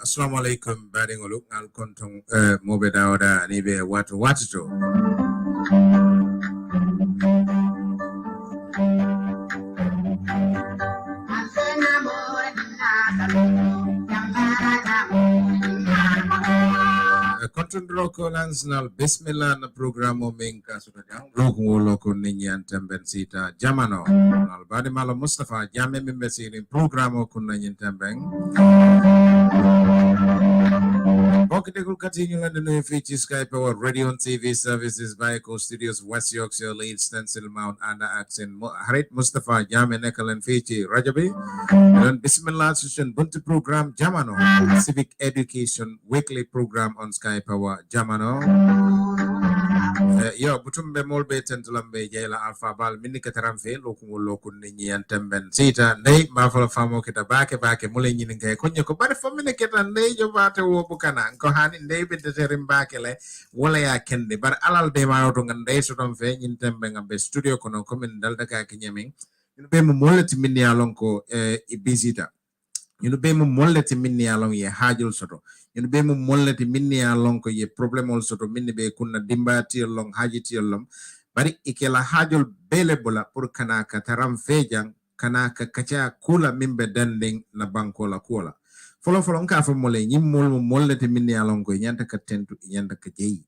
Assalamu alaikum baringolu ngal kontong mobe dawda ni be watu to Content Local National Bismillah na programo minka sudang logo loko ninyan temben sita jamano albadi malo Mustafa jame mimbe sini programo kunna nyin tembeng Bokite will continue on the new feature Skype our radio and TV services by Co Studios West Yorkshire Leeds Stencil Mount Anna Accent Harit Mustafa Jame Nekal and feature Rajabi and Bismillah session Buntu program Jamano Civic Education weekly program on Skype our Jamano yo butumbe molbe tentulambe jayla alpha bal minni kataramfe lokungol lokun ni yantemben sita ndey mafala famo kita bake mule nyini ngay konye ko bari famine kita ndey jo bate wo bukana ko hani ndey be deterim bake le wala ya kende bar alal be ma yoto ngandey so tom fe nyin tembe ngambe studio kono commune dalda ka kinyami be mo molati minni alon ko ibisita be mo molati minni alon ye hajul soto be mo mollati minni alon ko ye problem soto minni be kunna dimbati long hajiti long bari ikela hajol bele bola pour kana ka taram fejang kana ka kacha kula mimbe danding na banko la kula folo nka fa mole nyim mol mollati minni alon ko nyanta ka tentu nyanta ka jeyi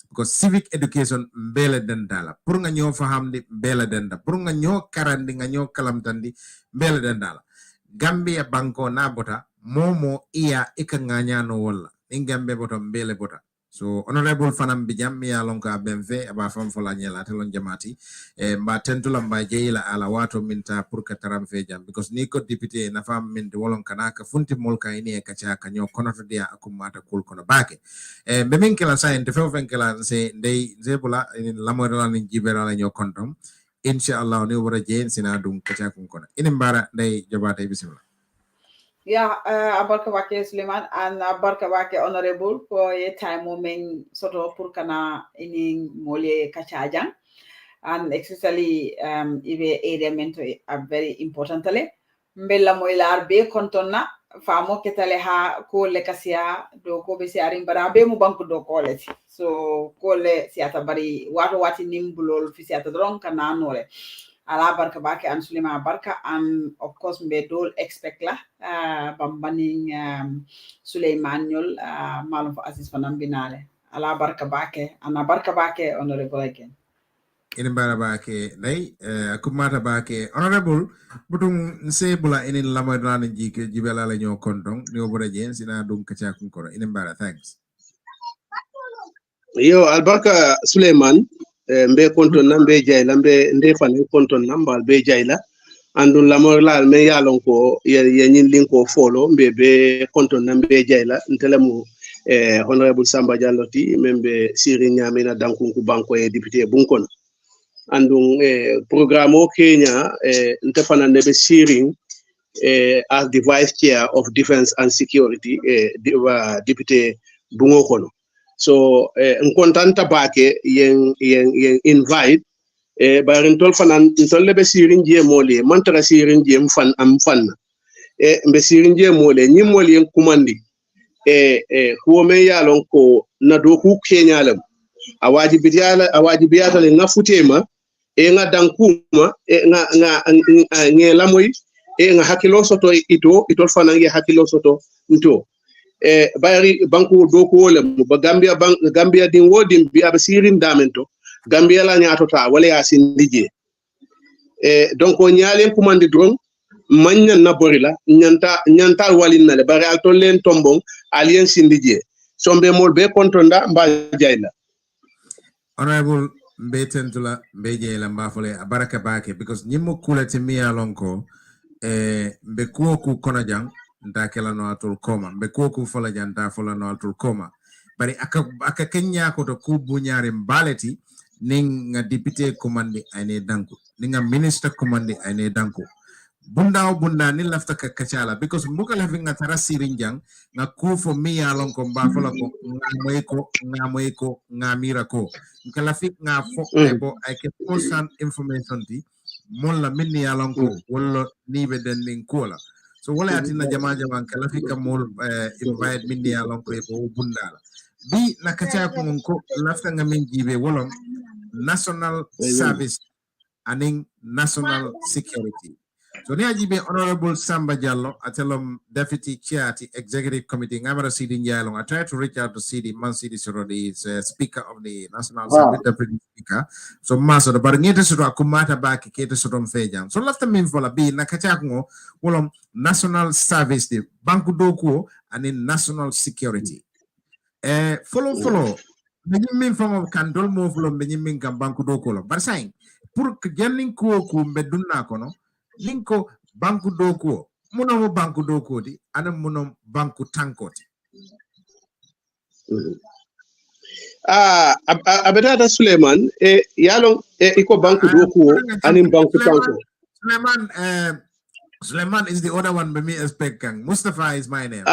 because civic education mbele dendala pour nga ñoo fahamdi mbele denda pour nga ñoo karandi nga ñoo kalamtandi mbele dendala Gambia banko na bota momo iya ikanganya no wala ingambe bota mbele bota so honorable fanam bijam mi alonka benve aba fam fola nyela telon jamati mba tentula mba jeila ala wato minta pour ka taram fe jam because ni ko député na fam min de wolon kana ka funti molka ini e kacha kanyo konoto dia akumata kul kono bake be min kala sa en te fe kala se ndey zebula la modala ni jibera la nyo kontom inshallah ni wara jeen sina dum kacha kun kono inimbara ndey jobate bismillah. Yeah, abarka wake Suleiman and abarka wake honorable for a time moment sort of purkana in mole kachajang and especially ibe area mento are very importantly mbella moilar be kontonna famo ketale ha ko le kasia do ko be siarim bara be mu banku do ko le so ko le siata bari wato wati nimbulol fi siata dron kana nole ala barka bake and Suleiman barka and of course mbe dol expect la bambaning Suleiman nyol malum fa assist fanam binale ala barka bake ana barka bake honorable again in barabake nay akumata bake honorable butung nsebula inin lamadran jike jibela la ñoo kontong ni obora jen sina dum kacha kun kono in bara thanks yo albarka Suleiman mbe konton na mbe jayla mbe nde fan konton na mbal be jayla andun lamor laal me yalon ko ye nyin lin ko follow mbe be konton na mbe jayla ntelemu honorable Samba Dialloti membe siri nyamina dankunku banko e député bunkon andun programme Kenya ntefana nebe siri as the vice chair of defense and security député bungo kono so nkontanta bake yen invite barin tol fanan tol lebe sirin je mole mantara sirin je mfan am fan mbe sirin je mole nyi mole yen kumandi ko me yalon ko na do ku Kenya lam awaji biyata le ngafutema nga dankuma nga ngelamoy nga hakilo soto itol fana nge hakilo soto nto bayari banku doko wala ba Gambia din wodi bi abasirin damento Gambia la nyatota wala ya sindije donc o nyalen kumandi drone manyan na borila nyanta walin na le bari altol len tombong alien sindije sombe mol be kontonda mba jayla honorable mbetentula mbejela mbafole abaraka bake because nyimo kulete mi alonko mbe kuoku kono jang ndakela no atul koma mbe kuoku fola jang da fola no atul koma bari aka kenya ko to kubu nyare mbaleti ninga député commandé ane danko ninga minister commandé ane danko bunda ni lafta ka kachala because mbuka lafi nga tara sirinjang nga kufo mi alonko mbafola ko ngamoyko ngamira ko nga lafi nga fo ebo ake constant information ti molla minni alonko wala nibe den nin kola so wala atina jama ka lafi ka mol invite minni alonko ebo bundala bi na kacha ko nko lafta nga min jibe wala national service and national security. So ni ajibe Honorable Samba Jallo, atelom Deputy Chair to Executive Committee, Ngamara Sidi Njalo. I tried to reach out to Sidi, Man Sidi Sorodi is Speaker of the National Assembly, Deputy Speaker. So Maso, the Barangeta Sura Kumata Baki, Kate Surom Fejam. So left the mean for la B, Nakachako, Wolom National Service, the Banku Doku, and in National Security. Follow. Benjamin from Candol move from Benjamin Banku Doko. But saying, Pur Janin Kuoku Beduna Kono, Linko Banku Doko, Muno Banku Doko, and Muno Banku Tankoti. Abedada Suleiman, Yalong Iko Banku Doko, and in Banku Tanko. Suleiman is the other one by me expecting. Mustafa is my name.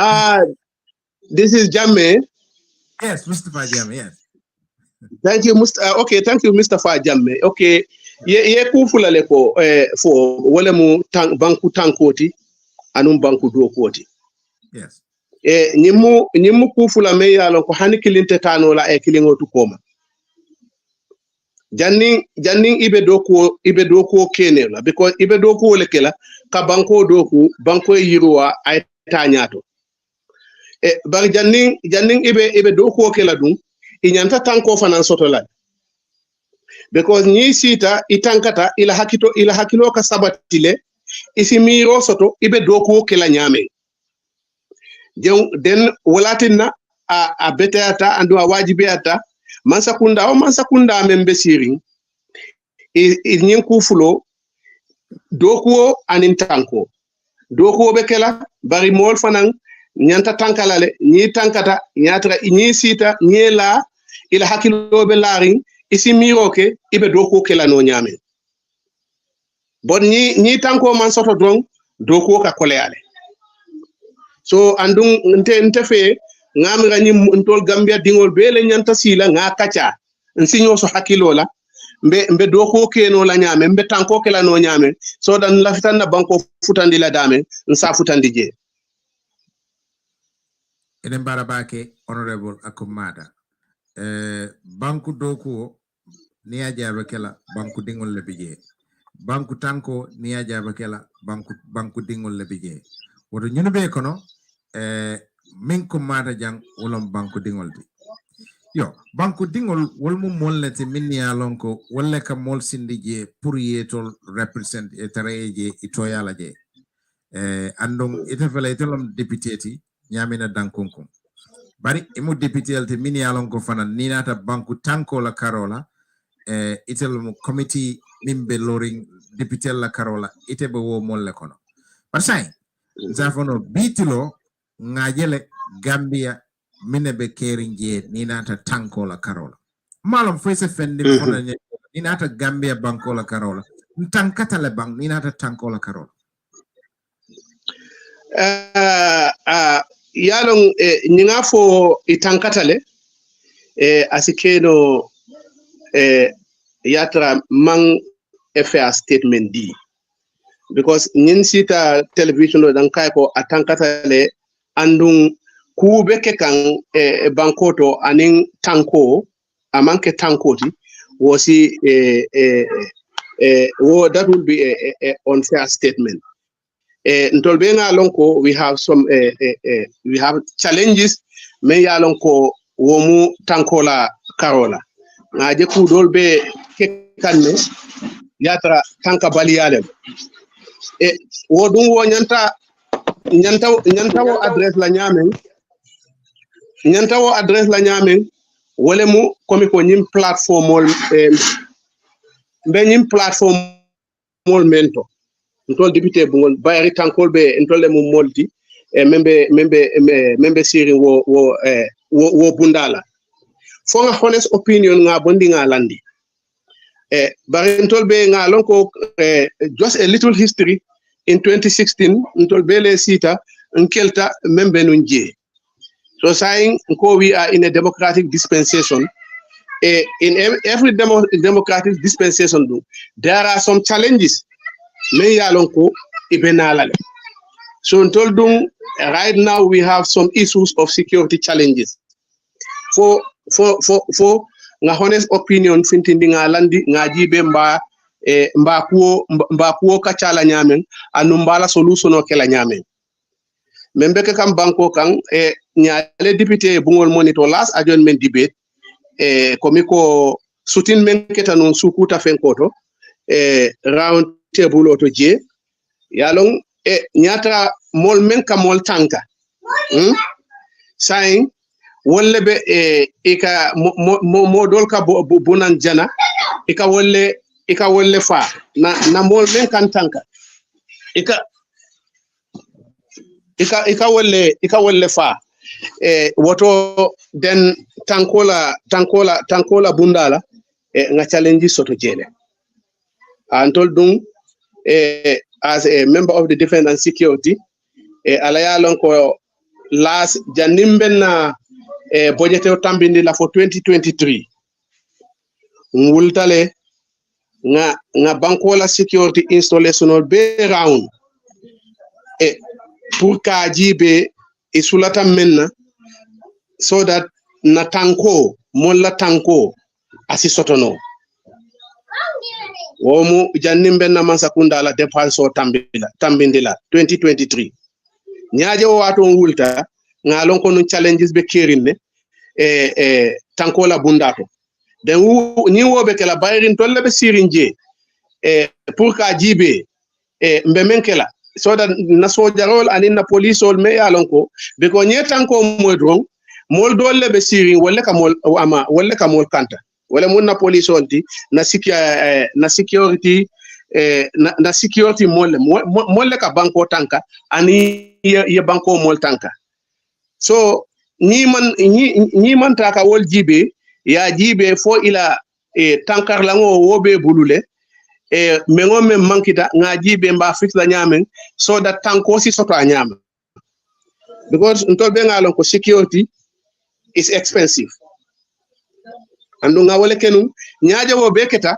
This is Jamme. Yes, Mustafa Jamme, yes. Thank you, okay, thank you, Mustafa Jamme. Okay, ye kufula leko for wale mu banku tankoti anum banku dokoti. Yes. Nyimu kufula me yalo ko hani kilinte tano la kilingo tukoma. Janning ibe doko kenela because ibe doko lekela ka banko doku banko yiruwa ay tanyato. Bari janning ibe doko kela dum inyanta tanko fanan sotola because ni sita itankata ila hakilo ka sabatile isi miro soto ibe doko kela nyame den walatinna a beteata andu a wajibeata mansakunda membe siri nyin kufulo doko anin tanko doko be kela bari mol fanan nyanta tankalale ni tankata nyatra ni sita ni la ila hakilo be laring isi miroke ibe doko kela no nyame bon ni tanko man soto don doko ka koleale so andung nte fe ngamira ni ntol Gambia dingol bele nyanta sila nga kacha nsinyo so hakilo la mbe doko keno la nyame mbe tanko kela no nyame so dan lafitan na banko futandi la dame nsa futandi je Eden Barabake, Honorable Akumada. Banku Doku, Nia Jabakela, Banku Dingol Lebije. Banku Tanko, Nia Jabakela, Banku Dingol Lebije. What a Unibecono, Minko Mata Jang, Ulom Banku Dingol. Yo, Banku Dingol, Wolmu Molete, Minia Lonko, Woleka Mol Sindije, Purietol represent Etareje, Itoyalaje. Andong Itafelatum deputy. Nyamina dankunkum bari imu député alte mini alonko fana ninata banku tanko la karola itel mu committee mimbe loring député la karola itebe wo molle kono parsay zafono bitilo ngajele Gambia minebe kerinje ninata tanko la karola malum foise fendi fona ninata Gambia banko la karola ntankata le bank ninata tanko la karola yalong nyingafo itankatale asikeno yatra mang FA statement di because nyin sita television do dan kay ko atankatale andung kubeke kan bankoto anin tanko amanke tankoti wosi that would be a unfair statement ntolbe nga lonko we have some we have challenges me ya lonko womu tankola karola ngaje ku dolbe ke kanne yatra tanka baliyale wodum wo nyanta wo address la nyamen wole mu komi ko nyim platform mol nyim platform mol mento ntol député bungol bayri tankol be ntolle mu molti membe siri wo bundala fo nga honest opinion nga bondi nga landi bari ntol be nga lonko just a little history in 2016 ntol be le sita nkelta membe nunje so saying ko we are in a democratic dispensation in every democratic dispensation there are some challenges me yalonko ibenalale so ntol right now we have some issues of security challenges for nga honest opinion fintindi nga landi nga jibe mba kuo kachala nyamen anu mbala solution o kela nyamen membeke kam banko kan nyaale député bungol monitor last adjournment debate komiko sutin men ketanon sukuta fenkoto round table oto je yalong nyata mol men ka mol tanka sain wolle be ika modol ka bunan jana ika wolle fa na mol men kan tanka ika wolle fa woto den tankola bundala nga challenge soto jele antol dum as a member of the defense and security alaya lonko last janimbenna budget o tambindi la for 2023 ngultale nga bankola security installation be round pour ka jibe e sulata menna so that na tanko molla tanko asisotono womu jannimbe na mansakunda la dépense o tambindila 2023 nyaaje o wato wulta ngalon ko no challenges be kerinne tanko la bundato den ni wobe kala bayrin tolle be sirinje pour ka jibe mbe menkela so that na sojarol anin na police ol me yalon ko be ko nyetan ko modron mol dolle be sirin wala ka mol kanta wala mun na police onti na security na security molle ka banko tanka ani ye banko mol tanka so ni man taka wol jibe ya jibe fo ila tankar lango wobe bulule mengo men mankita nga jibe mba fix la nyamen so that tanko si soto nyama because ntolbe ngalon ko security is expensive andu nga wole kenu nyaaje wo beketa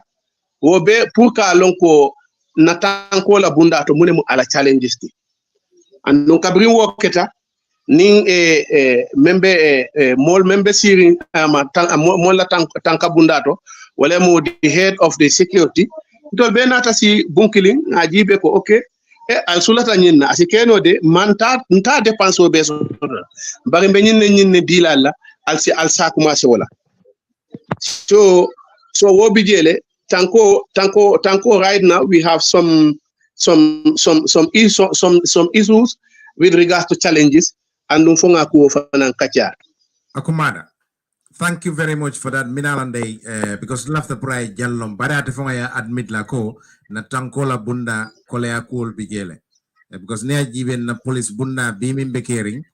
wo be pour ka lonko na tanko la bundato munemu ala challenges ti andu kabrin wo keta ning membe siri mol la tanka bundato wala mo the head of the security tol be nata si bunkiling ajibe ko okay al sulata nyinna asikeno de manta nta dépense o beso bari be nyinne dilalla al sa commencé wala so wo bijele tanko right now we have some issues with regards to challenges and fonga ko fanan kacha akumada. Thank you very much for that minalande because lafta pray jallom barate fonga ya admit la ko na tankola bunda kole akul bijele because ne ajiben na police bunda bimi bekering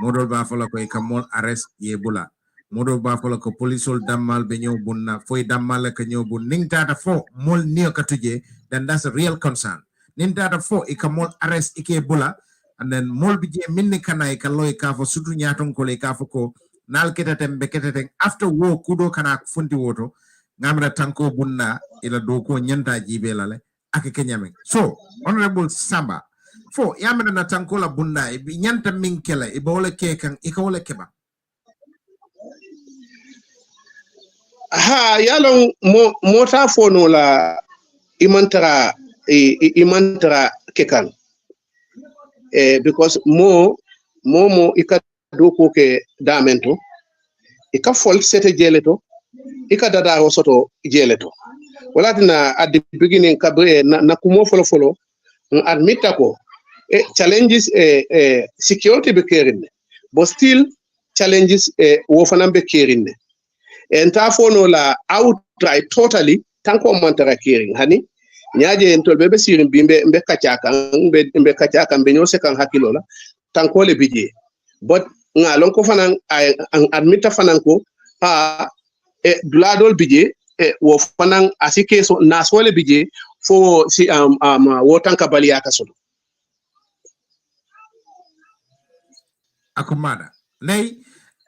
modol ba fala ko e kamol arrest yebula modo ba fala ko polisol dammal be ñew bunna foy dammal ka ñew bun ning tata fo mol niyo ka tuje then that's a real concern ning tata fo e ka mol arrest ike bula and then mol bi je minni kana e ka loy ka fo sutu ñaton ko le ka fo ko nal ketatem be ketaten after wo kudo kana funti woto ngamra tanko bunna ila do ko nyanta jibe lale ak ke nyame so honorable Samba fo yamna na tanko la bunna e bi nyanta min kela e bawle ke kan e ka wala keba ha yalon mota fono la imantara kekan because mo ika doko ke damento ika fol sete jeleto ika dada soto jeleto wala dina at the beginning kabre na kumo folo admita ko challenges security be kerinde but still challenges wo fanan be kerinde en ta fono la outright totally tanko mantara kering hani nyaaje en tolbe be sirin bimbe mbe kachaka mbe nyose kan hakilo la tanko le bije but ngalon ko fanan admita fanan ko duladol bije wo fanan asike so nasole bije fo si wo tanka baliya kasodo ako mada nay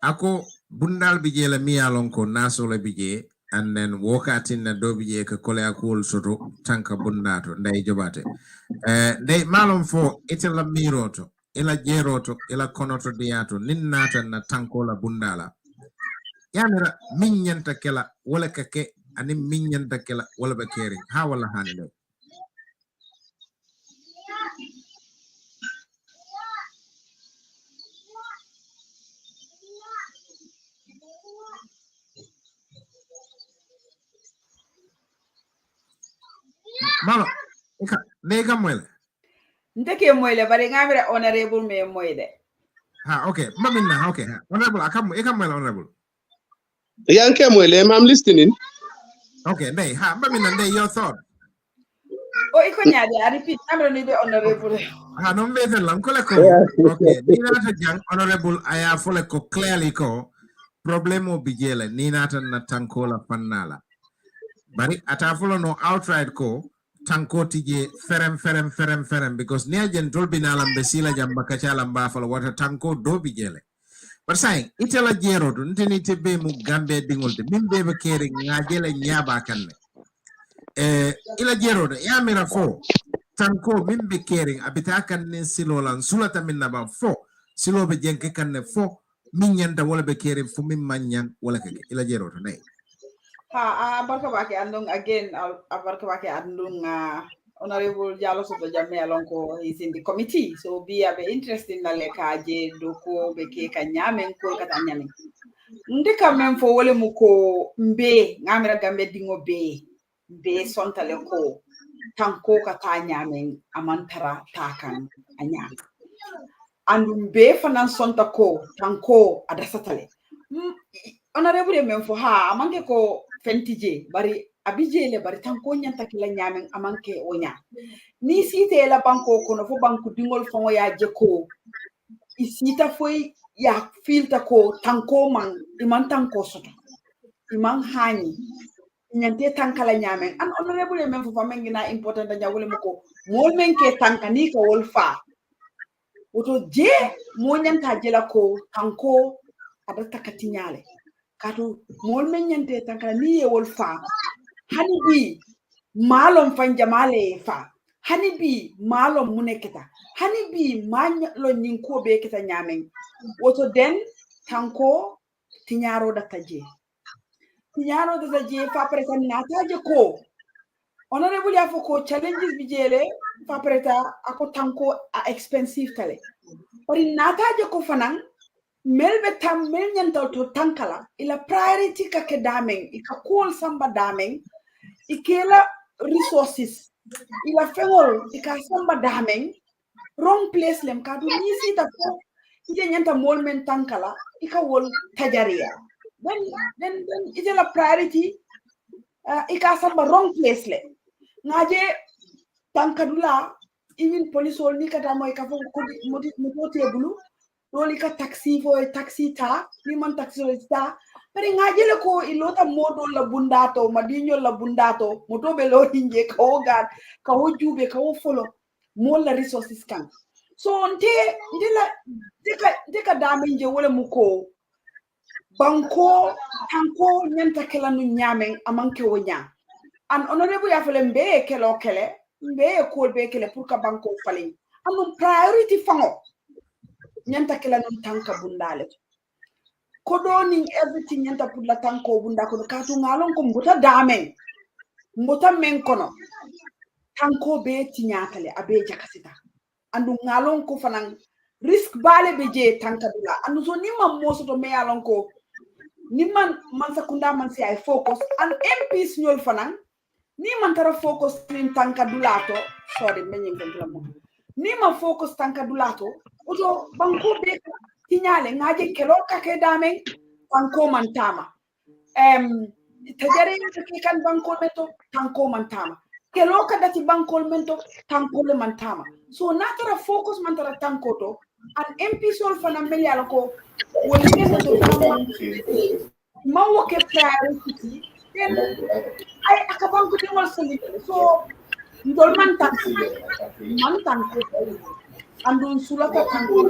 ako bundal bije la miyalon ko nasole bije and then wokatin na do bije ka kole akul soto tanka bundato nday jobate nday malon fo itela miroto ila jeroto ila konoto diato nin nata na tanko la bundala yamira min nyanta kela wala kake ani min nyanta kela wala be kering ha wala hanle malo nega mwele ndeke moyle bari ngamira honorable me moyde ha okay maminna okay honorable akam mwele honorable yanke mwele I'm listening okay nay ha maminna ndey your thought o iko nyaade a repeat amro ni be honorable ha non be lam ko le ko okay ni nata jang honorable aya fole ko clearly ko problemo bijele ni nata na tankola pannala bari ata folo no outright ko tanko tije ferem because ne ajen dolbina lambe sila jamba kachala mba folo wata tanko do bijele but saying itela jero do nteni tebe mu gambe dingol de mimbe be kere ngajele nyaba kanne ila jero do yamira fo tanko mimbe kere abita kanne silolan sulata minna ba fo silobe jenke kanne fo minyanda wala be kere fu min manyan wala kake ila jero do nay barka bake andong again barka bake andong honorable Jallow Soto Jammeh along ko is in the committee so be a be interesting na lekaje doko be ke kanyamen ko kata nyamen ndika men fo wole muko mbe ngamira gambe dingo be sontale ko tanko kata nyamen amantara takan anya andum be fanan sonta ko tanko adasatale honorable men fo ha amanke ko fentije bari abije le bari tanko nyanta kila nyamen amanke onya ni site la banko kono fo banku dingol fo ya jeko isita foi ya filta ko tanko man iman tanko soto iman hani nyante tankala nyamen an honorable men fo famengina important da jawole mako mol men ke tankani ko wolfa woto je mo nyanta jela ko tanko adata katinyale kato mol men nyante tankala ni e wolfa hani bi malom fanjamale fa hani bi malom muneketa hani bi lo nyinko be keta nyamen woto den tanko tinyaro dataje fa preta nataje ko honorable ya ko challenges bijele fa preta ako tanko a expensive tale ori nataje ko fanan melbe tam mel nyanta to tankala ila priority ka ke damen ika kol samba damen ikela resources ila fengol ika samba damen wrong place lem kadu ni sita ko ije nyanta mol men tankala ika wol tajaria then ije la priority ika samba wrong place le ngaje tankadula even police ol ni kata mo ika fo moti bulu doli ka taxi fo taxi ta ni man taxi ta pare ngajele ko ilota modo la bundato madinyo la bundato moto be lo hinje ka oga ka hojube ka ofolo mo la resources kan so ndeka dame nje wala muko banko tanko nyanta kala nu nyamen amanke wonya an honorable ya fele mbe kelo kele mbe ko be kele pour ka banko falen am priority fango nyanta kala nun tanka bundale kodoning everything nyanta pula tanko bunda ko katu ngalon ko mbuta men kono tanko be tinyakale abe jakasita andu ngalon ko fanan risk bale be je tankadula andu so nima moso to me alon ko niman man sakunda man si ay focus and MPs ñol fanan ni man tara focus nin tankadulato sorry meñen ko ni man focus tankadulato oto banko be tinyale ngaje kelo kake dame banko man tama tajare ke kan banko meto tanko man tama kelo kadati banko mento tanko le man tama so natara focus man tara tanko to an MP sol fana meli ala ko woni to ma woke priority then ay akabanko de wal sali so ndol man tanko andun sulata tanko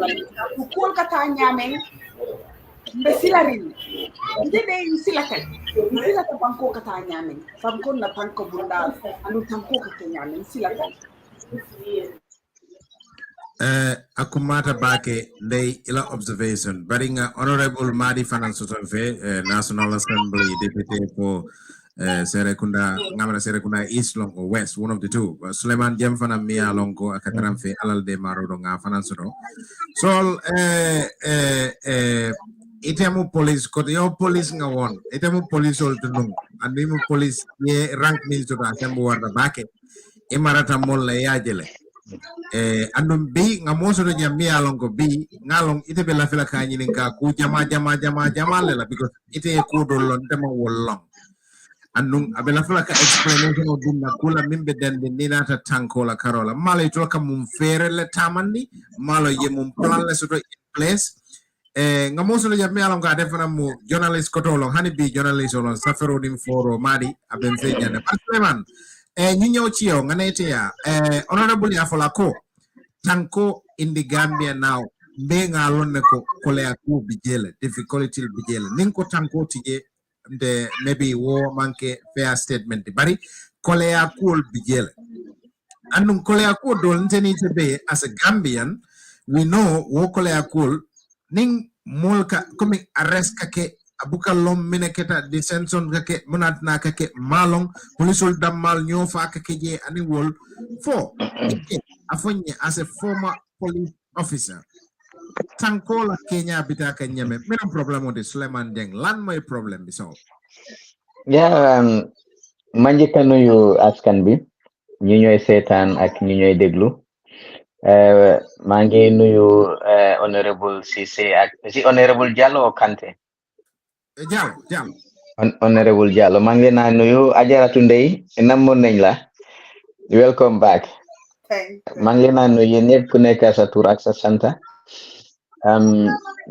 ko kol kata nyamen be silarin ndebe silata banko kata nyamen banko na tanko bunda andu tanko kata nyamen silata akumata bake ndey ila observation baringa honorable Madi Fanan Sotonfe National Assembly deputy for Serekunda ngamara Serekunda East Long or West, one of the two. Suleiman Jem Fana Mia Longo Akataramfe Alal de Marodo nga Fanan Soto so itemu police ko yo police nga won itemu police ol tunung andimu police ye rank milito ta sembo warda bake imarata molla yajele andum bi nga moso do jammi alon ko bi ngalong ite be la fila kanyi ninka ku jama lela because ite ko do lon tema wollong andum abela fila ka explanation o dunna kula mimbe dende ninata tanko la karola mala to kam mum fere le tamandi malo ye mum plan le soto in place nga moso do jammi alon ka defana mo journalist ko to lon hani bi journalist on safero dim foro Madi aben fe jande Suleiman ñu ñëw ci yow nga neete ya honorable Afola ko tanko in the Gambia now mbe nga lonne ko kole aku bijele difficulty bijele nin ko tanko tije de maybe wo manke fair statement bari kole aku bijele andum kole aku do nteni be as a Gambian we know wo kole aku nin molka comme arrest kake abuka lom mineketa detention kake munatna kake malong policeol dammal nyofa kake je ani wol for afonye as a former police officer tanko la Kenya bitaka nyame menam problème de Suleiman Deng lan moy problème bi so manjika nuyu askan bi ñu ñoy sétane ak ñu ñoy déglu ma ngi nuyu honorable Cissé ak si honorable Diallo Kanté Diallo honorable Diallo maa ngi na nuyu Ajaratu Ndey namoon nañ la welcome back maa ngi na nuyu ñepp ku nekk sa tur ak sa santa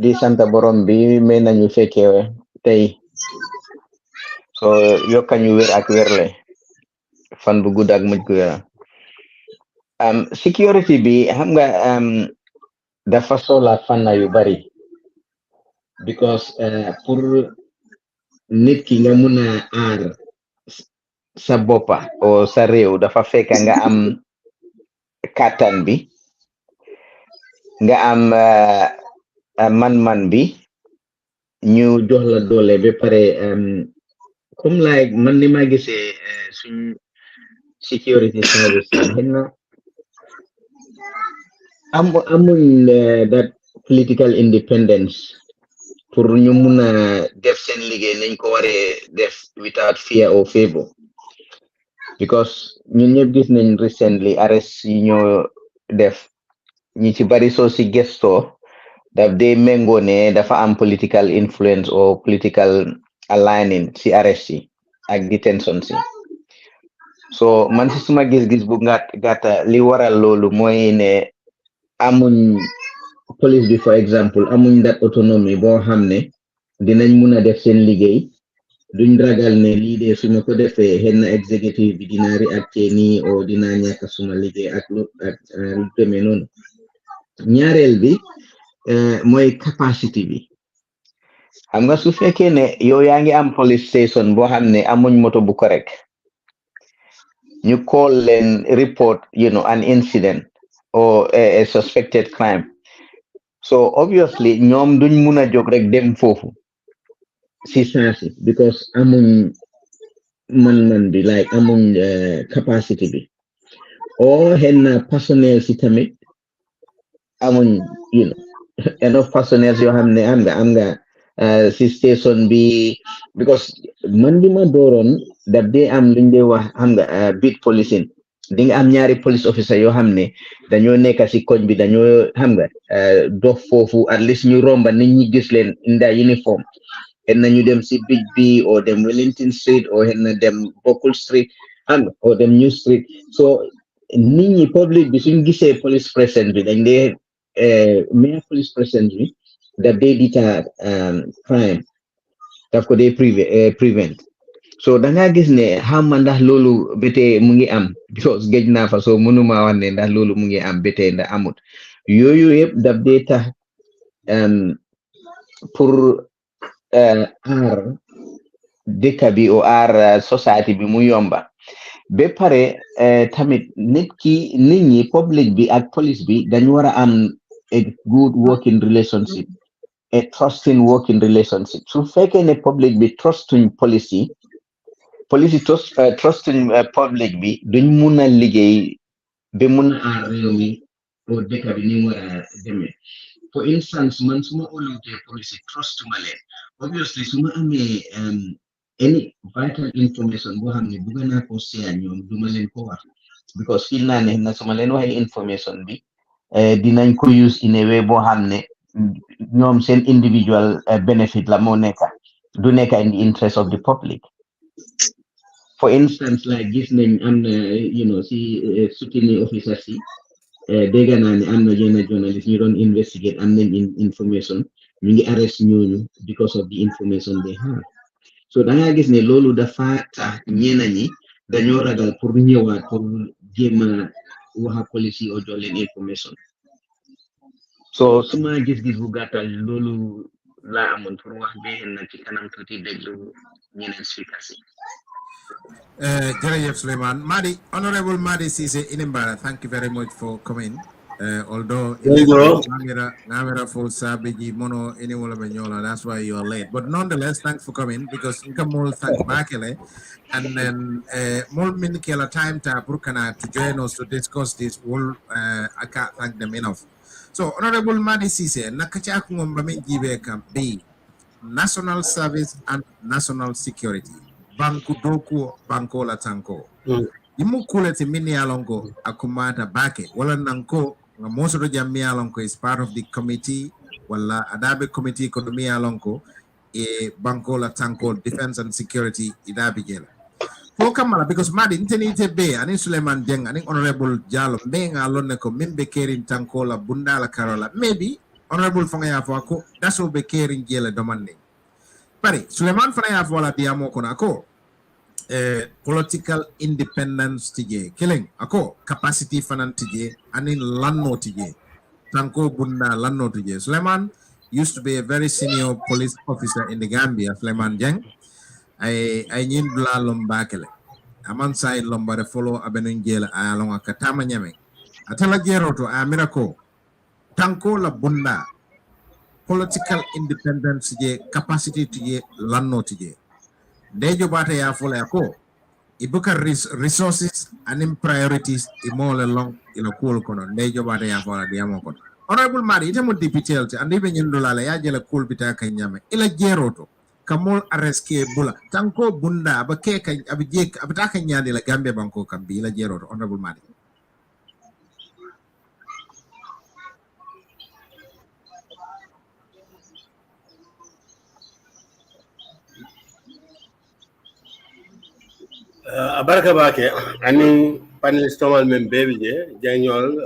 di santa borom bi may nañu fekke tey so yokkañu wér ak wérle fan bu gudd ak mujj gu wér security bi xam nga dafa sola fanna yu bari because pour nit ki nga mëna aar sa boppa o sa réew dafa fekk nga am katan bi nga am man bi ñu jox la doole ba pare comme like man ni ma gisee suñ security service xena amuñ that political independence pour ñu mëna def seen liggéey nañ ko waré def without fear or favor because ñun ñëpp gis nañ recently arrest yi ñoo def ñi ci bari so ci gesto daf dee mengo ne dafa am political influence or political aligning ci arrest yi ak detention si so man ci suma gis-gis bu gata li waral loolu mooy ne amuñ police bi for example amuñ that autonomy boo xam ne dinañ mun a def seen liggéey duñ ragal ne lii de suma ko defee xenn executive bi dina reacté nii o dina ñàkk suma liggéey ak lu demee noonu ñaareel bi mooy capacity bi xam nga su fekkee ne yow yaa ngi am police station boo xam ne amuñ moto bu correct ñu call leen report an incident or a suspected crime so obviously ñoom duñ mun a jóg rek dem foofu si saasi because amuñ man bi like amuñ capacity bi o henn personnel si tamit amuñ you know enough personnel yoo xam ne am nga si station bi because man li ma dooroon daf dee am luñ dee wax xam nga beat policing di nga am ñaari police officer yoo xam ne dañoo nekk si koñ bi dañoo xam nga dox foofu at least ñu romba nit ñi gis leen inda uniform xen na ñu dem si Beach bi o dem Wellington Street o xen na dem Bokul Street xam nga o dem New Street so nit ñi public bi suñ gisee police presence bi dañ dee mere police presence bi daf dee deter crime daf ko dee prevent so da ngaa gis ne xam ma ndax loolu bétee mu ngi am because géej naa fa so mënuma wax ne ndax loolu mu ngi am bétee ndax amut yooyu yëpp daf dee tax pour aar dëkk bi o aar society bi mu yomba ba pare tamit nit ñi public bi ak police bi dañu war a am a good working relationship a trusting working relationship su fekkee ne public bi trustuñ police yi trustuñ public bi duñ mun a liggéey ba mun a aar réew mi o dëkk bi ni war a demee for instance man suma óolutee police trustuma leen obviously suma amee any vital information boo xam ne bëgg naa ko share ñoom duma leen ko wax because feel naa ne na suma leen waxee information bi dinañ ko use in a way boo xam ne ñoom seen individual benefit la moo nekka du nekka in the interest of the public for instance like gis nañ am na si scrutiny officers yi dégg naa ne am na yenn journalist ñu doon investigate am nañ information ñu ngi arrest ñooñu because of the information they have so da ngaa gis ne loolu dafa tax ñeena ñi dañoo ragal pour ñëwaat pour jéem a wax ak police yi o jox leen information so suma gis-gis bu gàttal loolu laa amoon pour wax bee na ci kanam tuuti déglu ñeneen speakers yi jërëjëf Suleiman Madi Honorable Madi Ceesay Inimbala, thank you very much for coming. Although Ngamira for Sabiji Mono anyone Benyola, that's why you are late. But nonetheless, thanks for coming because Nkamul thank Bakele and then more Minikela time to Burkana to join us to discuss this whole I can't thank them enough. So Honorable Madi Ceesay, Nakachakum Baminjibe B National Service and National Security. Banku doku banko la tanko. Imu kule ti mini alongo akumata bake. Wala nanko nga moso do jammi alongo is part of the committee. Wala adabe committee kodomi alongo banko la tanko defense and security idabi jela. For kamala because madi inteni ite be ani Suleiman Jeng ani Honorable Jallow be nga lonne ko mimbe kerin tanko la bunda la karola. Maybe Honorable Fangaya Fako that's what be kerin jela domande. Pare Suleiman Fangaya Fala diamo konako. Political independence tije killing ako capacity fanan tije anin lanno tije tanko bunda lanno tije Suleiman used to be a very senior police officer in the Gambia Suleiman Jeng ay nyin bla lomba kele aman sai lomba de follow abenun jela alonga katama nyame atala jeroto amira ko tanko la bunda political independence tije capacity tije lanno tije Dejo bata ya fola yako ibuka resources and priorities imole long ila cool kono dejo bata ya fola diamo kono Honorable Madi ite mo dipitelte andi be nyindola la ya jela cool bita ka nyame ila jeroto kamol arreske bula tanko bunda abake ka abije abata ka nyade la Gambia banko kambi ila jeroto Honorable Madi Abaraka Bake, ani panelist Tomal Membebi, Janyol,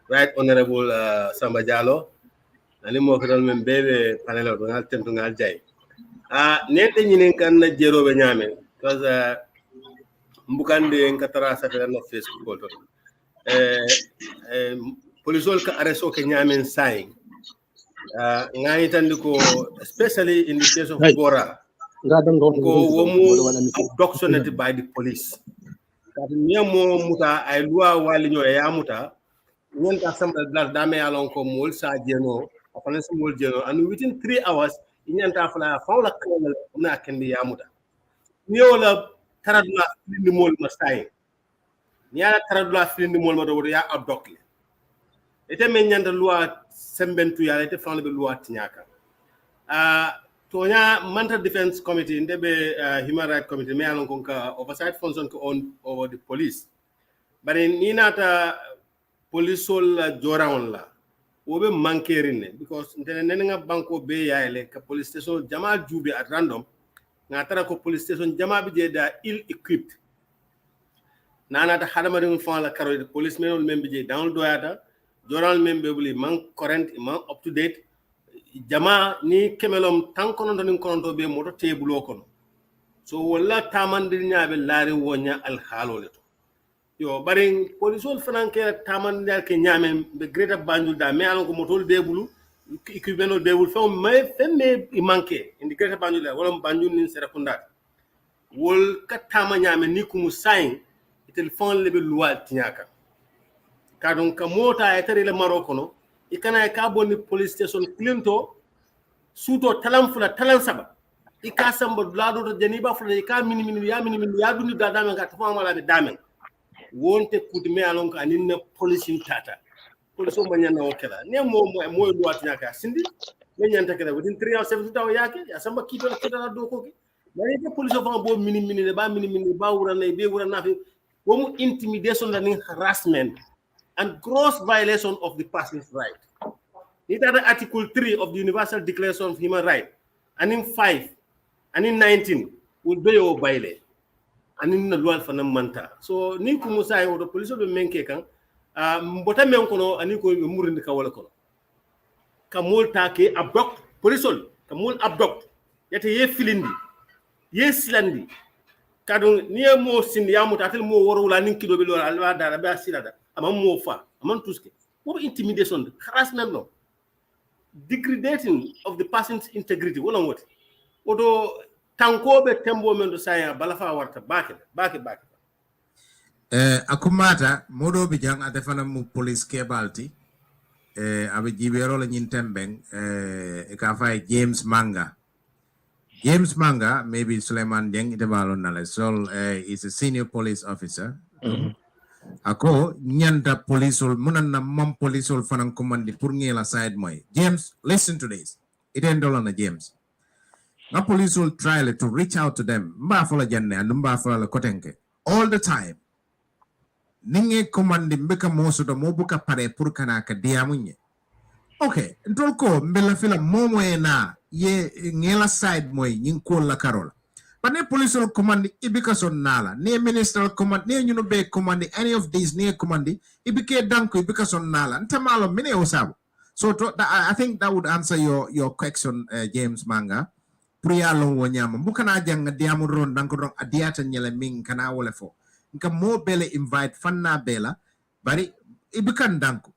Right Honorable Samba Jallow, ani Mokral Membebe, panel of Ngal Tentungal Jay. Nete Ninkan Jero Benyame, because Mbukande and Katara Safran of Facebook. Police arrest Kenyaman sign. Nganitanduko, especially in the case of Bora. Abducted by the police. Niamo muta ay loi wali nyo ya muta wonta samba dame alon ko mol sa jeno afane mol jeno and within 3 hours inyanta fala fawla kanal na kendi ya muta niola taradla filindi mol ma stay niala taradla filindi mol ma do ya abducted ite men nyanda loi sembentu ya ite fawle be loi tinyaka tonya mental defense committee ndebe human rights committee me alon konka oversight function ko on over the police bari ni nata police sol joraon la wobe mankerine because ndene nga banko be yayle ka police station jama juube at random nga tara ko police station jama bi je da ill equipped nanata hadamari fon la karo de police men membe je down doyata joral membe buli man current man up to date jama ni kemelom tan kono don kono be moto tebulo kono so wala tamandir nyaabe laari wonya al halole to yo bari police ol franke tamandir ke nyaame be greater banjul da me alon ko motol debulu equipment debul femme i manke indi greater banjul wala banjul ni serakunda wol ka tama nyaame ni kumu sain téléphone lebe loi tinyaka ka donc ka mota e tari le maroko no ikana e ka bonni police station clinto suto talam fula talan saba ikasamba lado to janiba fula ka mini ya duni da damen ka tafa mala be damen wonte kudme alon ka ninna police tata police o manyana o kala ne mo loi tinyaka sindi ne nyanta kala within 3 hours 7 taw yake ya samba kito la do ko ki mari ke police o fa bo mini ba wura nay be wura nafi womu intimidation and harassment and gross violation of the person's right. It is Article 3 of the Universal Declaration of Human Rights, and in 5, and in 19, will be your violate, and in the law for the manta. So, Ninku Musai or the police of the Menkekan, Bota Menkono, and Nico Murin the Kawalako. Kamul Take abduct, police, Kamul abduct, yet a ye filindi, yes, landi. Kadon niye mo sin yamu tatel mo woro la ninki do be lo alwa dara be asila da amam mo fa amam tuske wo intimidation harassment no degrading of the person's integrity wala what odo tankobe tembo men do saya bala fa warta bake akumata modo bi jang adefana mu police ke balti abe jibero la nyin tembeng e ka fay James Manga, maybe Suleiman Deng Itabalo Nale. So is a senior police officer. Ako nyanda policeol munana mam policeol fanang commandi pour ngela side moy. James, listen to this. It ain't all on James. Na policeol try to reach out to them. Mba fola janne and mba fola kotenke all the time. Ninge commandi mbeka moso do mobuka pare pour kana ka diamunye. Okay, ndolko mbela fila momo na ye ngela side moy nyinko la karola. But ne police command ibika son nala, ne minister command, ne you know be command any of these ne command ibike danko ibika son nala. Ntamalo mine osabu. So I think that would answer your question, James Manga. Priya long wanyama. Bukana jang diamu ron danko ron adiata nyele ming kana wole fo. Nka mo bele invite fanna bela, bari ibikan danko.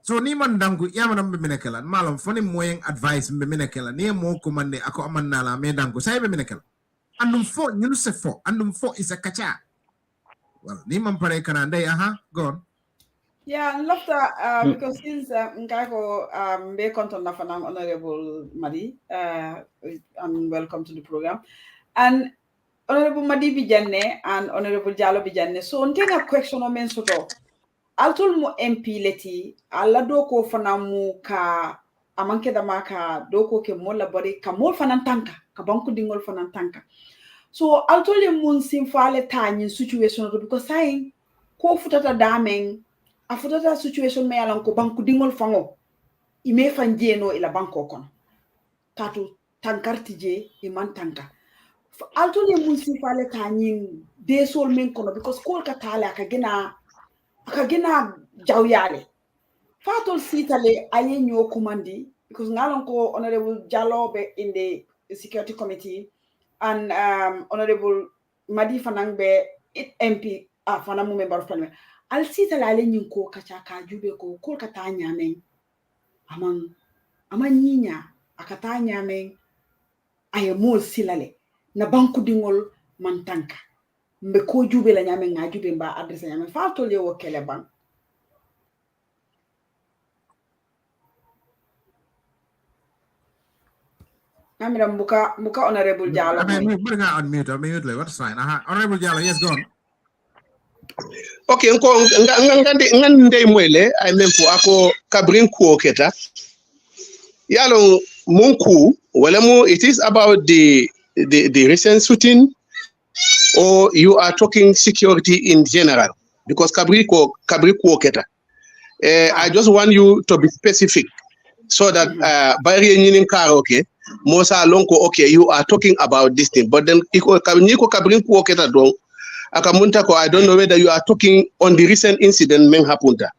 So ni man dangu yamana mbe menekela malum foni moyen advice mbe menekela ni mo commande ako amannala me dangu say be menekela andum fo nyunu se fo andum fo is a kacha well ni man pare kana ndey gone yeah lofta because since ngako mbe konton na fanang honorable Madi and welcome to the program and honorable Madi Bijanne and honorable Jallow Bijanne so ntenga question o men soto altol mo MP leti alla doko fanamu ka amanke da maka doko ke mola bari ka mol fanan tanka ka banku dingol fanan tanka so altol ye mun sim fale tani situation because saying ko futata damen a futata situation me alan ko banku dingol fango ime fanjeno ila banko kono katu tankarti je iman tanka altol ye mun sim fale tani de sol men kono because ko ka tala ka gina jawyale fatol sitale aye nyo commandi because ngalon ko honorable Jallow be in the security committee and honorable Madi fanang be MP fanamu member of parliament al sitale ale nyinko kacha ka jube ko kol kata nyamen aman nyinya akata nyamen aye mol silale na banku dingol mantanka mbe ko jube la nyame nga jube mba adresse nyame fa to le wokele ban namira muka honorable Jallow I mean bring her on mute le what's fine honorable Jallow yes go on Okay, ngande mwele ay même pour ako kabrin ko keta. Yalo munku wala mo it is about the recent shooting or you are talking security in general because kabri ko keta. I just want you to be specific so that bari nyinin karo okay mosa lonko okay you are talking about this thing but then iko kabrin ko keta don akamunta ko I don't know whether you are talking on the recent incident men hapunta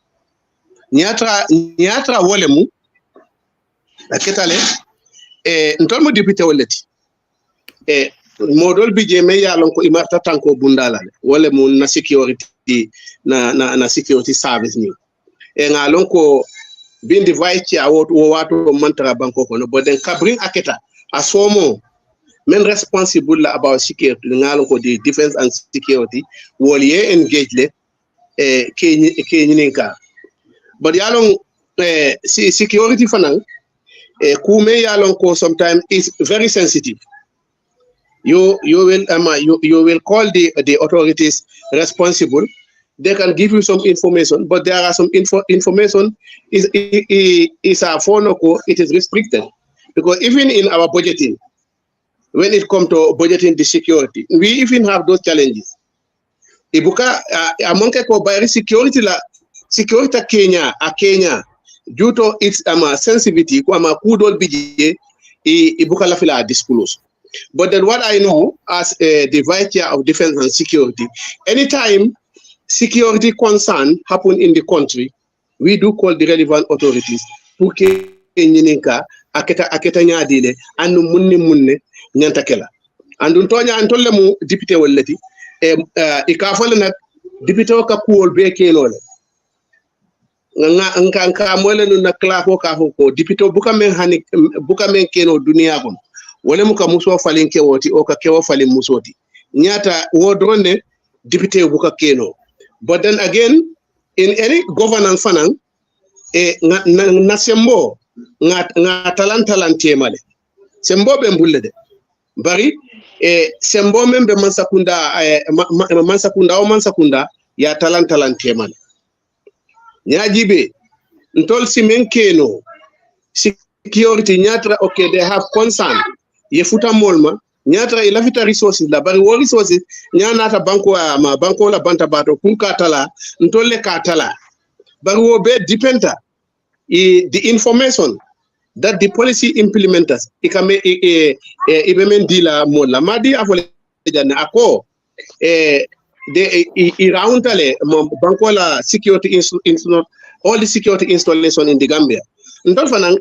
nyatra wolemu aketale ntolmo député wolati modol bije me yalon ko imarta tanko bundala wala mun na security na security service ni ngalon ko bindi vice awot wato mantara banko ko no boden kabrin aketa asomo men responsible about security ngalon ko the defense and security woliye engage le ke but yalon security fanan kume yalon ko sometimes is very sensitive. You will call the authorities responsible. They can give you some information, but there are some information is a phone call. It is restricted because even in our budgeting, when it comes to budgeting the security, we even have those challenges. Ibuka amonke ko bayari security Kenya due to its sensitivity ko kudol bije ibuka la fila disclose. But then what I know as the vice chair of defense and security, anytime security concern happen in the country, we do call the relevant authorities pour que nyininka aketa nyaadile andu munne nyantakela andu tonya antolle mu député wallati ikafale nak député ka kuol be kenole nga nka mole no na klako ka ko député buka men keno dunia kon wala muka muso falin kewoti o ka kewo falin musoti nyata wodronne député buka keno. But then again in any governance fanan na sembo nga talante male sembo be mbulle de bari sembo membe mansakunda ya talante male nyajibe ntol simen keno security nyatra okay they have concern ye futa molma nyatra ilafita resources la bari wo resources nyanata banko la banta bato kunka tala ntolle ka tala bari wo be dependa the information that the policy implementers ikame ibemen dila mola madi afole janne ako de irauntale banko la security all the security installation in the Gambia ndol fanan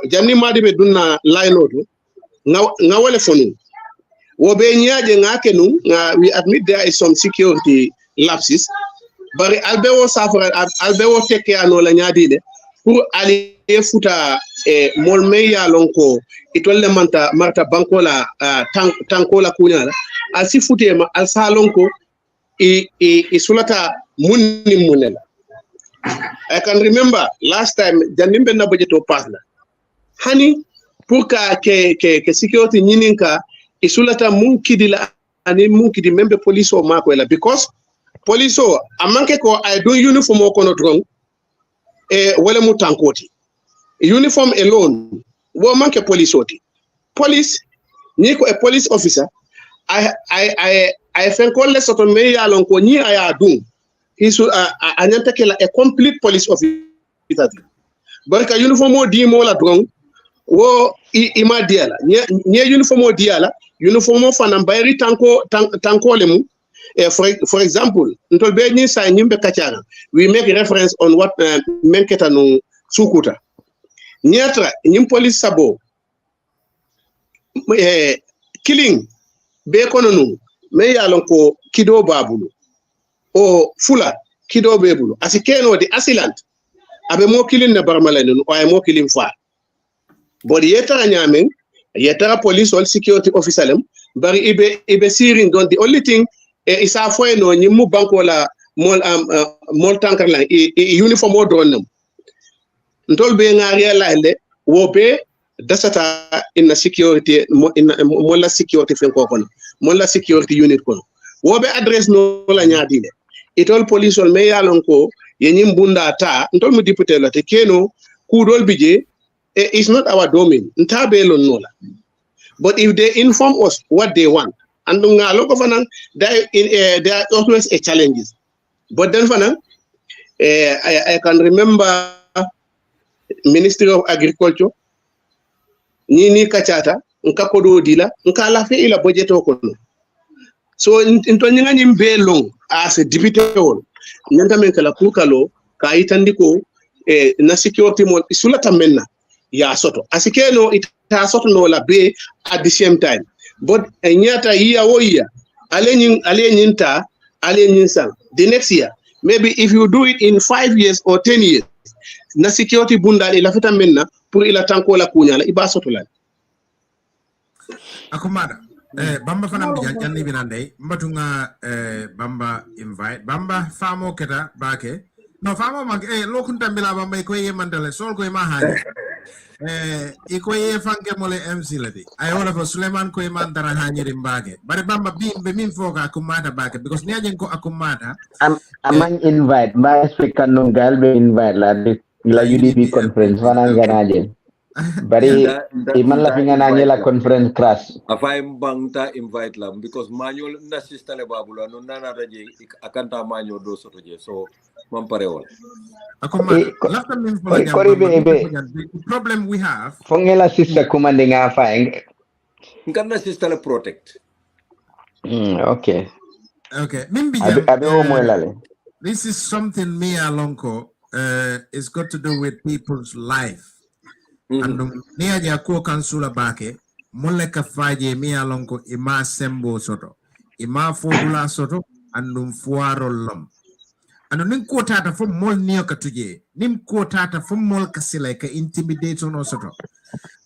janni madi be dunna laynoto nga wale fonu wo be nyaaje ngake nu we admit there is some security lapses bari albewo safra albewo tekke anola nyaadile pour ali futa molme ya lonko itolle marta bankola tankola kunyala asi futema al salonko i sulata munela. I can remember last time janimbe na budget o pasla hani pour que security nyininka isulata munkidila ani munkidi membe police o makwela because police o amanke ko I do uniform o kono drong wala mu tankoti uniform alone wo manke police oti police ni ko a police officer I think all soto me ya lon ko ni aya dum hisu anyanta kala a complete police officer barka uniform o di mo la drong wo ima diala nye uniform o diala uniform o fana bayri tanko lemu for example ntol be ni sa nyimbe kachana we make reference on what menketa no sukuta nyatra nyim police sabo killing be kono no me yalon ko kido babulu o fula kido bebulu asikeno di assailant abe mo killing na barmalene no ay mo killing fa but yetara nyamen yetara police or security officer lem bari ibe sirin don the only thing isa foy no nyimu banko la mol tankar la uniform o don nam ntol be ngari la le wo be dasata in security molla security fen ko kono molla security unit kono wo be address no la nyaadile itol police on me yalon ko yenyim bunda ta ntol mu député la te keno kudol bije it's not our domain ntabe lon nola. But if they inform us what they want, and there are always a challenges. But then, I can remember Ministry of Agriculture, Nini Kachata, Nkakodo Dila, Nkalafe ila budget okono. So in Tonyanga Belong as a deputy, Nyantamenkala Kukalo, Kaitandiko, na security mon Sulata Menna, ya soto. Asikeno it has soto no la be at the same time. But Nyata year o year, Aleninta, Aleninsan, the next year, maybe if you do it in 5 years or 10 years, na security bunda ila fita menna pour ila tanko la kunyala iba soto la. Akumada. Bamba fanam bi janni binande mbatunga Bamba invite Bamba famo keta bake no famo mag lokunta mbila Bamba ko yemandale sol ko ma haji iko ye fanke mole MC ladi ay wala fo Suleiman ko mandara hanyiri mbage bare Bamba be min foka akumada bake because ni ajen ko akumada amang invite ba speaker no galbe invite la UDP conference wana nganaje bari iman la pinga nanye la conference crash afay mbangta invite lam because manual na system babula no nana raje akanta manual do soto je so mam parewol akumada lafta min fola the problem we have fongela sister commande nga fa ngana system protect okay min bi this is something me alonko it's got to do with people's life. And niaja ko kansula bake molle ka faje mi alonko ima sembo soto ima fodula soto andum fuaro lom anu nin ko tata fo mol niyo ka tuje nim ko tata fo mol ka sila ka intimidate no soto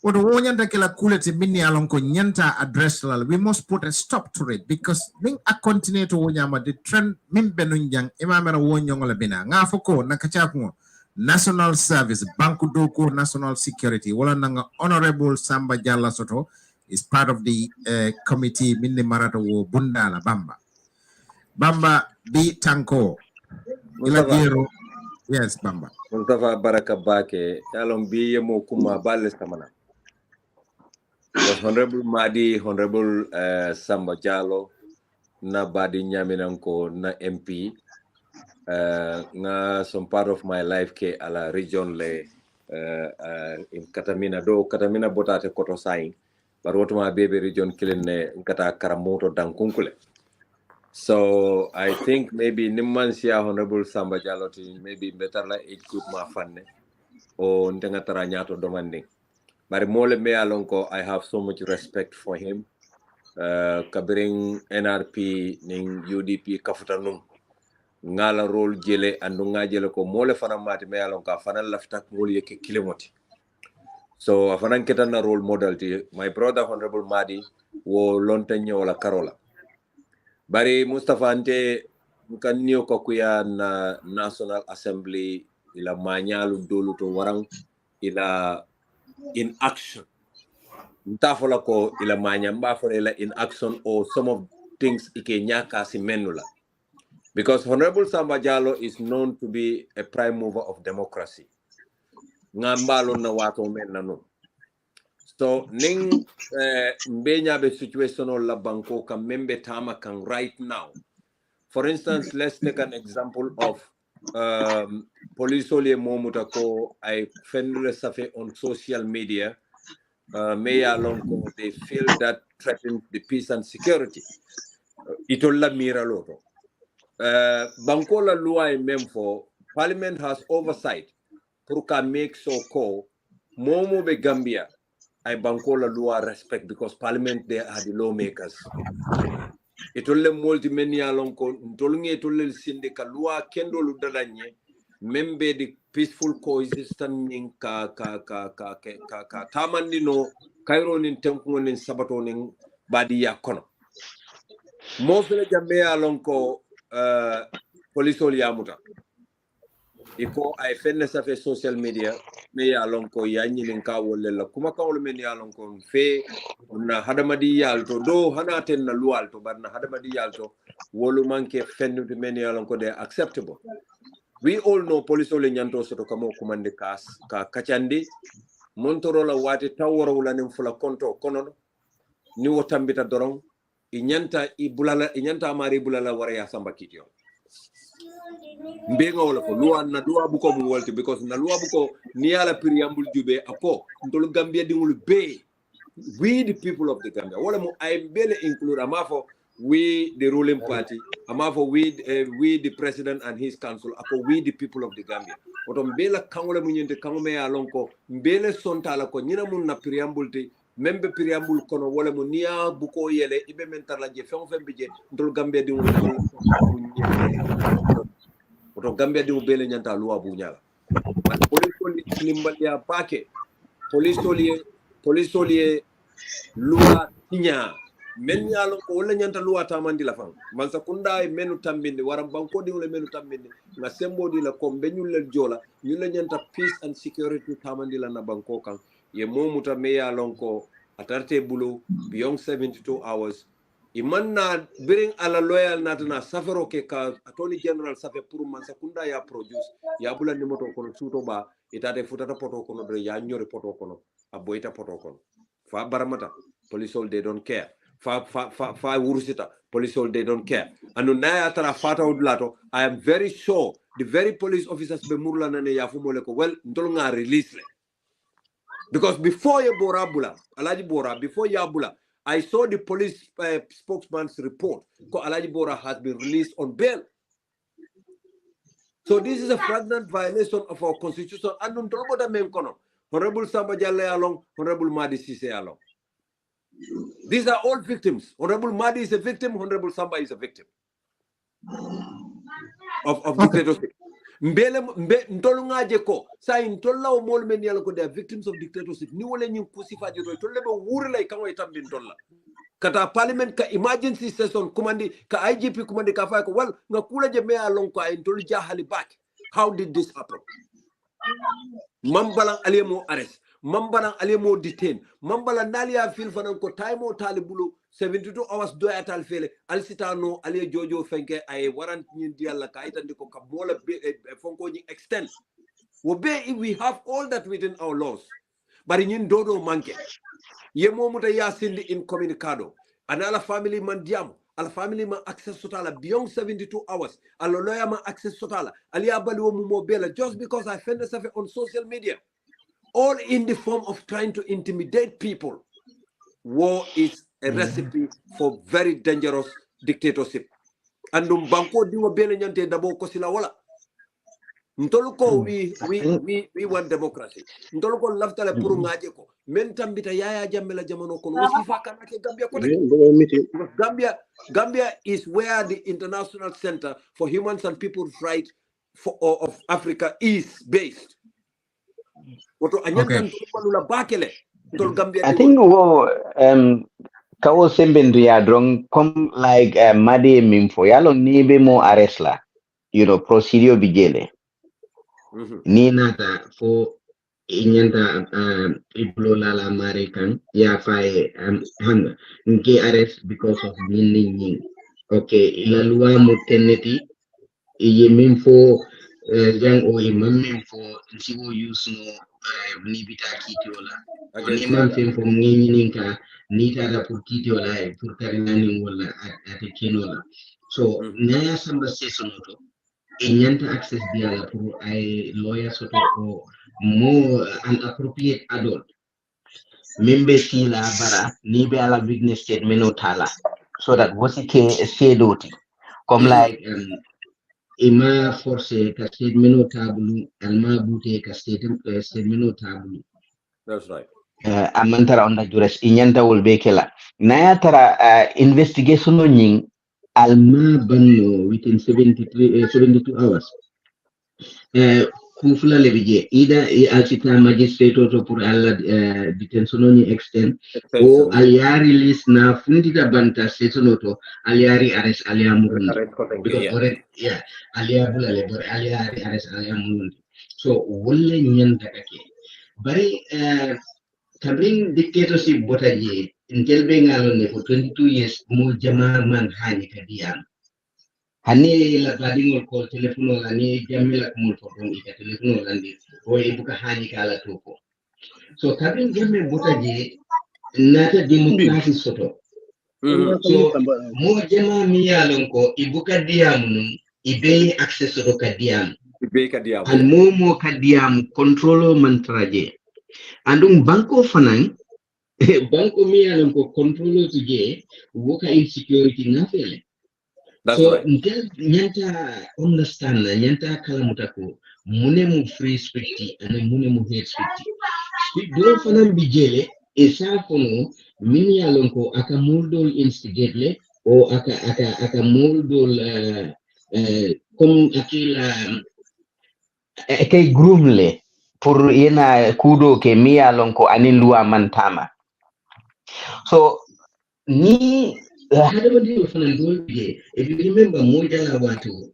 wodo wonyanta kala kulete minni alonko nyanta address lal we must put a stop to it because ning a continue to wonyama the trend min benun jang imamera wonyongola bina nga foko nakacha ko National Service, Banku Doko National Security. Wala nanga Honorable Samba Jalla Soto is part of the committee Minne Marata wo Bundala Bamba. Bamba B Tanko. Yes, Bamba. Mustafa Baraka Bake, Along B Mo Kuma Bales Kamana. Honorable Madi, Honorable Samba Jallo, na Badi Nyaminanko, na MP. Nga some part of my life ke ala region le in Katamina do Katamina botate koto sain but what my baby region killing kata karamoto dankunkule. So I think maybe Nimansia Honorable Samba Jaloti maybe better like it could ma fanne o ndenga taranyato demanding but mole me alonko I have so much respect for him kabring NRP ning UDP kafutanum ngala role jele andu ngajele ko mole fana mati me alon ka fana lafta ngol yeke kilemoti so afana nketa na role model ti my brother Honorable Madi wo lontanyo wala karola bari Mustafa ante mkanniyo ko kuya na National Assembly ila manyalu dolu to warang ila in action ntafola ko ila manya mbafola ila in action or some of things ike nyaka si menula. Because Honorable Samba Jallo is known to be a prime mover of democracy. Ngambalo na watu men no. So ning mbenya be situation la banko ka membe tama kan right now. For instance, let's take an example of police ole momuta ko I fendule safe on social media. Meya lonko they feel that threaten the peace and security. Itolla mira loto. Bankola loi mem for Parliament has oversight Purka make so call Momo be Gambia I Bankola loi respect because Parliament they are the lawmakers. It only multimania lonko ntolunge tolel sindika loi kendo ludalanye membe the peaceful coexistence in ka tamandino Cairo nin tenko nin sabato nin badi yakono. Mostly Gambia lonko police yamuta iko ay fenne sa fe social media me ya lon ko ya nyilin ka wolle la kuma ka wol men ya lon ko fe na hadamadi yalto do hanaten na lualto barna hadamadi yalto wolu manke fennu men ya lon ko de acceptable. We all know police ole nyanto soto kamo kumande kas ka kachandi montorola wati taworo wala nim fula konto kono ni wotambita dorong inyanta amari bulala wara ya samba kitio mbenga wala ko luwa na luwa buko mu wolti because na luwa buko ni ala preamble jube ako ndol Gambia dingul be we the people of the Gambia wala mo ay bele include amafo we the ruling party amafo we the president and his council ako we the people of the Gambia oto mbela kangole mu nyente kangome ya lonko mbele sontala ko nyina mun na preamble te membe preamble kono wala mo niya buko yele ibe mentar la je fen bije ndol Gambia dingul oto Gambia di bele nyanta luwa bu nyala police limbal ya pake police oli luwa nya men nyalo ko wala nyanta luwa tamandi la fam man sa kunda menu tambinde waram banko di wala menu tambinde na sembo di la ko benyul le jola ñu la nyanta peace and security tamandi la na banko kan ye momuta me ya lonko atarte bulo beyond 72 hours imanna bring ala loyal natana safero ke ka attorney general safe pour man sakunda ya produce ya bula ni moto kono suto ba itate futata poto kono do ya nyori poto kono aboita poto kono fa baramata police all they don't care fa wurusita police all they don't care anu na atara fata udlato I am very sure the very police officers be murla nane ya fumole ko well ndol nga release le because before you borabula alaji bora before ya bula I saw the police spokesman's report. Alaji Bora has been released on bail. So this is a flagrant violation of our constitution. And Honorable Samba Jalle along, Honorable Madi Sise along. These are all victims. Honorable Madi is a victim. Honorable Samba is a victim of dictatorship. Ndolungaje ko sa intolla o mol men yalla ko they are victims of dictatorship ni wala ñu kusifaji do tolle be wurlay kan way tambin tolla kata parliament ka emergency session commandi ka IGP commandi ka fay ko wal nga kula je me alon ko ay tol jahali back. How did this happen? Mambalan alemo arrest, mambalan alemo detain, mambalan nalia fil fanan ko time talibulu 72 hours do atal fele alsitano ali jojo fenke ay warrant ñin dialla ka itandi ko kabola fonko ñi extend wo be we have all that within our laws bari ñin dodo manke ye momuta ya sindi incommunicado anala family man diam ala family man access totala beyond 72 hours ala lawyer man access totala ali abali wo mo bela just because I find myself on social media all in the form of trying to intimidate people. War is a recipe for very dangerous dictatorship. And banko diwa bele nyante dabo ko sila wala. Ntoluko we want democracy. Ntoluko laftale puru ngaje ko. Men tambita yaya jammela jamono kono wasifa kana ke Gambia ko Gambia is where the International Center for Humans and People's Rights of Africa is based. Okay. I think kawo sembendria drong come like made mimfo yalo nibe mo arrest la procedure bigele ni nata fo inyanta iblo la American ya fay hanga nke arrest because of meaning okay la loi mo teneti ye mimfo yang o imam mimfo nsiwo use no ni bita kitiola ni man fem fo ngini ka ni tada pour kitiola pour karinani wala ate kenola so naya samba sesonoto e nyanta access biala pour ay lawyer soto ko more an appropriate adult membe sila bara ni be ala witness statement otala so that wasi ke sedoti comme like ima force ka statement tabulu alma bute ka statement tabulu. That's right. Amantara on the juris inyanta will be killer. Naya tara investigation on ying alma banno within 72 hours. kufula lebije ida alsita magistrate to pour alla detention ni extend o aliari list na fundita banta setono to aliari arrest aliamurundi because already aliabula le bor aliari arrest aliamurundi so wolle nyanda kake bari kabring dictatorship botaje intelbe ngalone for 22 years mo jama man hani kadiam hani la gadingol ko telefono la ni jamila ko mun foton ika telefono la ndi o e buka hani kala toko so kabin jamme botaje nata democracy soto so mo jama mi yalon ko ibuka diamu ibe access to kadiam ibe kadiam an momo kadiam controlo mantraje andum banko fanan banko mi yalon ko controlo tuje woka insecurity nafele. That's so right. Nyanta understand nyanta kala mutako munemu free speech and munemu hate speech do fanam bijele esa fono mini alonko aka moldol instigate le o aka moldol comme akila kay groom le pour yena kudo ke mi alonko anin loi mantama so ni hada bandi fanan dolje if you remember mojala watu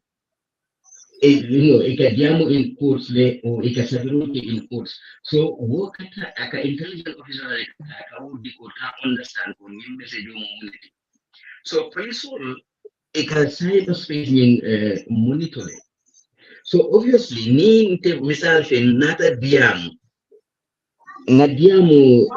ikadiamo in courts le o ikasabiruti in courts so wakata aka intelligent officer aka wudi ko ta understand ko ni message mo muniti so principal ika cyberspace in monitoring so obviously ni inte misal fe nata diam na diamo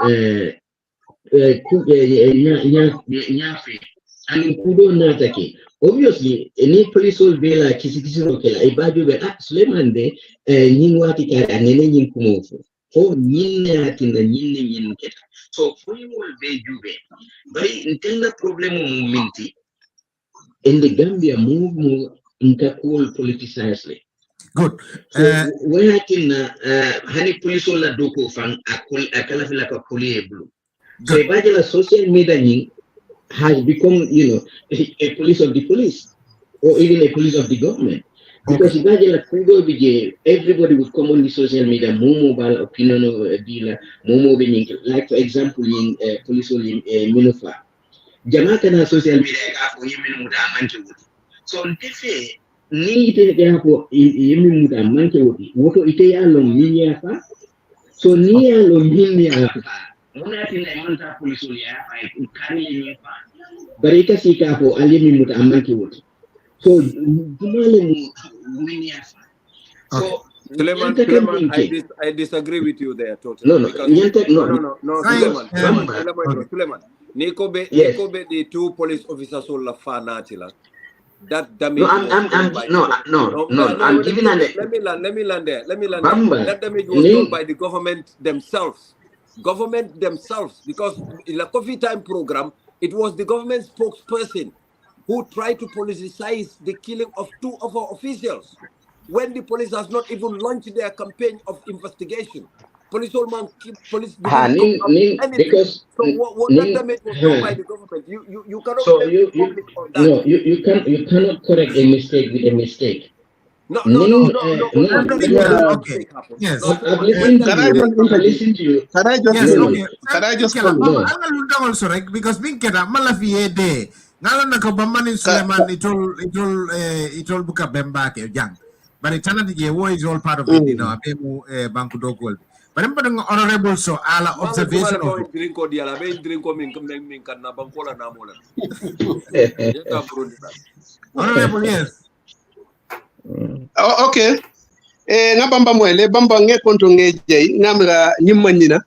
nyafe and kudo natake obviously any police will be like kisi rokela ibadu be Suleiman de nyingwati kara nene nyinkumofu for nyinne atinda nyinne nyinketa so we will be jube but intenda problem minti in the Gambia move intercool politicized good so when atina hani police la doko fan akala fila ka police blue so ibadu la social media has become, a police of the police, or even a police of the government. Because imagine everybody would come on the social media, more mobile opinion dealer, more mobile, like for example, in police in Minofa. Jamaican social media for him so if need therefore him what ite along linia so near along linia muna tinda police ya kani barika sika ko alimi muta amanki wote so dumale mini afa so Suleiman, I disagree with you there totally. No, Suleiman. Nikobe the two police officers who la fanatila. That damage. I'm giving let me land there. That damage was done by the government themselves. Because in the coffee time program, it was the government spokesperson who tried to politicize the killing of two of our officials when the police has not even launched their campaign of investigation. Because so what that damage was done by the government, you cannot so you cannot correct a mistake with a mistake. No. Okay. Yes. Listen to you. Can I just also right because being keda malafi de ngalo na ko bamani Suleiman itol buka bemba ke jang but it cannot je wo is all part of it abemu banku dogol but I'm honorable so ala observation of drinko diala be drinko min kan na bankola na mola honorable yes. Okay. Nga bamba mwele bamba nge konto nge jay ngamra nyimmanina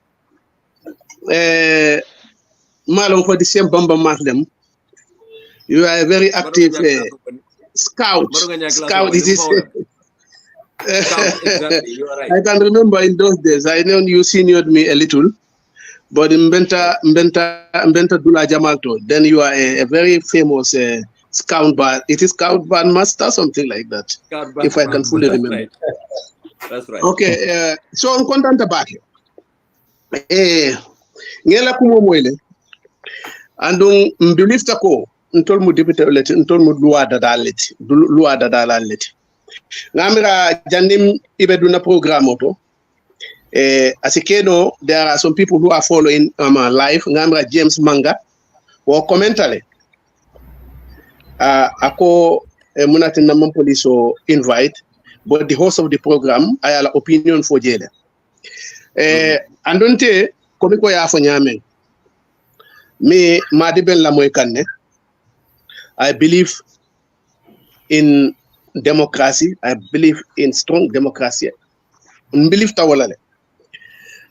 malon ko di sem bamba matlem you are a very active scout it is exactly, you are right. I can remember in those days I know you seniored me a little but mbenta Dula Jamalto then you are a very famous Scout bar. It is Scout bar master, something like that. If I can fully remember. That's right. Okay. So I'm content about it. Ngela kumo mwele. Andung mbilifta ko ntol mu deputy elect ntol mu loi dada leti. Ngamira jandim ibeduna program auto. Asikeno, there are some people who are following live. Ngamira James Manga or commentary. Ako munatin naman police invite, but the host of the program I have opinion for jela. Andonte komiko ya fanyame. Me madibel la moy kanne. I believe in democracy. I believe in strong democracy. I believe tawalale.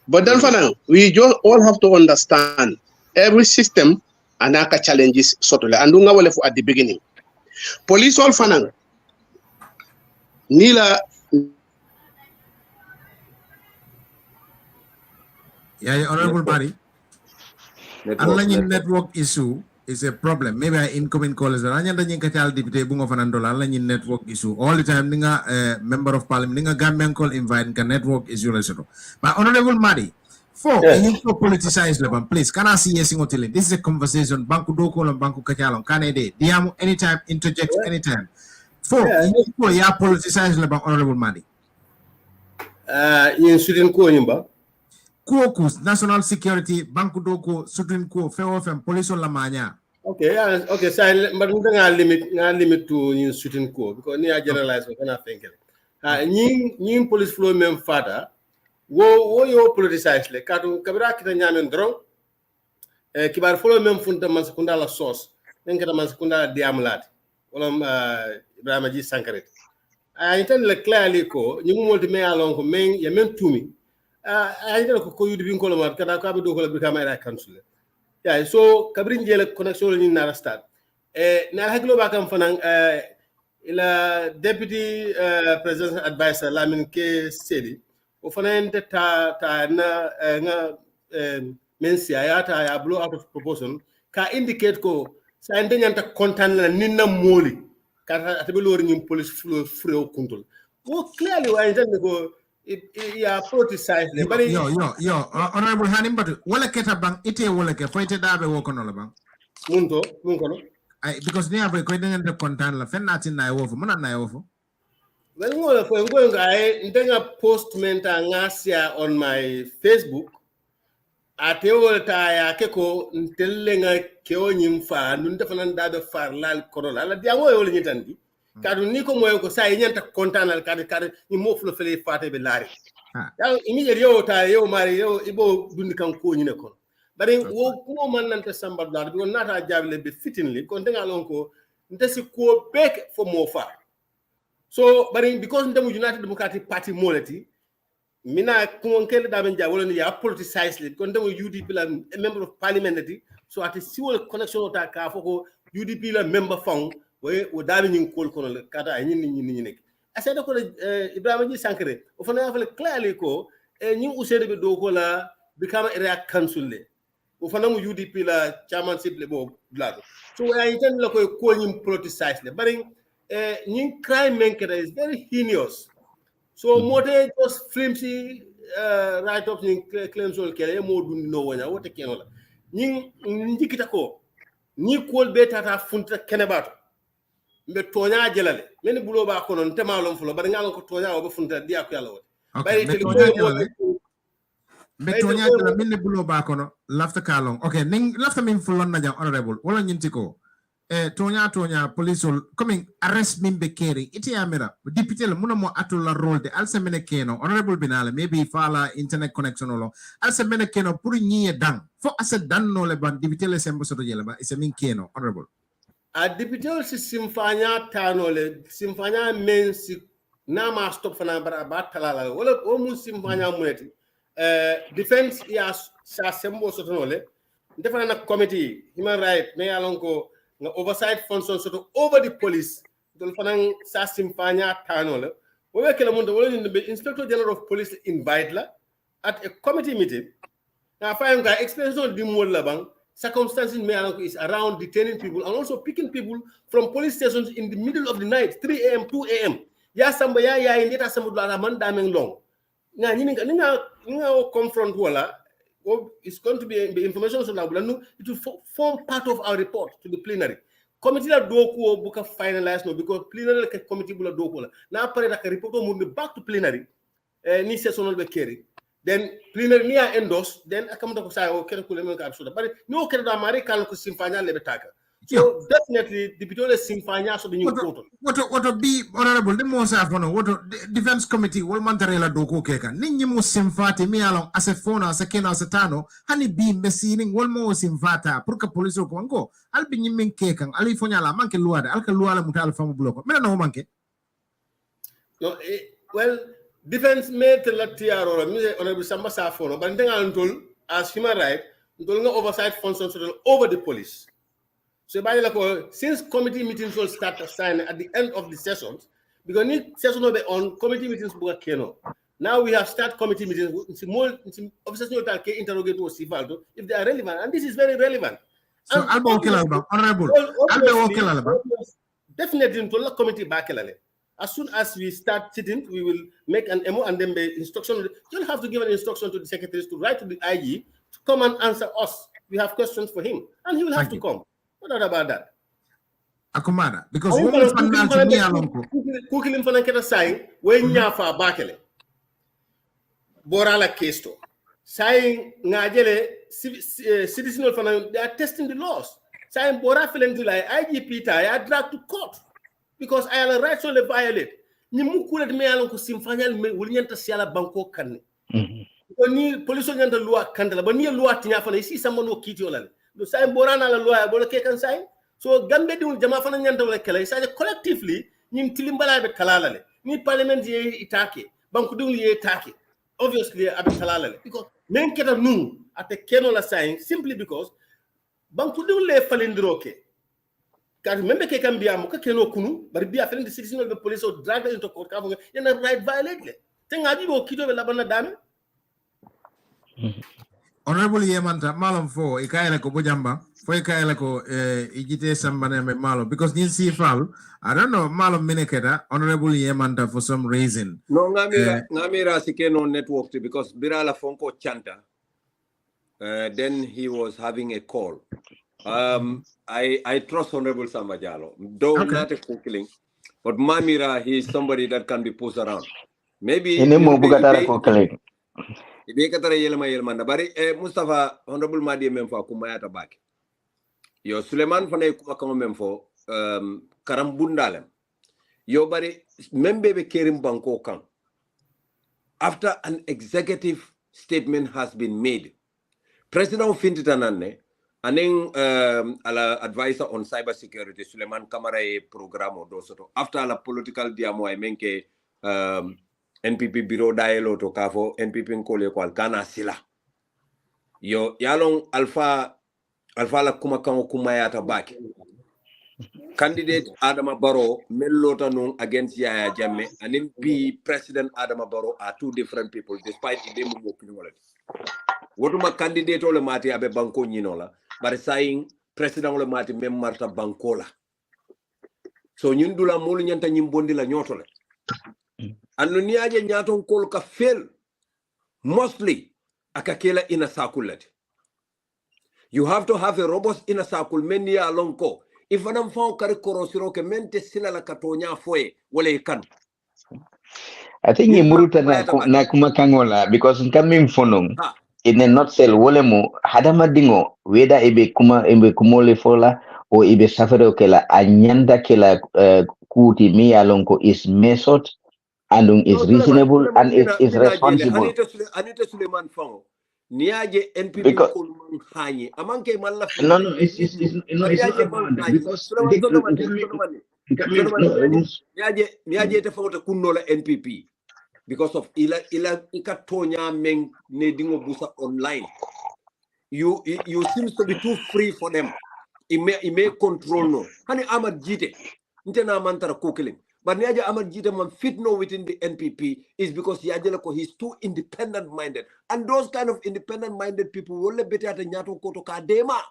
But then we just all have to understand every system anaka challenges sotole. Andunga wale at the beginning. Police all fanang. Nila. Yeah, Honorable Barry. Network issue is a problem. Maybe I incoming callers. Anyanda nyinga chal deputy bungo fanandola. Alanya network issue all the time. Ninga member of parliament. Ninga Gambian call invite ka network issue lesero. But Honorable Madi, you politicize leban. Please, can I see yes in this is a conversation. Banku doko and banku kachalon. Can I de? Diamu anytime interject anytime. You politicize leban. Honorable Madi. In Sweden ko nyimba. Kuokus, national security, banku doko, Supreme Court, FEOFM, police on la mania. Okay, okay. So, but we don't limit to in Supreme Court because we generalize. We cannot think it. Ni police flow mem fada. Wo yo politicize le. Kadu kabira kita nyamen drong. Kibar flow mem funta mansekunda la source. Nengkata mansekunda diamlat. Olam Ibrahim Ji Sankaret. Intend le clearly ko. Ni multi me along ko men ya men tumi. I don't know you didn't call them because I can't do it become a council. Yeah, so Cabrin Jell connection in Narastat. Now, I go back and find Deputy President Advisor Lamin K. Sedi, who find the Mensiayata, I blow out of proportion, can indicate go, sending and content Nina Moli, Catabuluring police flow free control. Well, clearly, I intend to go. Yeah, politicize. Honorable Hanim, but wala keta bang ite wala ke fight dabe wo kono la bang. Munto no. Because they have a the content la fen natin na wo mo na wo. Well, I'm going to post ngasia on my Facebook. Ate wolta ya keko ntelenga keo nyimfa nunta fanan dabe far lal kono la dia mo yole nyitandi. Kadu niko moyo ko sa nyanta kontanal kadu ni mo flo fele fate be lari ya immediate yo ta yo mari yo ibo dundi kan ko nyine kon bari wo ko man nanta samba dal bi nata jable be fitinli kon denga lon ko ntesi ko bek for mo fa so bari because ndemu United Democratic Party moleti mina ko kel da ben jawolo ni ya politicize le kon ndemu UDP la member of parliament ti so ati siwol connection ta ka foko UDP la member fong we dabi ñing kol kono le kata ay ñi nek asa ko Ibrahima Ji Sankare o fa na fa clearly ko ñi usede be do ko la become area council le o fa na mu UDP la chairmanship le bo blado so ay tan la ko ñi politicize le bari ñi crime maker is very heinous so mote just flimsy right up ñi claims all kele mo dund no wona wote keno la ñi ndikita ko ñi kol be tata funta kenebato mbe tonya jelale men bulo ba ko non temalon fulo bari ngal ko tonya o be funta dia ko yalla wote bari te mbe tonya jelale men bulo ba ko no lafta kalon okay ning lafta min fulon na jam honorable wala nyinti ko tonya police coming arrest min be keri iti amira député le muna mo atul la role de alsa mene keno honorable binala maybe fala internet connection lo alsa mene keno pour ñi dang fo asa dan no le ban député le sembo soto jela ba isa min keno honorable a député si simfanya tanole simfanya men si nama stop fana ba talala wala o mu simfanya muneti defense ya sa sembo sotonole defana na committee human right me alon ko nga oversight function soto over the police dol fana sa simfanya tanole o we kala mun do wala ni inspector general of police invite la at a committee meeting na fa nga explanation di mo la bang circumstances is around detaining people and also picking people from police stations in the middle of the night, 3 a.m., 2 a.m. Ya samba ya indeta samba dwala man dameng long. Nga ninga confront wala, it's going to be information so now it will form part of our report to the plenary. committee la doku buka finalize no because plenary ke committee bula doku la na pare da report mo back to plenary ni sessional be keri then plenary ni a endorse then akamda ko sa o kere ko le men ka absuda but no kere da mari kan ko simfanya le betaka so definitely the bitole simfanya so the new photo what be honorable the most afono what defense committee wol mantarela doko keka ninyi mo simfati mi alon asefona asekena asetano hani bi mesining wol mo simfata pour que police ko ngo albi nyimin kekan ali fonyala manke luade alka luala mutal famu bloko mena no manke no well defense mate la tiaro mi honorable Samba Safono but ndengal ntol as human right ntol nga oversight functions over the police. So since committee meetings will start sign at the end of the sessions, because need session will be on committee meetings. Now we have start committee meetings. Officers will interrogate if they are relevant, and this is very relevant. So honorable, definitely to the committee back. As soon as we start sitting, we will make an MO and then the instruction. You'll have to give an instruction to the secretaries to write to the IG to come and answer us. We have questions for him, and he will have to come. What about that? Akumana, because women financial me alonko. Kukilim fana keta sai we nyafa bakele. Borala kesto. Sai ngajele citizen fana they are testing the laws. Sai bora felen like IGP ta ya drag to court because I have rights to violate. Ni mukule me alonko simfanyal me wulinyanta siala banko kanne. Ni police nyanta loi kandala ba ni loi tinya fana isi someone wo kiti olale. The same borana la loi bola ke kan sai so gambe dul jama fana nyanta wala kala sai collectively nim tilimbala be kalala le ni parliament ye itake banku dul ye itake obviously abe kalala le because men keta nu ate keno la sai simply because banku dul le falindiro ke car membe ke kan biya mo ka keno kunu bar biya felen the citizen of the police or drag into court ka yana right violate le tenga di bo kido be labana dame. Honorable Yemanta malum fo ikaela ko bojamba fo ikaela ko ijite sambane me malo because nin si fal I don't know malum mineketa Honorable Yemanta for some reason no ngamira sikeno network because birala fonko chanta then he was having a call I trust Honorable Samba Jallow though not a cooking but Mamira he is somebody that can be pushed around maybe ibe katara yelma na bari Mustafa Honorable Madi memfo kumayata baki yo Suleiman fane kuma kama memfo karambundalem yo bari membe be kerim banko kan after an executive statement has been made President Fintitanane aning ala advisor on cyber security Suleiman Kamara e programo do soto after la political diamo ay menke NPP bureau daelo to kafo NPP nkole ko alkana sila yo yalong alpha la kuma yata baki candidate Adama Barrow mellota non against Yaya Jammeh and MP President Adama Barrow are two different people despite them mo wotuma candidate ole mati abe banko nyinola but saying president ole mati mem marta bankola so ñun dula molu ñanta ñimbondi la ñotole anu niaje nyaton kol ka fail mostly akakela ina sakulati you have to have a robust inner circle men ya lonko if anam fon kare korosiro ke mente sila la katonya foye wala kan I think muruta na kuma kangola because coming fonong in a nutshell wolemo hadama dingo whether ibe kumole fola or ibe safaro kela anyanda kela kuti mi alonko is method and is reasonable and is responsible. Anita Suleiman Fango niaje NPP ko hanyi amanke malla no it's not about that because niaje te fawta kunnola NPP because of ila ikatonya men ne dingo busa online you seems to be too free for them it may control no hani Amad Jite ntena mantara kokeling but niaje Amad Jite man fit no within the NPP is because yajelako he's too independent minded and those kind of independent minded people will better at nyato koto kadema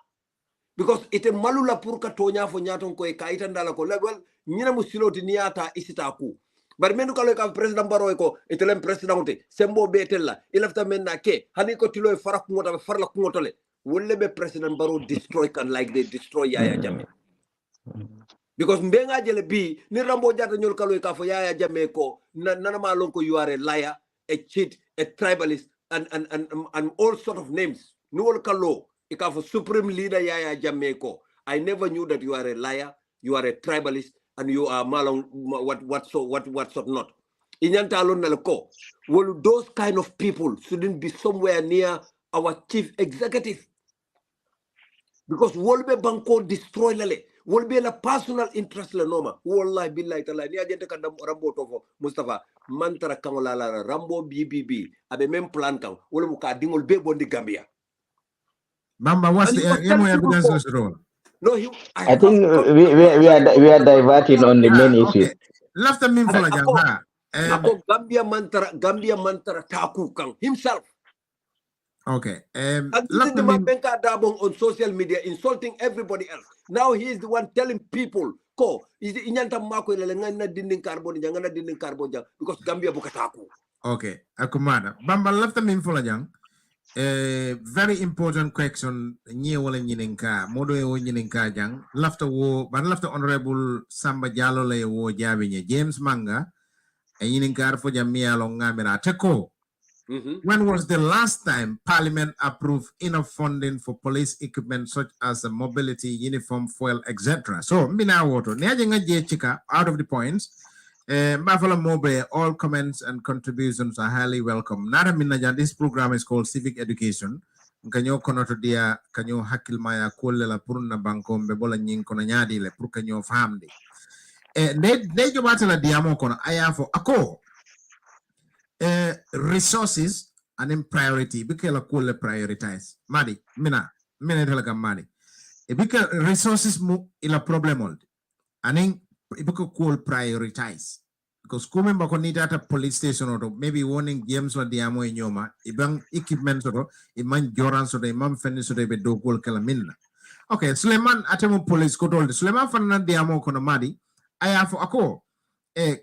because ite malula pour katonya fo nyato ko e kaita ndala ko legwal nyina musiloti niata isitaku but menu kalo ka president Barrow ko etelem president te sembo betella ilafta menna ke hani ko tilo farak ngota farla ngotole wolle be president Barrow destroy can like they destroy Yaya Jammeh Because mbenga jele bi ni Rambo Jata nyol kalo ka fo Yaya Jammeh ko nana ma lon ko you are a liar, a cheat, a tribalist and all sort of names. Nuol kalo ika for supreme leader Yaya Jammeh ko. I never knew that you are a liar, you are a tribalist, and you are malong what sort not. Inyanta alon nalko. Well, those kind of people shouldn't be somewhere near our chief executive. Because wolbe banko destroy lale. Wolbe la personal interest le noma. Wallahi billahi ta'ala. Ni agente kan Rambo tofo. Mustafa. Mantara kangola la Rambo BBB. Abe même plan kan. Wole muka dingol be bondi Gambia. Bamba, what's the evidence role? No, I think we are diverting on the main issue. Okay. Left the mean for Gambia mantara taku kan himself. Okay. Left the on social media insulting everybody else. Now he is the one telling people ko is inyanta mako ile ngana dinding carbon jangana dinding carbon jang because Gambia bukataku. Okay. Akumada. Bamba left the mean for very important question nye wala nyininka modo e wo nyininka jang lafta wo ban lafta honorable Samba Jallow le wo jabi James Manga e nyininka fo jam miyalo ngamira teko. When was the last time Parliament approved enough funding for police equipment such as mobility, uniform, fuel, etc.? So, mina woto. Chika, out of the points. Buffalo Mobe, all comments and contributions are highly welcome. Nara minajan, this program is called Civic Education. Kanyo konoto dia, kanyo hakil maya kule la puruna banko mbebola nying kona nyadi le pur kanyo famdi. Ne jobata la diamo kono ayafo ako. Resources and in priority because cool prioritize madi mina talaga madi because resources mu ila problem old and because cool prioritize because kume mbako need at a police station or maybe warning games or diamo inyoma ibang equipment or iman joran so imam fennis so be do cool kala minna. Okay, Suleiman atemu police ko told Suleiman fanana diamo kono madi ayafo ako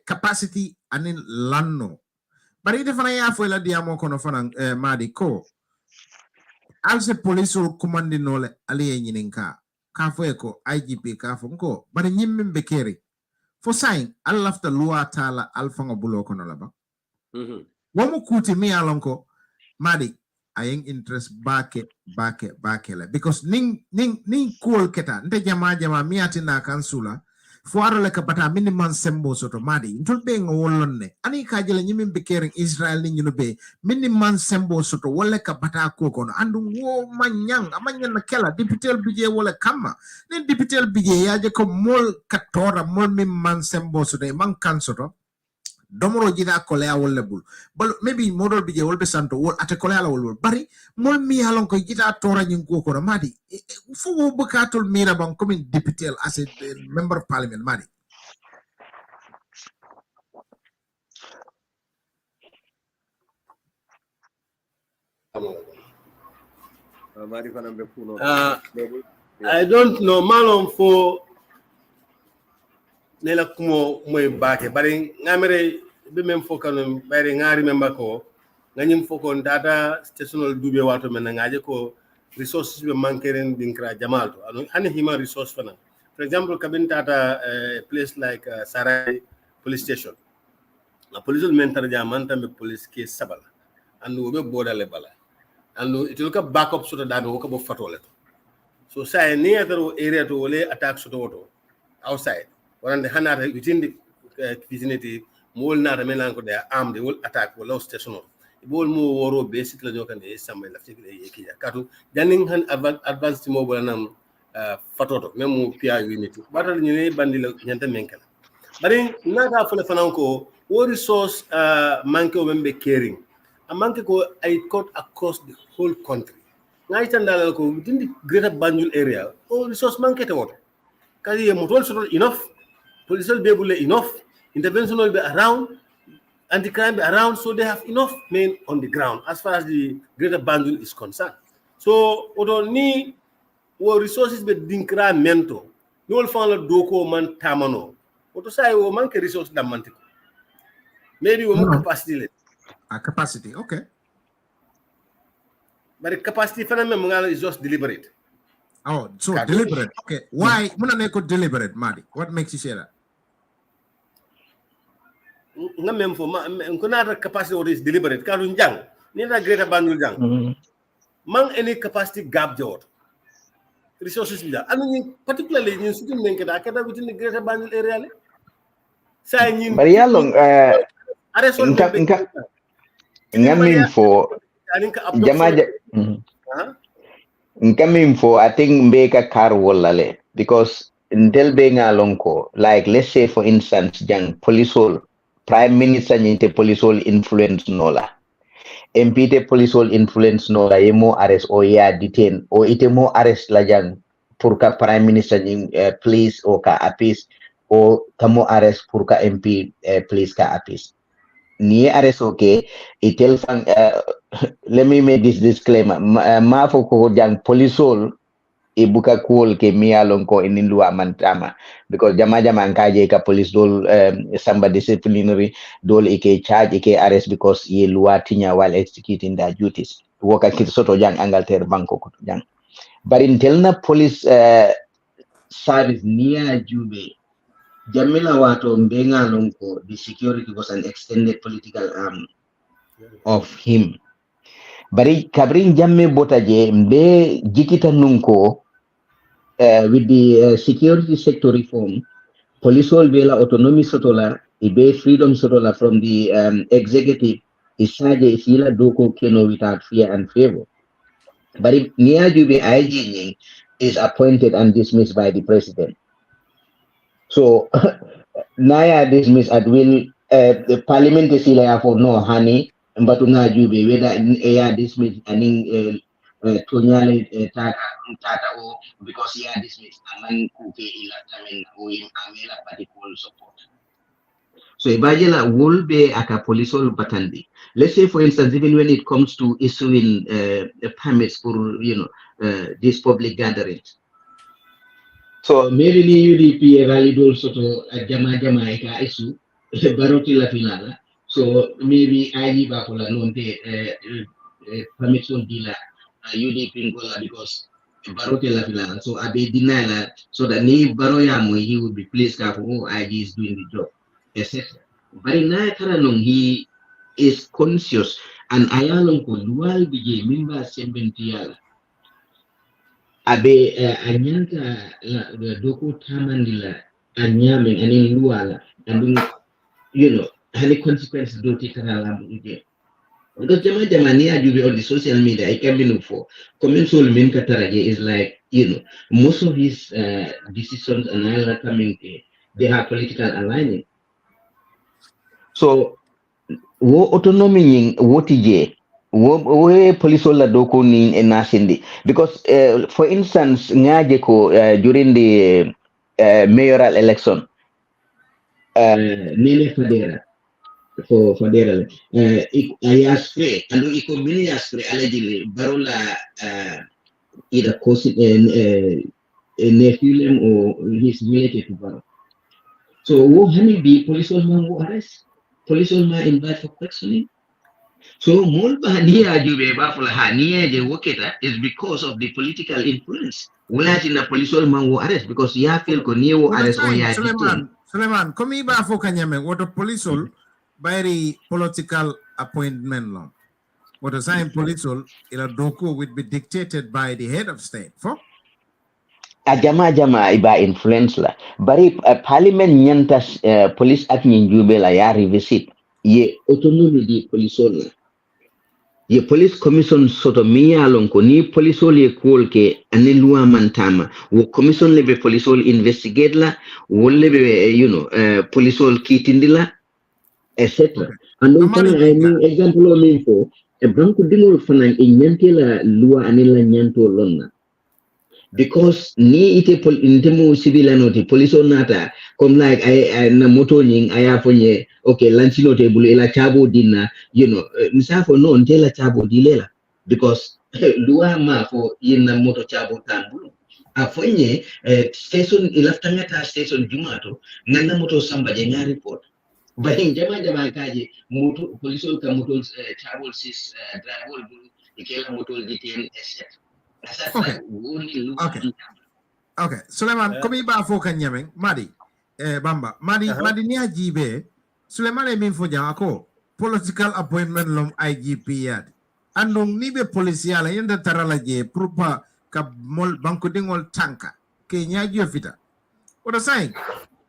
capacity and in lanno. But if I have a diamo kono fanang madi ko as a police or commanding nole ali yininka kafo eko IGP kafo ko but nyimmin bekeri for sign I love the lua tala alfanga bulo kono laba womu kuti mi alonko madi ayeng interest bake le because ning cool keta nte jama miati na kansula fuaro le kabata miniman sembo soto madi ntul be ngolonne ani kajele nyimi bekering Israel ni nyuno be miniman sembo soto wala kabata ko kono andu wo manyang amanya na kela dipitel bije wala kama ni dipitel bije yaje ko mol katora mol miniman sembo soto man kan soto domoro jida kolea wala bul but maybe model bije wala santo wala ate kolea wala bari mol mi halon ko jida tora nyin ko kono madi fu bukatul mira ban comme député as a member of parliament madi I don't know malon for nela kumo moy baake bari ngamere be mem fokano bari ngari memba ko nganyim fokon data stational dube wato men ngaje ko resources be mankeren dinkra jamalto hani human resource fana for example kabin data place like Sarai police station la police men tar jamanta be police ke sabala andu be bodale bala andu ituka backup soto dabe ko bo fatole so say near the area to wole attack soto outside when the hanata within the vicinity mol nata melan ko they are armed they will attack will lost station bol mo woro basically jokan de samay lafti e kiya katu janing han advanced mobile nam fatoto même pia unity batal ñu ne bandi la ñanta menkala bari nata fele fanan ko wo resource manke o membe caring a manke ko ay caught across the whole country ngay tandala ko within the greater Banjul area o resource manke te woto kadi mo tol so enough police will be able enough, intervention will be around, anti-crime be around, so they have enough men on the ground as far as the greater Banjul is concerned. So, odo ni wo resources be dinkra mento, ni wol fan la doko man tamano. Odo say wo manke resource da mantiko. Maybe wo capacity. Capacity, okay. But the capacity phenomenon is just deliberate. Oh, so Got it. deliberate. Okay. Why? Muna neko deliberate, Madi. What makes you say that? Nga mem fo ma kunata capacity what is deliberate kalun jang ni na greater Banjul jang mang any capacity gap jot resources bila anu ni particularly ni sutin nenke da kada within the greater Banjul area le say ni bari yalong aresol ngamin fo jamaja ngamin fo I think mbeka kar wolale because until being along ko like let's say for instance jang polisol prime minister nyinte polisol influence nola MPT polisol influence nola yemo arrest o ya detain o ite mo arrest la jang pour ka prime minister nying police o ka apis o kamo arrest pour ka MP police ka apis ni arrest okay itel fan let me make this disclaimer ma fo ko jang polisol e buka kuol ke mialon ko in luwa mantama because jama nkaje ka police dol samba disciplinary dol ike charge ike arrest because ye luwa tinya while executing their duties woka kit soto jang Angleterre banko ko jang barin telna police service niya jube jamila wato mbenga lonko the security was an extended political arm of him bari kabrin jamme botaje mbe jikita nunko with the security sector reform police all vela autonomy sotola ibe freedom sotola from the executive isaje isila doko keno without fear and favor but if Niajube IG is appointed and dismissed by the president so Naya dismissed at will the parliament is for no honey but Niajube whether ya dismissed and Tonyale Tata o because he had dismissed among Kuke Ilatamen or in Amela particular support. So Ibajela will be aka polisol batandi. Let's say for instance, even when it comes to issuing permits for these public gatherings. So maybe the UDP valid also to Jamaica issue Baroti la finala. So maybe I bakola nonte permits on dealer UDP Ngola because Barote la finala. So Abe deny so that ni Baroyamo he would be pleased for IG is doing the job, etc. But in Nakaranong he is conscious and ayalong ko dual bije mimba sembentiala. Abe anyanta la doko tamandila anyame anin luala and any consequence do take uje. Because Jamania you on the social media I can be look for comments all main Kataraje is like most of his decisions and all coming they have political alignment. So wo autonomy what je we police la doko ni enasindi because for instance ngaje ko during the mayoral election Nene Fadera for Fadera I asked and we community asked allegedly Barola either cousin nephew or his related to Baro. So wo hani be police man wo arrest police man invite for questioning. So Mulba Hania Jube Bafula Hania Woketa is because of the political influence. Whereas in the police man will arrest because you feel Koneo arrest or ya Suleiman, come here for Kanyame, what a police by the political appointment law. What a sign police ila doku would be dictated by the head of state. For Ajama iba influence la. Bari parliament nyantas police act Jube la ya revisit. Ye autonomy di police la. Ye police commission soto miya lonko ni police ye kuol ke ane lua mantama wo commission lebe police investigate la wo lebe police kitindila etc. And then example o info e banko dimol fanan e nyantela lua ane la nyanto lonna because ni ite intemo civil anoti police nata comme like I na moto nying aya fonye okay lanchino table ila chabo dina misafo no ntela chabo dilela because lua ma for ina moto chabo tambu afonye station ilaftangata station jumato nana moto samba je nga report bahin jama kaje moto police ka moto chabo sis driver ikela moto detain etc. Okay. Okay. Suleiman, comme il va faut kanyame, Madi, Bamba, Madi ni ajibe, Suleiman e min fo ako political appointment lom IGP yad. Andong ni be policial yenda tarala je prupa ka mol banko dingol tanka ke nyaji fita. What I'm saying?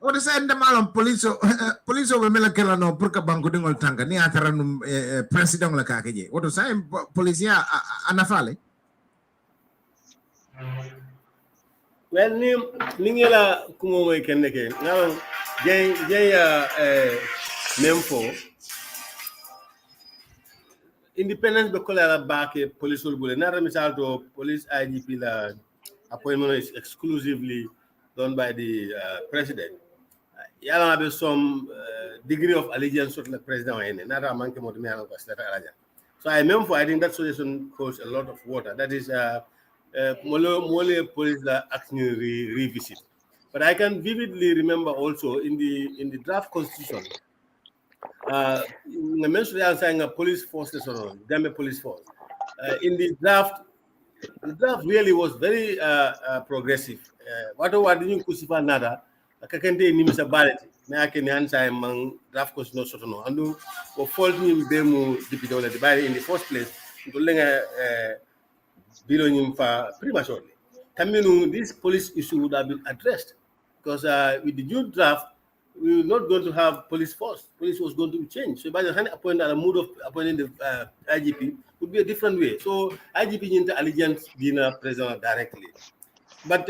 What is the malam police be mela kala no pour ka banko dingol tanka ni atara num president la ka keje. What I'm saying policia anafale. Well, ningela kumo moy kenne ke ngalan jey memfo independence be kola back police will bule na misal to police IGP la appointment is exclusively done by the president. Yala have some degree of allegiance to the president or any. Not a monkey so I think that solution costs a lot of water. That is Mole police actually revisit. But I can vividly remember also in the draft constitution, the mention saying a police forces or Gambia police force. In the draft really was very progressive. What didn't kusifa nada? Kakente ni misabality. Me ake ni ansa mang draft constitution sotono. Andu ko fault ni demu deputy wala debate in the first place. Kulenga below him for prematurely. This police issue would have been addressed because with the new draft, we were not going to have police force. Police was going to change. So by the time the mood of appointing the IGP would be a different way. So IGP into allegiance being a president directly. But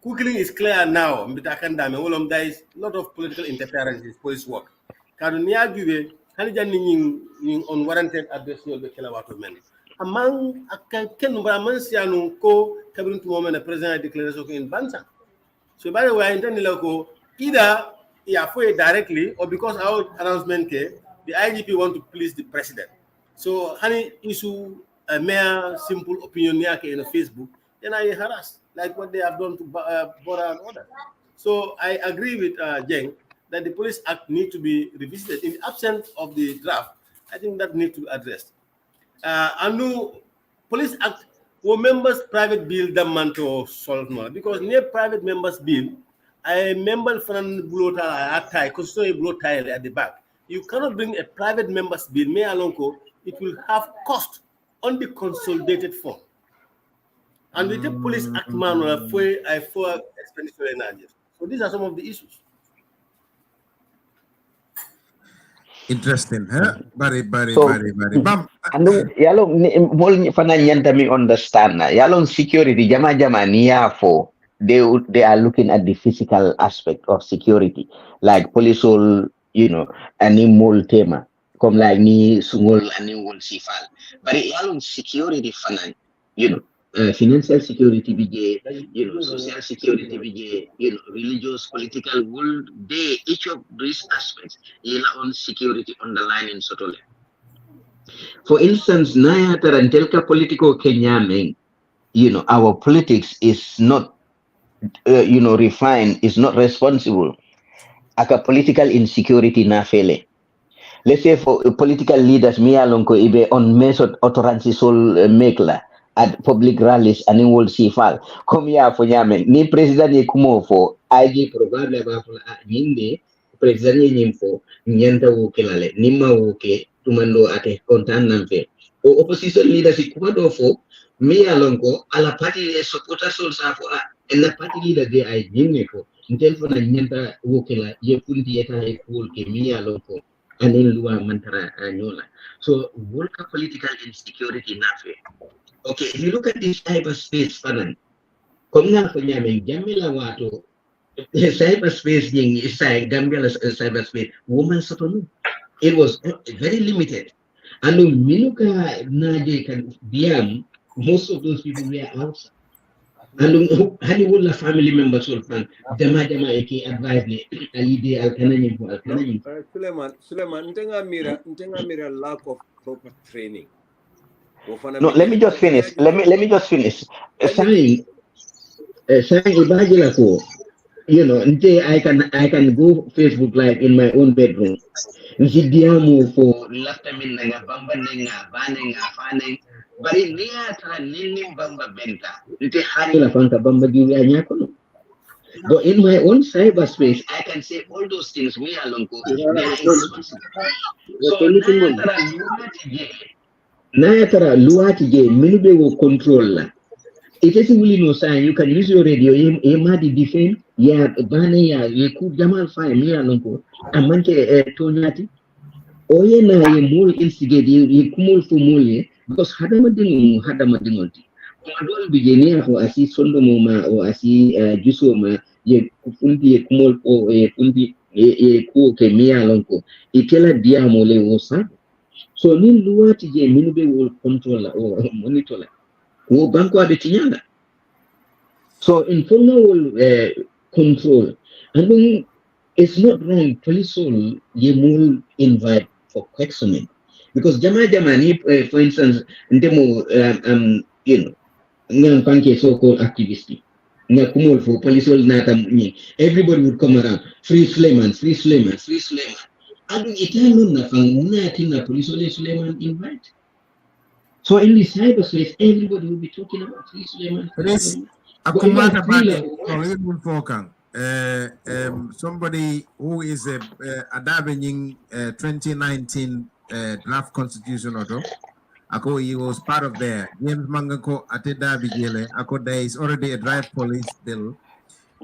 cooking is clear now. There is a lot of political interference in police work. Unwarranted address among Sianu ko Kabin to moment the president declares in Bansa. So by the way, I intend to either directly or because our announcement came, the IGP want to please the president. So honey issue a mere simple opinion in Facebook, then I harass like what they have done to Bora and others. So I agree with Jeng that the Police Act need to be revisited. In the absence of the draft, I think that needs to be addressed. Anu Police Act wo members private bill damanto solve no because near private members bill I member fan blota atai constitution blota at the back. You cannot bring a private members bill me alonko, it will have cost on the consolidated fund. And with the Police Act manual for expenditure energy. So these are some of the issues. Interesting, huh? Very. Bam. Anu yalong mol fana nyanta mi understand na yalong security jama niya for they are looking at the physical aspect of security like police will animal tema come like ni sungol animal sifal but yalong security fana financial security bige social security bige religious political will they each of these aspects yela on security underlining sotole. For instance, Naya Tarantelka political Kenyaming, our politics is not, refined, is not responsible. Aka political insecurity na fele. Let's say for political leaders, Mia Lonko Ibe on method autorancy sol mekla at public rallies and in will see fall. Come here for Yamen. Ni president ye kumo for IG probably about Ninde, president ye nyimfo, Nyanta Wukelale, Nima Wuke. Tumando ate kontan nampe o opposition leadership kumado fo me alonko ala party supporter sol sa fo and the party leader they ay jinne ko intel fo na nyanta wokela ye punti eta e cool ke me alonko anin luwa mantara anyola so work political insecurity nafe. Okay, if you look at this cyberspace fanan komna ko nyame jamila wato cyberspace ying isa Gambia cyberspace woman satonu. It was very limited. And Minuka Naje can diam, most of those people were outside. And Haniwula family members will find Jama Eke advise me Alide Alkanani for Alkanani. Suleiman, ntenga mira lack of proper training. No, let me just finish. Let me just finish. Saying Ibajila ko, I can go Facebook Live in my own bedroom. Nzidiamu for lafta min nga bamba nga bane nga fane bari niya tara nini bamba benta ite hani la fanka bamba giwi anyako. But in my own cyberspace, I can say all those things we are long. They are irresponsible. So Nayatara Luati J, Minube will control la. It is really no sign. You can use your radio, Madi defend, ya Bane ya Yeku Jamal Fire, Mia Lonko, Amante Tonyati. Oye na ye mul instigate ye kumul fumule because hadamadingonti. Madol bijenia ho asi sondo moma o asi jusoma ye kufundi ye kumul o ye fundi ye ku ke Mia Lonko. Itela dia mole osa. So nin luwati je minube will control or monitor la. Wo banko abetinyanga. So informal will control. And then it's not wrong. Police will ye invite for questioning because jamani, for instance, ndemo ngang panke so-called activist. Nga kumul for police will not everybody would come around. Free Suleiman. And it police will Suleiman invite. So in the cyberspace, everybody will be talking about Free Suleiman. Akumata somebody who is a Adabening 2019 draft constitution auto. Ako he was part of there. James Mangako Ateda Bigele. Ako there is already a draft police bill,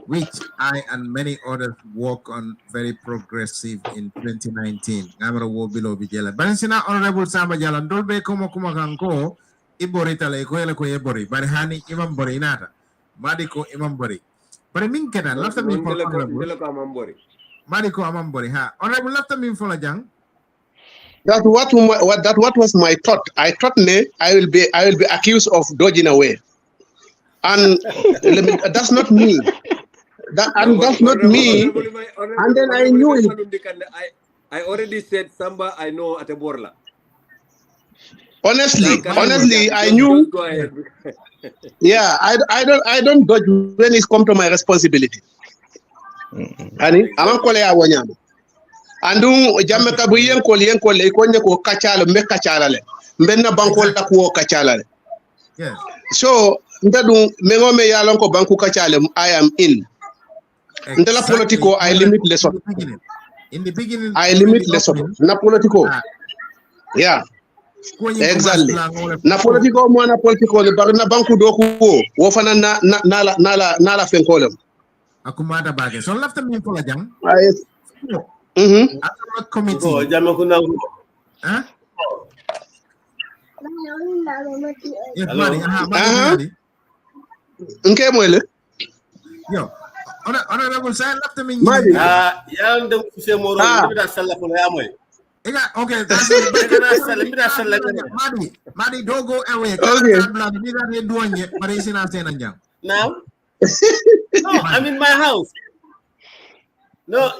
which I and many others work on very progressive in 2019. Gamara wo below Bigele. Balancina Honorable Samba Jalan Dolbe Komo Kumakanko Ibori Tale Koela Koyebori. Barhani Imam Borinata. Madiko Imam Bori. But I mean, can I love me for Honorable Madiko Amambori? Ha, Honorable left me for a young. That what was my thought. I thought I will be accused of dodging away, and that's not me. That's not me. And then I knew it. I already said Samba. I know at a borla. Honestly, I knew. Go ahead. Yeah, I don't dodge when it comes to my responsibility. Ani, I'm kole awanyama. Andu jamaka bu yenkol ikonye ko kachala me kachala le mbenna bankol la ko kachala le. Yes. So ndadu mengome yalon ko banku kachala I am in. Ndela politico I limit lesson. In the beginning I limit lesson. Na politico. Yeah. Exactly. Na politico mo na politico le bar na banku do ko wo fana na fenkolem. Akumada bage. So left me for a young. Committee. Huh? Okay, mwele. Yo, honorable sir, left me. Yang dem kuse moro da sala ko ya moy. Okay, Madi, don't go away. Now? No, I'm in my house. No,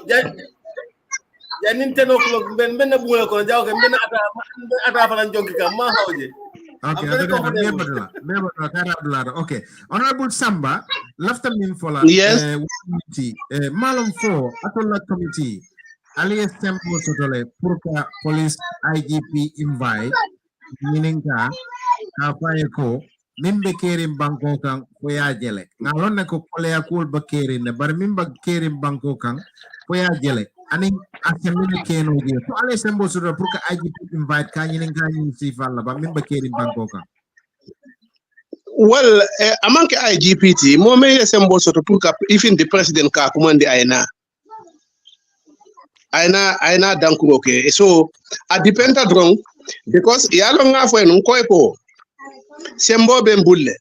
Nintendo clock ben na bulo ko jaw ke ben ata fa lan jonki kam ma hawje. Okay, Honorable Samba, left min fola committee malum 4 atolla committee alias tempo sotole pour que police IGP invite mininka ka faye ko mimbe kerim banko kan ko ya jele ngalon ne ko kolea kul ba kerin ne bar mimba kerim banko kan ko ya jele ani asemine keno je to ale sembo sotole pour que IGP invite ka mininka ni sifalla ba mimba kerim banko kan. Well, amanke IGPT mo me sembo soto pour que even the president ka commande aina dankuro ke so a dependa drong because yalo nga fo en ko ko sembo be mbulle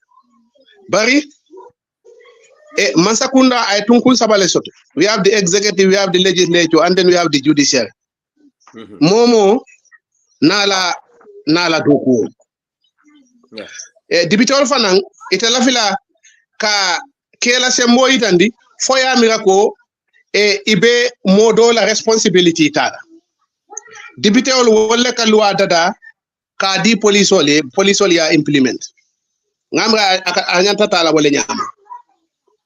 bari Mansakunda ay tunkul sabale soto. We have the executive, we have the legislature, and then we have the judiciary. Momo nala doku. Deputy Olfanang itala fila ka kela sembo itandi foya mirako ibe modo la responsibility tala. Deputy ol wolle ka loi dada ka di police ya implement. Ngamra anyanta tala wole nyama.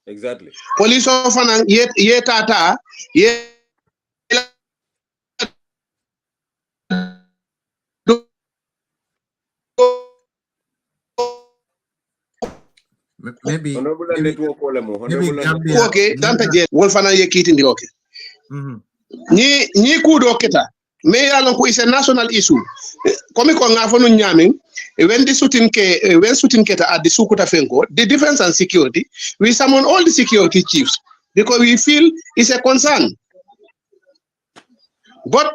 Exactly. Police ofana ye tata ye maybe Honorable maybe network wala mo. maybe Honorable Gambia. okay tampa je wolfana yekiti ndi okay Mhm. ni kudo keta me yalon ko is a national issue komi ko ngafo no nyaming when the shooting keta at the Sukuta Fenko, the defense and security, we summon all the security chiefs because we feel it's a concern. But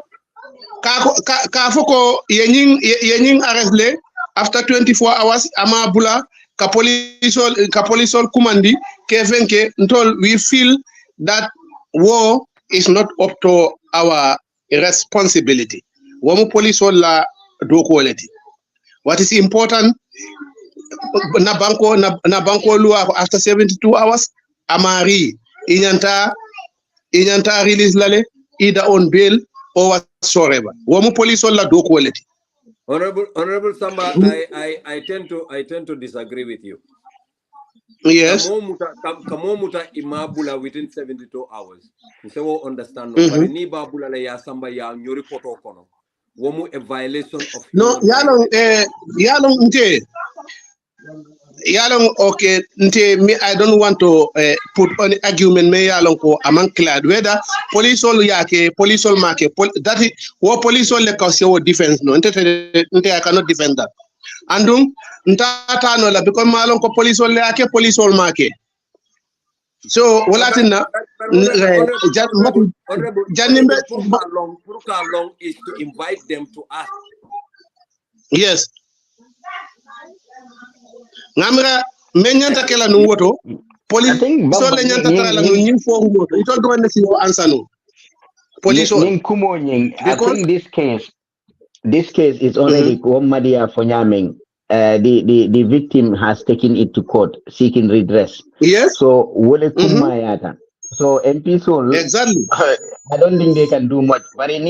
kafoko yening arrestle after 24 hours ama bula ka polisol kumandi kefenke until we feel that war is not up to our responsibility. Wamu polisol la do quality. What is important na banko lua after 72 hours amari inyanta release lale either on bail or whatsoever. Wamu police la do quality. Honorable Samba, I tend to disagree with you. Yes. Kamo muta imabula within 72 hours. Nsewo understand no. But ni babula la ya Samba ya nyori poto kono. Womu a violation of no yalong okay nte me I don't want to put on argument me yalong ko among clad whether police all yake police all make that is what police all le cause defense no nte I cannot defend that andum ntata no la because malong ko police all yake police all make so walatina how long is to invite them to us. Yes. Ngamira menyanta kela no woto police so le nyanta tala no nyim fo woto ito do na si answer no police I think this case is already Madia Fonyaming. The victim has taken it to court seeking redress. Yes. So wole kumayata. So MP Sol exactly. I don't think they can do much. But in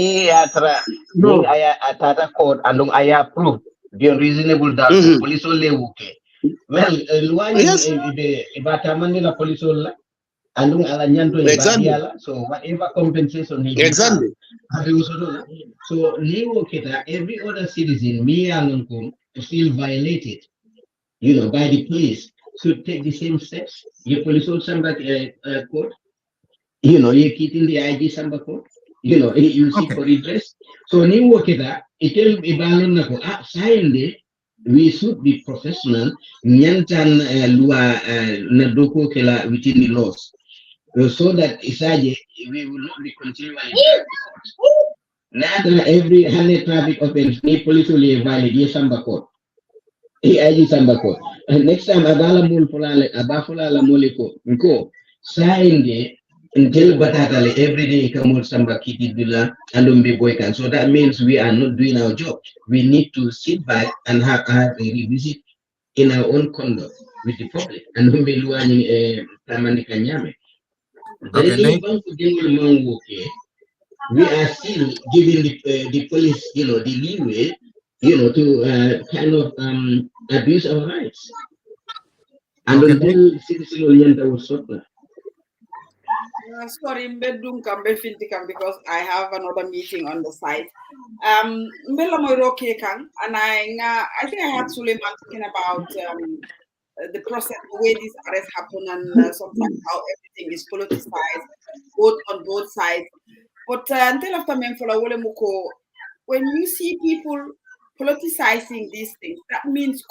no atata court and I proof the reasonable doubt police only okay. Well, yes. Batamani police all and ala nyanto exactly. So whatever compensation he exactly. So every other citizen, me and feel violated, by the police, should take the same steps. Your police also somebody court, you're keeping the ID Samba court, you seek for redress. So new work it will be balance we should be professional, nyantan lua nadoko kela within the laws. So that we will not be continually Nada every 100 traffic offense, the police will violate Samba code. IG Samba code. Next time Abala Mulpulale, Abafula La Moliko, go sign the until Batatale every day come Samba Kitty Dula and Umbi Boykan. So that means we are not doing our job. We need to sit back and have a revisit in our own conduct with the public. And Umbi Luani Tamanika Nyame. We are still giving the police, the leeway, to kind of abuse our rights. And until citizen oriented was sorted. Sorry, because I have another meeting on the side. And I think I had Suleiman talking about the process, the way these arrests happen, and sometimes how everything is politicized, on both sides. But until after Memfola when you see people politicizing these things, that means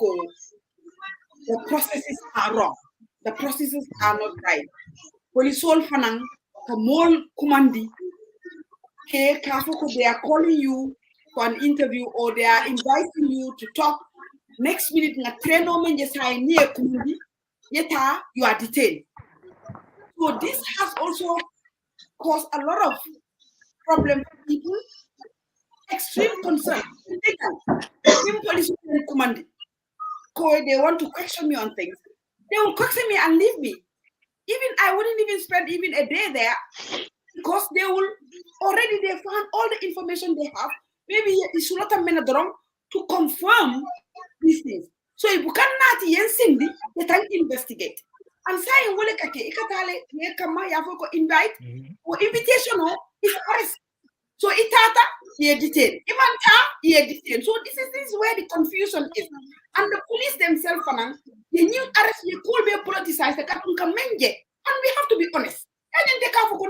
the processes are wrong. The processes are not right. Polisol fanang, kamol kumandi, they are calling you for an interview or they are inviting you to talk. Next minute, na treno menje sai near kumandi, yeta you are detained. So this has also caused a lot of problem for people, extreme concern. They want to question me on things. They will question me and leave me. I wouldn't even spend even a day there because they found all the information they have. Maybe it should not have been wrong to confirm these things. So if you cannot they can investigate. And saying invite or invitation is arrest. So itata he detained. Imanta, he detained. So this is where the confusion is. And the police themselves, the new arrest, they could be politicized, and we have to be honest. And then they can't for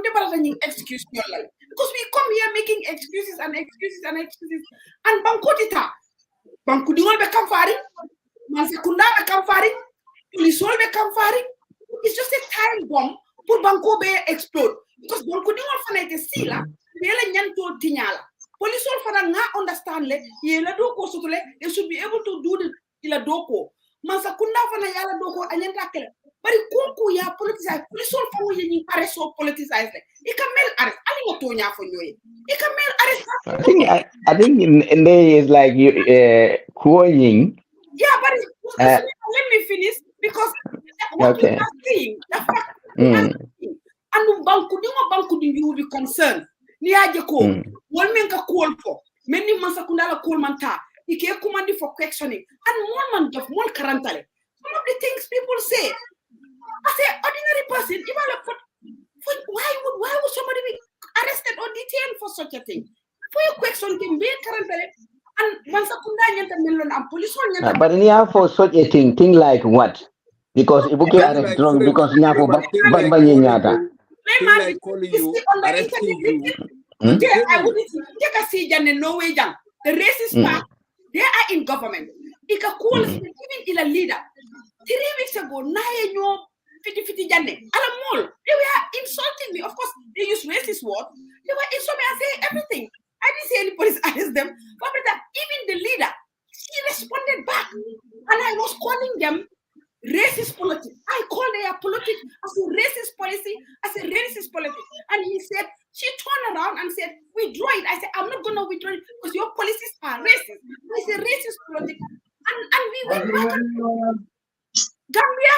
excuse your life. Because we come here making excuses and excuses and excuses. And Bankotita, Bankudinol become firing, Mansakunda become firing, police will become firing. It's just a time bomb for Banko Bay explode. Because Bankudinol fanate sila, Bela Nyanto Tinyala. Police will for not understand le, Yela Doko Sotole, they should be able to do the Ila Doko. Mansakunda Fanayala Doko and Yantakela. But it could ya politicize. Police will for you arrest or politicize. It can mail arrest. I don't know for you. It can mail arrest. I think in there is like you quoting. Yeah, but let me finish because what we are saying, the fact and Banku you will be concerned. Niaje ko, one man ka call for many Mansakundala call manta. He can command for questioning and one man of one currently. Some of the things people say. I say ordinary person, why would somebody be arrested or detained for such a thing? For your question can be currently and Mansakunda and police. But for such a thing like what? Because if you get arrested wrong, because like calling you, arresting you. I wouldn't take a siege and no way down. The racist part, they are in government. It can call even in a leader. 3 weeks ago, 50 jane. Alamol, they were insulting me. Of course, they use racist words. They were insulting me and saying everything. I didn't see any police arrest them. But even the leader, she responded back. And I was calling them racist politics. I called their politics as a racist policy, as a racist politics. And he said, she turned around and said, withdraw it. I said, I'm not going to withdraw it because your policies are racist. It's a racist politics. And we went back and Gambia,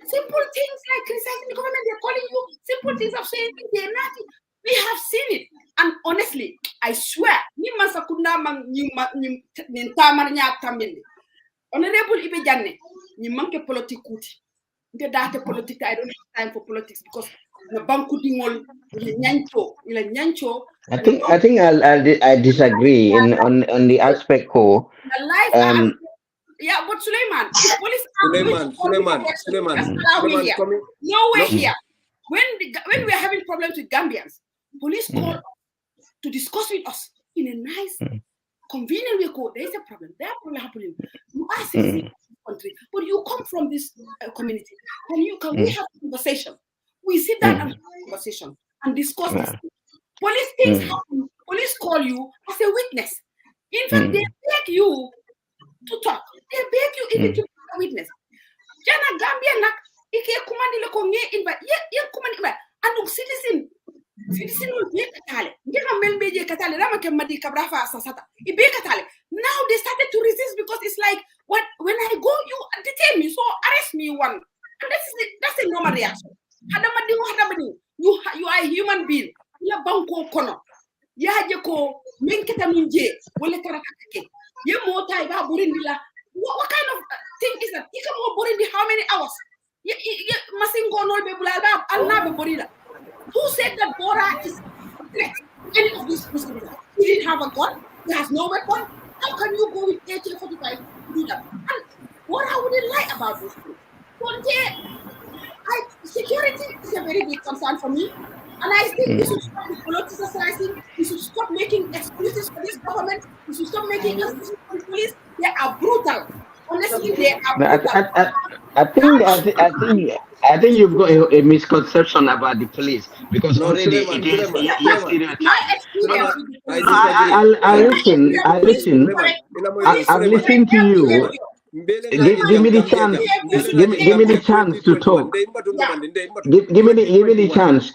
simple things like criticizing the government, they're calling you, simple things of saying they're nothing. We have seen it. And honestly, I swear, Honorable Ibe Janne, you manke politikuti. The data politics, I don't have time for politics because the banku dingol, I think I disagree on the aspect co. Yeah, but Suleiman, nowhere here. When we are having problems with Gambians, police call to discuss with us in a nice, convenient way. There is a problem. There are problems happening. You are in country, but you come from this community, and we have a conversation. We sit down and have a conversation and discuss this. Police things happen. Police call you as a witness. In fact, they beg you to talk. They beg you even to be a witness. Jana Gambia nak ike kumandi le ko nge invite. Ye kumandi invite. And citizen will be katale. Ngena melbe je katale. Rama ke madi kabrafa sasata. Ibe katale. Now they started to resist because it's like when I go, you detain me, so arrest me one. And that's a normal reaction. You are a human being. You are banko kono. Ya jeko menketa minje wala karakake. You more time about Burindila. What kind of thing is that? You can more Burundi how many hours? You must go no be bulaba and not Burida. Who said that Bora is threat? Any of these Muslims? He didn't have a gun. He has no weapon. How can you go with AK-45 to do that? And what I wouldn't like about this group, security is a very big concern for me. And I think we should stop politicizing. We should stop making excuses for this government. We should stop making excuses for the police. They are brutal. Honestly, they are brutal. I think you've got a misconception about the police because already it is I listen. I've listened to you. Give me the chance. Give me the chance to talk. Give me the chance.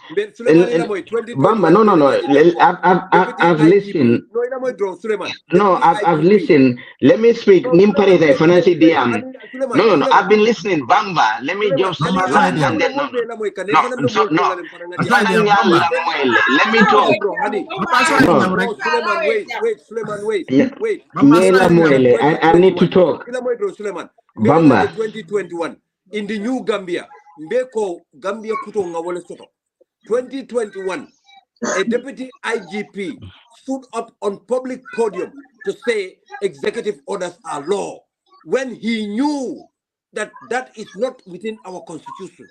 Bamba, no. I've listened. No, I've listened. Let me speak. Nimpare financial DM. No. I've been listening. Bamba, let me just land and then no. Let me talk. Wait. I need to talk. Bamba 2021 in the new Gambia Mbeko Gambia Kutonga Wole Soto 2021 a deputy IGP stood up on public podium to say executive orders are law when he knew that that is not within our constitution.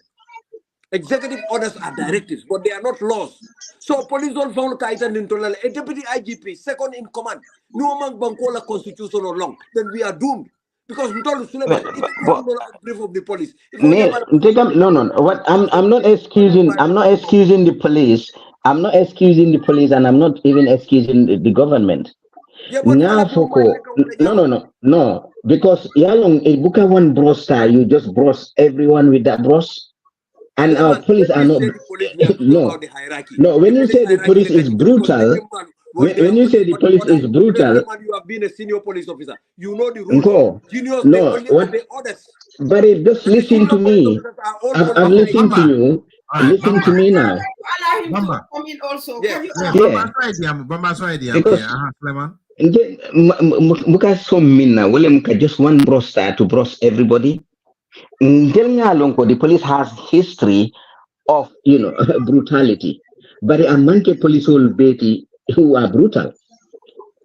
Executive orders are directives, but they are not laws. So police don't follow Kaitan Nintolal, a deputy IGP, second in command, no man bankola constitution or long, then we are doomed. Because Ntolu Suleiman, if you don't know the brief of the police, no. What I'm not excusing the police. I'm not excusing the police, and I'm not even excusing the government. Yeah, but no. Because Yalong, a Buka one bros style, you just bros everyone with that bros. And yeah, our police are not. No, when you say the police is brutal, when you say the police is brutal, you have been a senior police officer. You know the rules. Juniors, they only obey orders. But just listen to me. I'm listening to you. Listen to me now. Allow him to come in also. Yeah. Muka so minna, wale muka just one broster to bros everybody. The police has history of brutality, but a manke police will be who are brutal.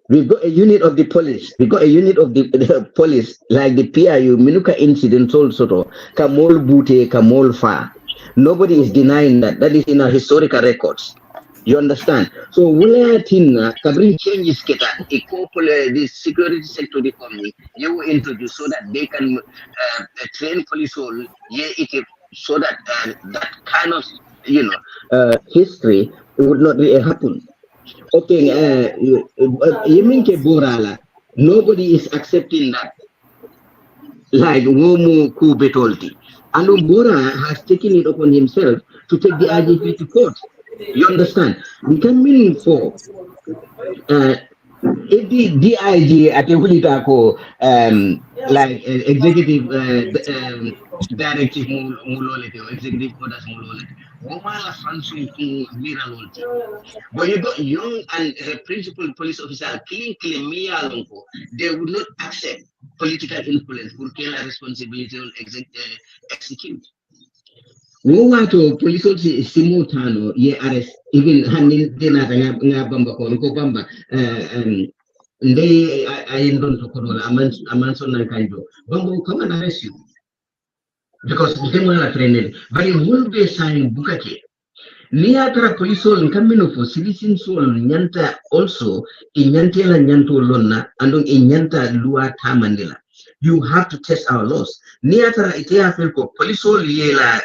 We've got a unit of the police. We got a unit of the police like the PIU Minuka incident also. Kamol Bute, Kamol Fa. Nobody is denying that. That is in our historical records. You understand? So Wulatina Kabri changes keta the security sector the company you will introduce so that they can train police all so that that kind of history would not really happen. Okay, Yeminke Borala, nobody is accepting that. Like Womu Kubetolti. And Umbora has taken it upon himself to take the IGP to court. You understand? We can mean for if the DIG at the like executive directive mulolete or executive orders mulolete. But you got young and principal police officer clean they would not accept political influence for Kela responsibility on execute. To police officer simultano ye arrest even handing dinner nga bamba ko bamba they I don't to kono amanso na kanjo bamba come and arrest you because they were trained but you will be sign bukake Liatra police all kamino for citizen soul nyanta also inyantela nyanto lonna andong inyanta lua tamandela. You have to test our laws. Liatra itea felko police all yela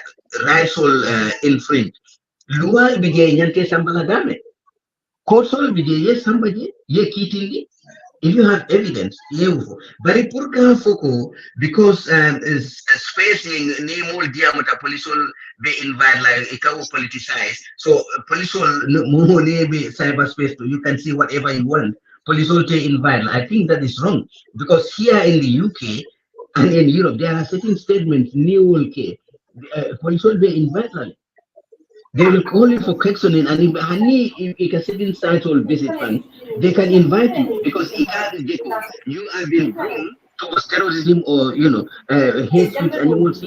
rights all infringe. Lua bige nyante sambala game. Court all bige yes somebody ye kitindi. If you have evidence, but it purka foko because spacing name diameter police will be invite like it can politicize. So police will more be cyberspace so you can see whatever you want. Police will take invite. I think that is wrong because here in the UK and in Europe there are certain statements new UK police will be invited. They will call you for questioning, and if a certain site will visit them, they can invite you because you have been grown towards terrorism or hate speech animals.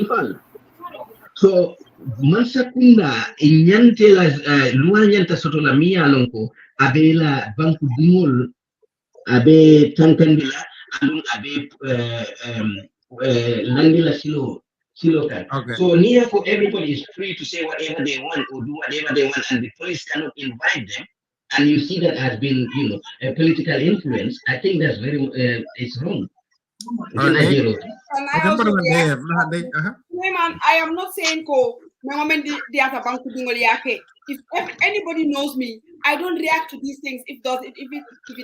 So Masakunda inyante la luanyanta sotola mia lonko abela banku dimol abe tankandila alun abe landila silo. Okay. So near for everybody is free to say whatever they want or do whatever they want, and the police cannot invite them. And you see that has been, a political influence. I think that's very, it's wrong. I am not saying if anybody knows me, I don't react to these things if it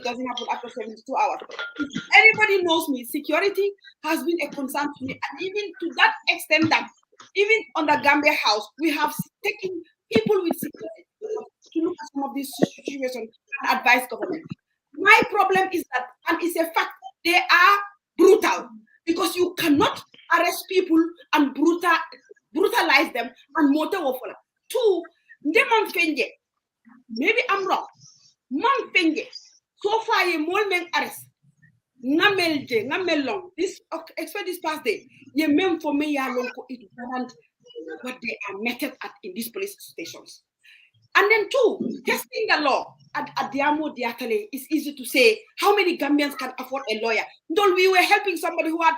doesn't happen after 72 hours. If anybody knows me, security has been a concern to me, and even to that extent that even on the Gambia House, we have taken people with security to look at some of these situations and advise government. My problem is that, and it's a fact, they are brutal because you cannot arrest people and brutalize them and motor offer. Two, maybe I'm wrong. Man fenge. So far, ye mol men arrest. Ngamel long. This expect this past day. Ye mem for me ya long it warrant what they are meted at in these police stations. And then two, testing the law. At Diamo Diakale, it's easy to say how many Gambians can afford a lawyer. Though we were helping somebody who had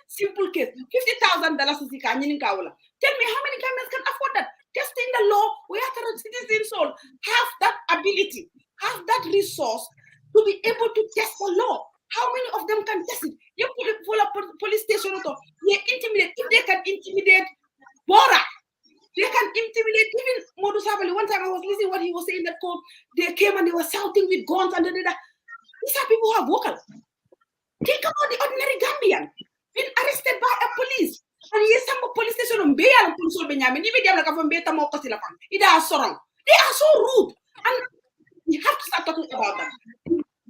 simple case, $50,000 is the Kawala. Tell me how many Gambians can afford that? Testing the law, we have citizens all have that ability, have that resource to be able to test the law. How many of them can test it? You put it for a police station, you intimidate. If they can intimidate Bora, they can intimidate even Modus Sabali. One time I was listening what he was saying that called, they came and they were shouting with guns and these are people who are vocal. Think about the ordinary Gambian being arrested by a police. And yes, some police station on Bay and Punso Benjamin, even they are from Beta Mokosilapan. They are so wrong. They are so rude. And we have to start talking about that.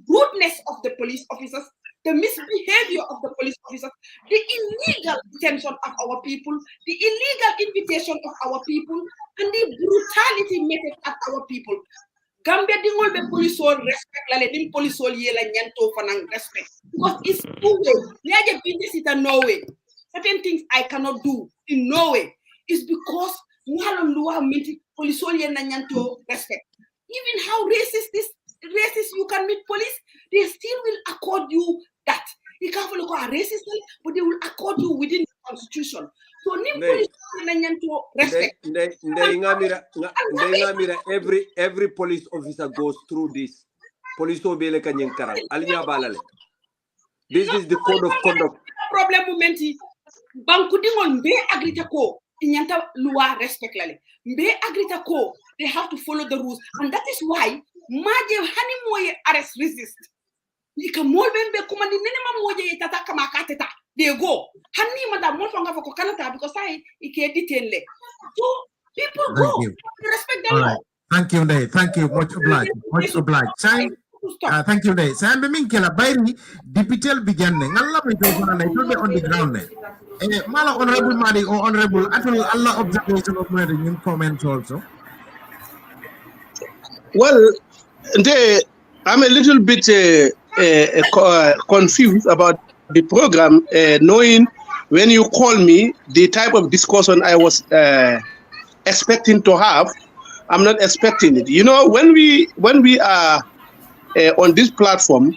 Rudeness of the police officers, the misbehavior of the police officers, the illegal detention of our people, the illegal invitation of our people, and the brutality meted at our people. Gambia dingol be police all respect la le dim police all ye la nyanto fanang respect. Because it's two ways. Niaje business it no way. Certain things I cannot do in no way. It's because muhalon luwa minti police all ye la nyanto respect. Even how racist you can meet police, they still will accord you that. You can't follow a racist, but they will accord you within the constitution. So police respect. Every police officer goes through this. Police obele kanyeng karang. Alinya balale. This is the code of conduct. Problem momenti. Banku dingol mbe agrita ko. Inyanta loi respect lale. Mbe agrita ko. They have to follow the rules. And that is why Maje hani moye arrest resist. Ika molbembe kumandi nenema moje tata kama kateta. They go. Hani madam mo fanga for Canada because I ike detain le. So people go. Respect them. Right. Thank you, Day. Thank you. Much obliged. Much obliged. Thank you, Day. Sam Minkela Bairi, Dipitel Bijanne. Allah be on the ground. Mala honorable Madi or honorable actually Allah observation of my comments also. Well, I'm a little bit confused about the program, knowing when you call me, the type of discussion I was expecting to have, I'm not expecting it. You know, when we are on this platform,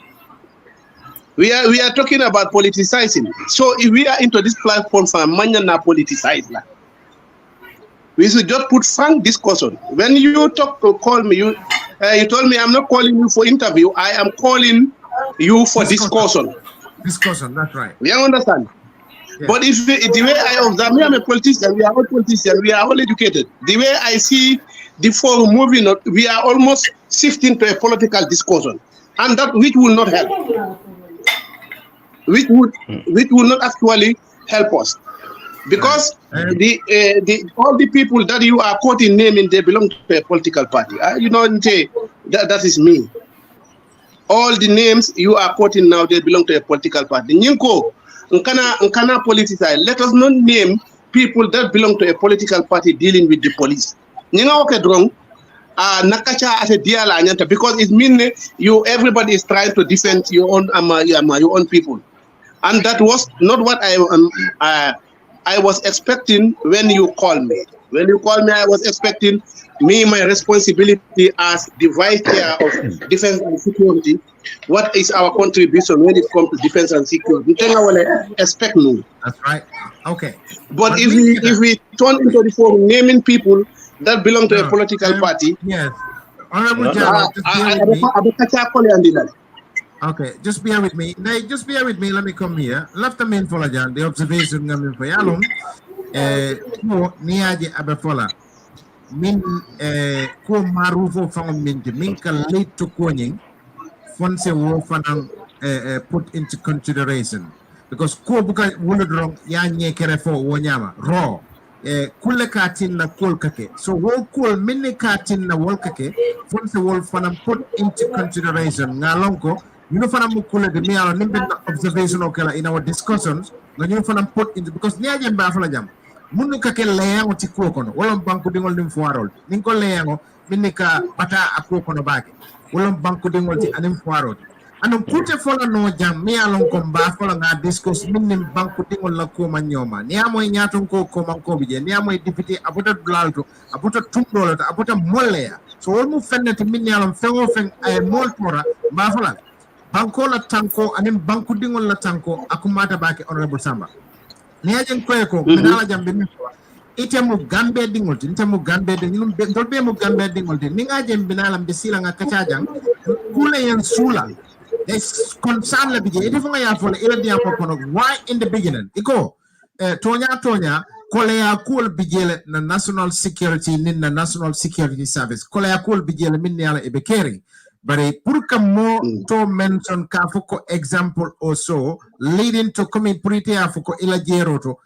we are talking about politicizing. So if we are into this platform for Manyana politicize, we should just put frank discussion. When you call me, you told me I'm not calling you for interview. I am calling you for discussion. Discussion, that's right. You understand? Yeah. But if the way I observe, me, I'm a politician. We are all politicians. We are all educated. The way I see the forum moving, we are almost shifting to a political discussion, and that which will not help. Which will not actually help us. Because all the people that you are quoting naming, they belong to a political party. You know, that is me. All the names you are quoting now, they belong to a political party. Nyinko, nkana politicize. Let us not name people that belong to a political party dealing with the police. Nyinga okay drong. Nakacha as a diala anyanta because it means everybody is trying to defend your own people, and that was not what I was expecting when you call me. When you call me, I was expecting my responsibility as the vice chair of defense and security. What is our contribution when it comes to defense and security? Expect me. That's right. Okay. But if we turn into the forum naming people that belong to a political party, yes. Honorable Jaro, okay, just bear with me. Just bear with me. Let me come here. Left the main follow Jan. The observation coming for Yalom. Ko niaje abefola. Min ko marufo fang minti. Min ka late to koning. Fonse wo fanang put into consideration because ko buka wulodrong ya nyekere fo wonyama raw. Kule katin na kol kake. So wo kol minne katin na wol kake. Fonse wol fanang put into consideration. Ngalonko. You know, for kule de me observation okela in our discussions. You know, put into because niya jam ba fala jam. Munu kake leyango ti ko kono. Walang banku dingol nim fuarol. Ninko leyango minika bata ako kono bake. Walang banku dingol ti anim fuarol. Anong kute fola no jam me along komba fola nga discuss minim banku dingol la ko manyoma. Niya mo nyatong ko man ko bije. Niya mo deputy abuta blalto, abuta tumdolo, abuta moleya. so wol mu fennete min yalam fengo fen ay moltora ma fala banko la tanko anim banku dingol la tanko akumata bake honorable Samba nejen koy ko minala jambe min ite mu gambe dingol tin mu gambe dingol dolbe mu gambe dingol tin ninga jem binalam be sila nga kacajang kule yen sula des concern la bije ite funga ya fola ila dia ko kono why in the beginning iko tonya kole ya kul bijele na national security nin na national security service kole ya kul bijele min yala e be keri bare pour que mo to mention ka foko example also leading to community afoko ila jeroto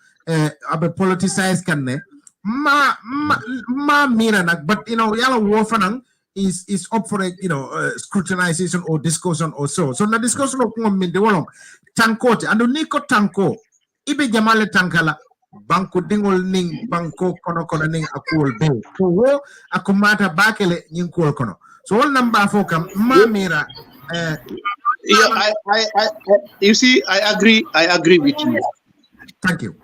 abe politicize kanne ma mira nak but you know yala wo fanan is up for a scrutinization or discussion or so na discussion of min de wolong tankote ando niko tanko ibe jamale tankala banko dingol ning banko kono ning akul be so wo akumata bakele ning kol kono so all number for kam mamira yeah, I you see I agree with you. Thank you.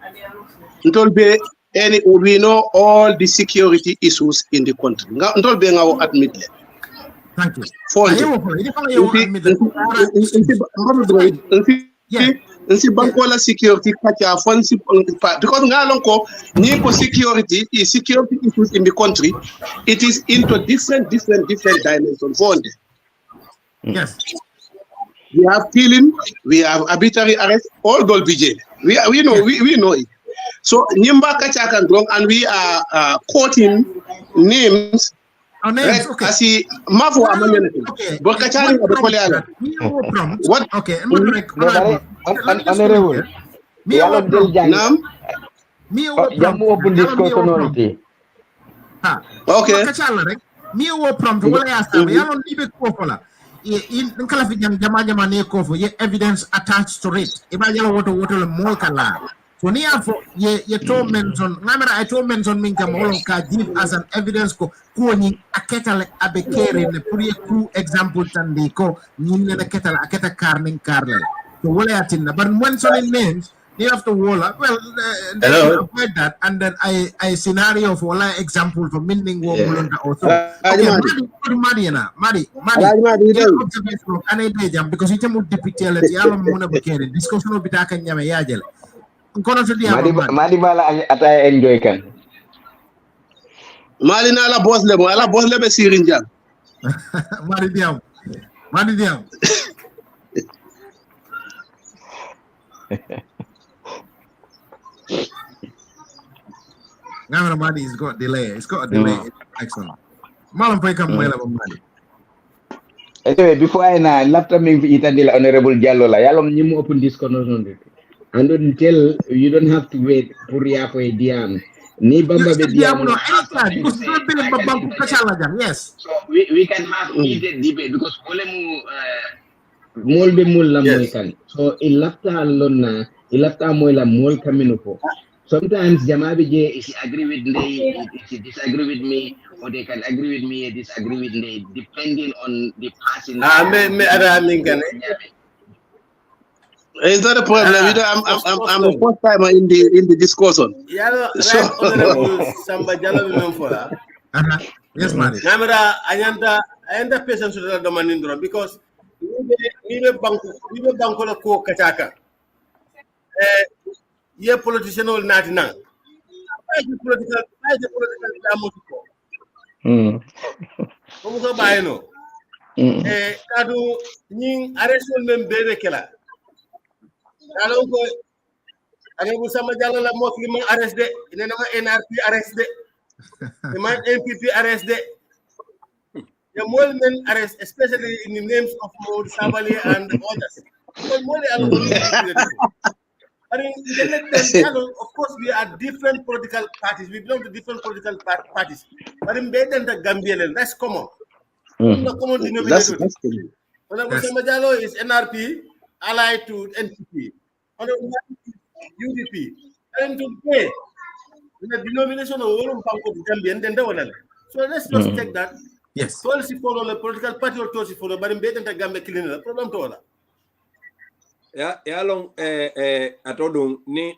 Ntolbe we know all the security issues in the country. Ntolbe ngawo admit le. Thank you. Nsi banko la security kacha fancy because ngalon ko ni ko security issues in the country it is into different dimensions fonde. Yes. We have killing, we have arbitrary arrest, all those BJ. We know it. So Nimba kacha kan drong and we are quoting names. Our names, okay. Asi mafu amanyene. But kacha ni abekole what? Okay. Honorable. Nam. Jamu open discussion already. Okay. Kacha rek. Mi wo prompt wala ya sabe yalon libe ko fola. In kala fi jama ne ko fo ye evidence attached to it iba yalo woto le mol kala so ni afo ye to mention ngamera I to mention min kam holon ka give as an evidence ko ni aketale abekere ne pour ye coup example tandi ko ni ne aketale aketa karning karle so wala yatinna but mentioning names you have to wala well avoid that and then I scenario for wala example for meaning wo mulonda also Madi observation ane dejam because ite mu député la yalla mo na bekere discussion bi ta kan ñame yaajel kono to dia Madi bala ata enjoy kan Mali na la boss le be Sirin Jang Madi diam Ngamra Madi is got delay. It's got a delay. Excellent. Malam pay kam moy la ba Madi. Anyway, before I na lafta me ita dila Honorable Jallo la yalom ñimu open discussion and until you don't have to wait pour ya ko diam ni bamba be diam no anytime because you be babam kachala jam yes so we can have heated debate because olemu mol be mol la moy kan so ilafta lonna ilafta moy la mol kamino ko sometimes jamabe je if you agree with me if you disagree with me or they can agree with me or disagree with me depending on the person it's not a problem. I'm a first timer in the discussion. Yeah, right. Honorable Samba Jallo Memfola. Yes, Madi. Namara ayanda patient to the domanindro because we be banko la ko kachaka. Ye politician ol nati nang. Ay political damotiko. Ko ko bayino. Kadu ning arrestol mem bebe kala. Alors que Honorable Samba Jallo la mo fi ma arrest de ina ma NRP arrest de ma NPP arrest de the more men arrest especially in the names of Maud Sabali and others because more of course we are different political parties we belong to different political parties but in better than Gambian that's common common denominator Honorable Samba Jallo is NRP allied to NPP, UDP, and to pay the denomination of Wolum Banco Gambian, then the so let's just take that. Yes. Policy follow the political party or policy follow, but in better than Gambia killing the problem to all. Ya long atodung ni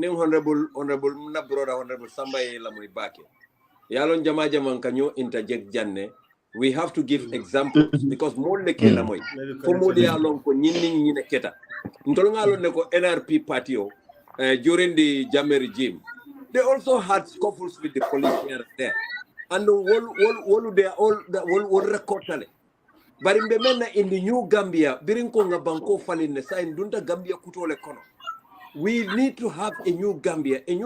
honorable na brother honorable Samba la muy bake. Ya long jama kanyo interject janne we have to give examples because more le kela moy fo mo dia lon ko nyinni nyine keta ntol ngalo ne ko NRP party during the Jammeh regime they also had scuffles with the police here and there and all they all recorded but in the new Gambia birin ko nga banko falin ne sa indunda Gambia kutole kono we need to have a new Gambia in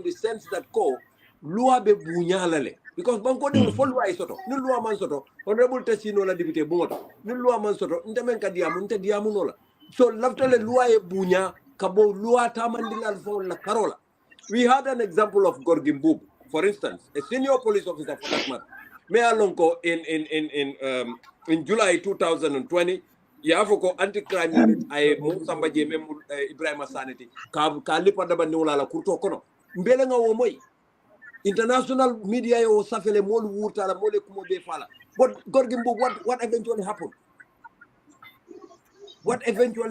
the sense that ko loi be bunyalale because banko de fo loi soto ni loi man soto honorable Tessino la député bongoto ni loi man soto ntamen ka diamu nte diamu no la so laftale loi e bunya kabo loi tamandilal fo la karola we had an example of Gorgimbu for instance a senior police officer for that matter me alonko in July 2020 yafoko anti-crime unit ay mo samba je mem Ibrahima Sanity ka lipa daba niwla la kurto kono mbele nga wo moy international media yo safele mol wurta la mole kumo be fala but Gorgimbo what eventually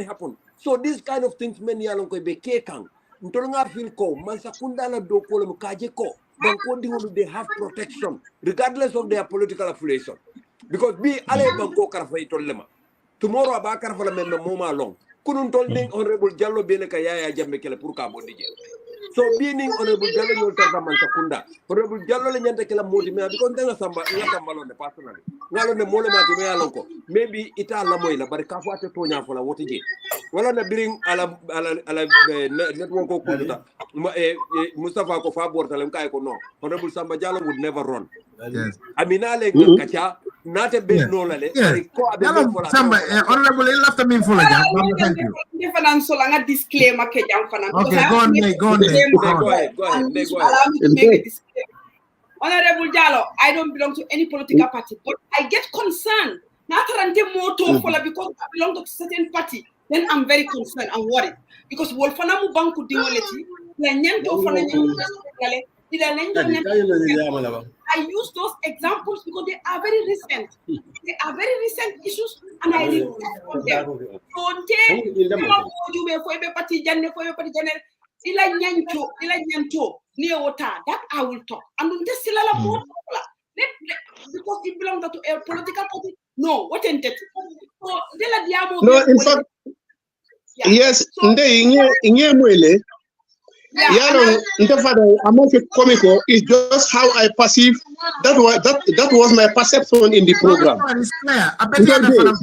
happened so this kind of things men yalon ko be kekan ntol nga fil ko man sakunda la do ko mo kaje ko banko dingolu they have protection regardless of their political affiliation because be ale banko karfa itollema tomorrow abakar fala men moma long kunun tol ding honorable Jallow bene ka Yaya Jammeh kele pour ka bondi je so being honorable Jallow yol tarta man sakunda honorable Jallow le nyanta kala modi me because nga samba lone personally ngalo ne mole mati me yalon ko maybe ita la moy la bari ka fo ate tonya fo la woti je wala na biring ala network ko kuta Mustafa ko fa bortale kay ko no honorable Samba Jallow would never run Yes. amina le kacha nate be no la le ko abe fo la Samba honorable lafta min fo la jam thank you defanan so la nga disclaimer ke jam fanan okay go on go ahead allow me to make a disclaimer. Honorable Jallow, I don't belong to any political party, but I get concerned. Natarante moto fola because I belong to a certain party, then I'm very concerned and worried because wolfana mu banku dingoleti la nyento fana nyale I use those examples because they are very recent. They are very recent issues, and I reflect on them. That I will talk. And because it belongs to a political party. No, what in that? No, in fact, yes, comical is just how I perceive that was my perception in the program. It's clear. I bet you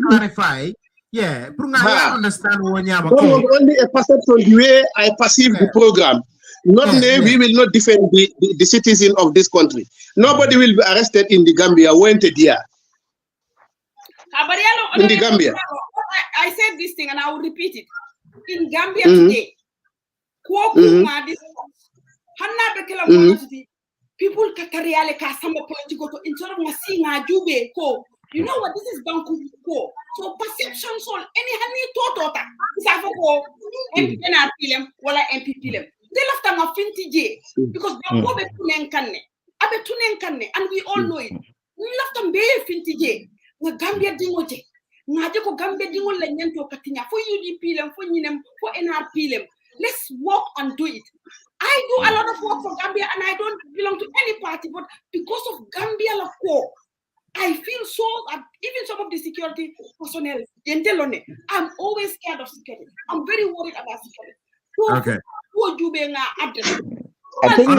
clarify. Yeah, understand what that was only a perception the way I perceive the program. Not we will not defend the citizen of this country. Nobody will be arrested in the Gambia. Went there. In the Gambia. I said this thing and I will repeat it. In Gambia today, people katariale ka samba political to instead of singa jube ko. You know what? This is banku ko. So perception so any hani toto ta. Isa ko MP na pilem wala MP pilem. They left them a finti because banku be tunen kanne. Abe tunen kanne and we all know it. We left them be finti je. Na Gambia dingoje. Ngaje ko Gambia dingol la nyento katinya fo UDP lem fo nyinem fo NRP lem. Let's work and do it. I do a lot of work for Gambia and I don't belong to any party, but because of Gambia la ko, I feel so even some of the security personnel, I'm always scared of security. I'm very worried about security. So, okay. I think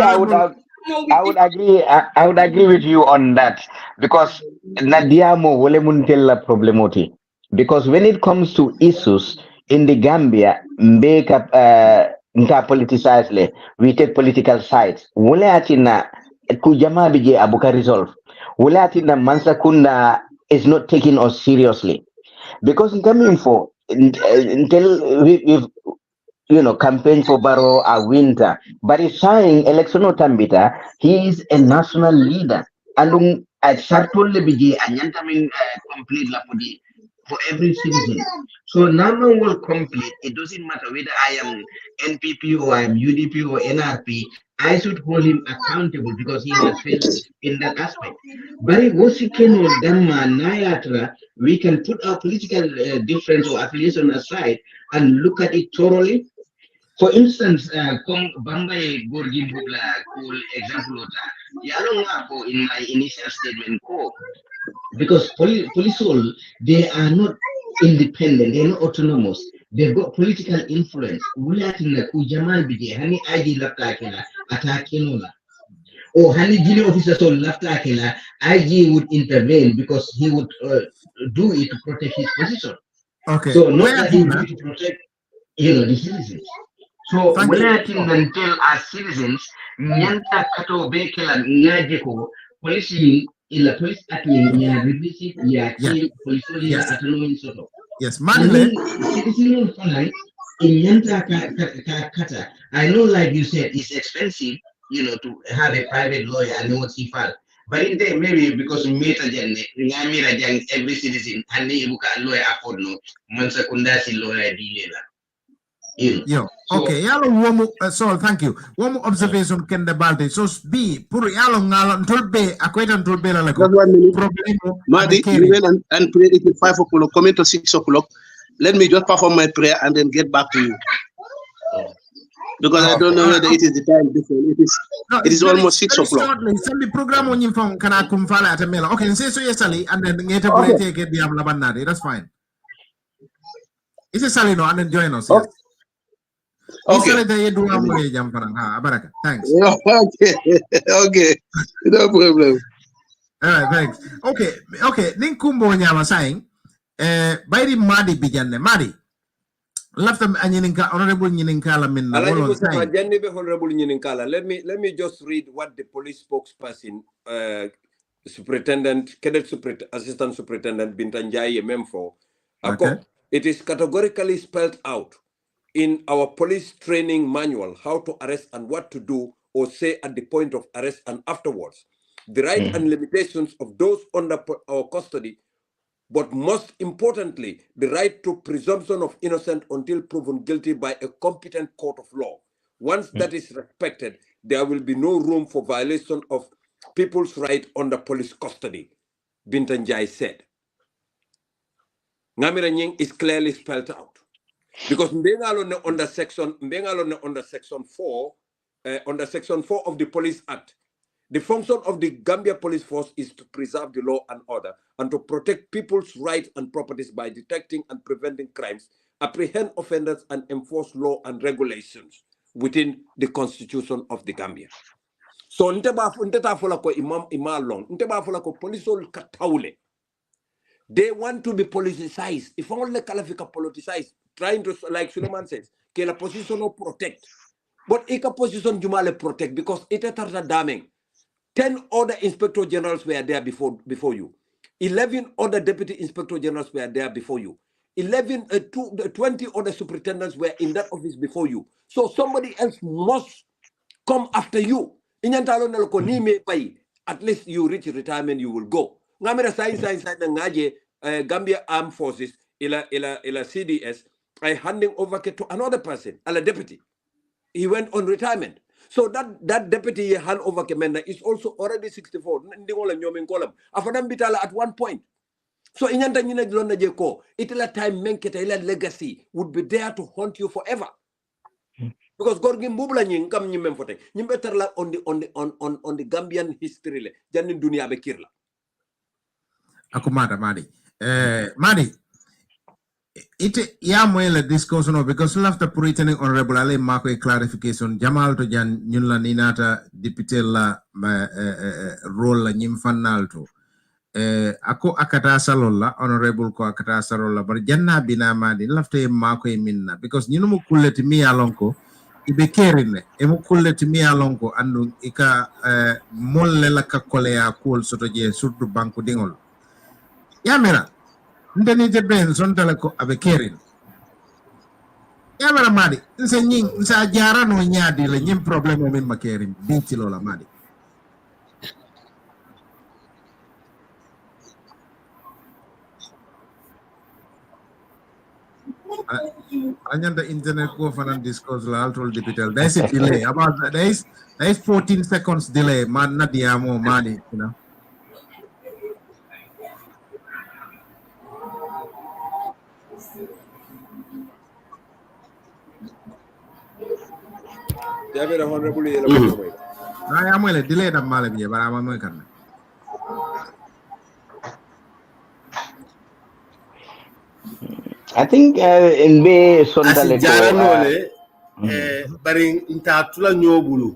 I would agree with you on that because Nadiamo wole muntella problemoti. Because when it comes to issues in the Gambia, make up politicized, we take political sides. Wole atina kujama bije abuka resolve. Wole atina Mansakunda is not taking us seriously. Because in coming for until we've campaign for Barrow a winter, but he's saying election Tambita, he is a national leader. And at Sartul Lebiji and Yantamin complete Lapodi for every citizen. So now will complete. It doesn't matter whether I am NPP or I am UDP or NRP. I should hold him accountable because he has failed in that aspect. But if we can put our political difference or affiliation aside and look at it thoroughly. For instance, Bambay Gorgim Bugla, cool example, in my initial statement, because police all, they are not independent, they're not autonomous. They've got political influence. Wulatina kujamal bije hani ID laptakela atakinola. Or hani jili officers all laptakela IG would intervene because he would do it to protect his position. Okay. So not that he would do it to protect the citizens. So Thank when you. I think until as citizens, nyanta kato bekela ngajeko police ila police acting ya release ya Yeah. police Yes. ya autonomy soto. Yes. Manile. Citizen fine in nyanta kata. I know, like you said, it's expensive, to have a private lawyer and what he file. But in there, maybe because meta every citizen and they book a lawyer afford no mansa kundasi lawyer dealer. Yo, okay, yalo womu so thank you. Womu observation ken de balde so B pour yalo ngalo ntolbe akweta ntolbe la lako. Just 1 minute. Problemo Madi, you went and pray till 5 o'clock, come to 6 o'clock. Let me just perform my prayer and then get back to you. Because I don't know whether it is the time different. It is almost 6 o'clock. Shortly, send the program on your phone. Can I come follow at a mail? Okay, say so yesterday, and then get a take it the Amlabanadi. That's fine. It's a Salino and then join us. Yes. Okay. Thanks. Okay. No problem. All right, thanks. Okay. Ninkumbo nyama saying, by the Madi Bijanne. Madi. Laftam anyininka honorable nyininkala minna. Honorable nyininkala. Let me just read what the police spokesperson, Assistant Superintendent Bintanjai Memfo. Okay. It is categorically spelled out in our police training manual how to arrest and what to do or say at the point of arrest and afterwards. The right and limitations of those under our custody, but most importantly, the right to presumption of innocence until proven guilty by a competent court of law. Once that is respected, there will be no room for violation of people's right under police custody, Bintanjai said. Ngamira Nying is clearly spelled out. Because under section 4, under section 4 of the Police Act, the function of the Gambia Police Force is to preserve the law and order and to protect people's rights and properties by detecting and preventing crimes, apprehend offenders, and enforce law and regulations within the Constitution of the Gambia. So, they want to be politicized. If only Kalafika politicized, trying to, like Suleiman says, ke la position of protect. But ika position Jumale protect because it is damning. 10 other inspector generals were there before you. 11 other deputy inspector generals were there before you. 20 other superintendents were in that office before you. So somebody else must come after you. At least you reach retirement, you will go. Ngamira sign ngaje Gambia Armed Forces ila CDS I handing over to another person, a deputy. He went on retirement. So that deputy hand over commander is also already 64. Afadam bitala at one point. So inyanta nyina glonda jeko itila time menketa ila legacy would be there to haunt you forever. Because gorgi mbubla nying kam nyimem fote. Nyimbe terla on the Gambian history le. Janin dunia bekirla. Akumada Madi. Madi. It yamwele discussion because after returning honorable Ale Marco a clarification Jamal to Jan Nyula Ninata deputy la role nyimfanalto. Ako akata salola honorable ko akata salola but janna bina Madi lafte Marco minna because nyumu kuleti mi alonko ibe kerine emu kuleti mi alonko andu ika molle la ka kolea kul soto je surtu banku dingol. Yamera ndeni je ben son tele ko abe kerin yamara Madi nse nying nsa jara no nyaadi le nyim problème min ma kerin binti lola Madi anyanda internet ko fanan discourse la altol digital there's a delay about there is 14 seconds delay man na diamo Madi you know. I am well delay the malabi, but I'm American. I think in be sondale jaranole bari nta tula nyobulu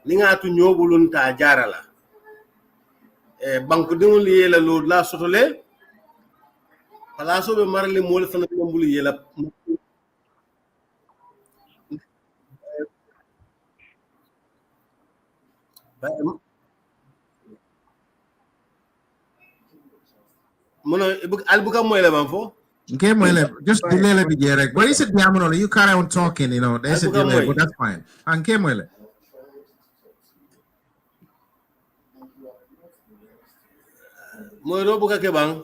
ni nga tu nyobulu nta jarala banku dingul yela lo la sotole pala so be marale mol fana nyobulu yela mono albuka moy la ban fo Okay, just delay the direct. But it's a diamonal. You carry on talking, you know. There's a delay, but that's fine. And okay, Moyle. Moiro buka ke bang.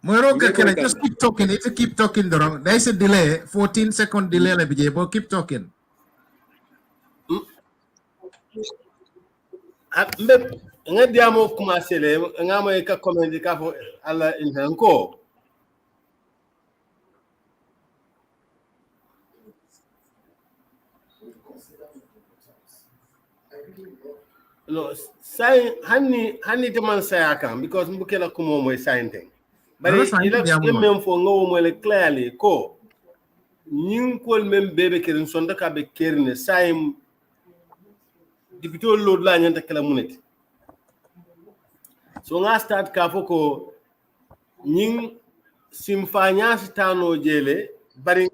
Moiro can just keep talking. It's a keep talking the wrong. There's a delay, 14-second delay, but keep talking. Nga diamo commencer le nga moy ka comment ka fo ala inhanko. No, say hani de man say akam because mbukela kumo moy sign thing. But it même fo ngaw mo le clearly ko ñing ko même bébé kerin sonda ka be kerine say dipito load la ñanta kala muneti. So nga start ka fo ko ñing simfanya stano jele bari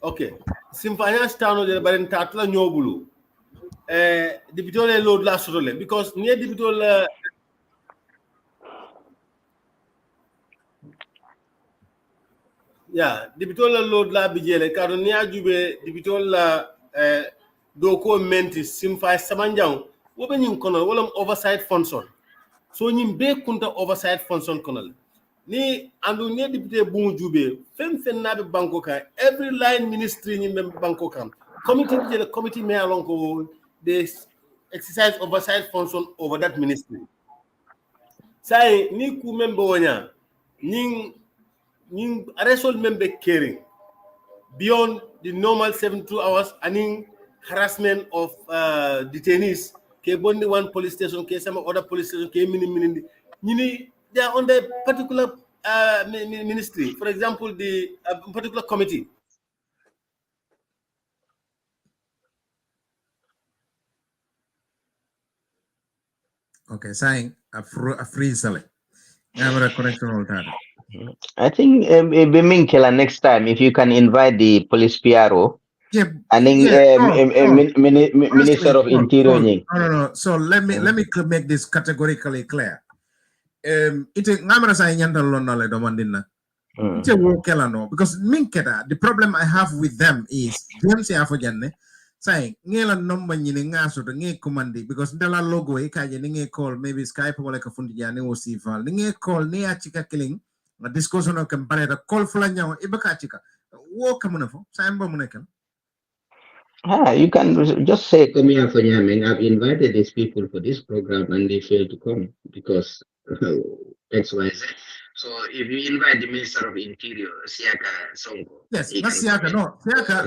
okay simfanya stano jele bari tatla ñobulu dipito le load la sotole because ni dipito la dipito la load la bijele kado ni ajube dipito la doko menti simfa samanjang wobe ñing kono wala oversight function so ñim be kunta oversight function kono ni andu ni député bu jube fem nabe banko ka every line ministry ñim be banko kam committee the committee may along ko they exercise oversight function over that ministry say ni ku membe wonya ñing arresol membe caring beyond the normal 72 hours and harassment of detainees ke bondi one police station ke some other police station ke mini they are on the particular ministry, for example the particular committee. Okay, saying a free selling. I have a correction all that. I think next time if you can invite the police PRO. Yeah, I think Minister of Interior. No. So let me make this categorically clear. Ite ngamara sa nyanda lonna le domandina. Ite wo kela no because minketa the problem I have with them is James Afogenne saying ngela nomba nyine ngaso to nge commandi because ndala logo e kaje nge call maybe Skype wala ka fundi jani wo sival nge call ne achika killing a discussion of compare the call fula nyaw e baka achika wo kamuna fo sayamba muneka. You can just say come here for Yamin. I've invited these people for this program and they failed to come because XYZ. So if you invite the Minister of Interior, Siaka Sonko. Yes, not Siaka, no. Siaka,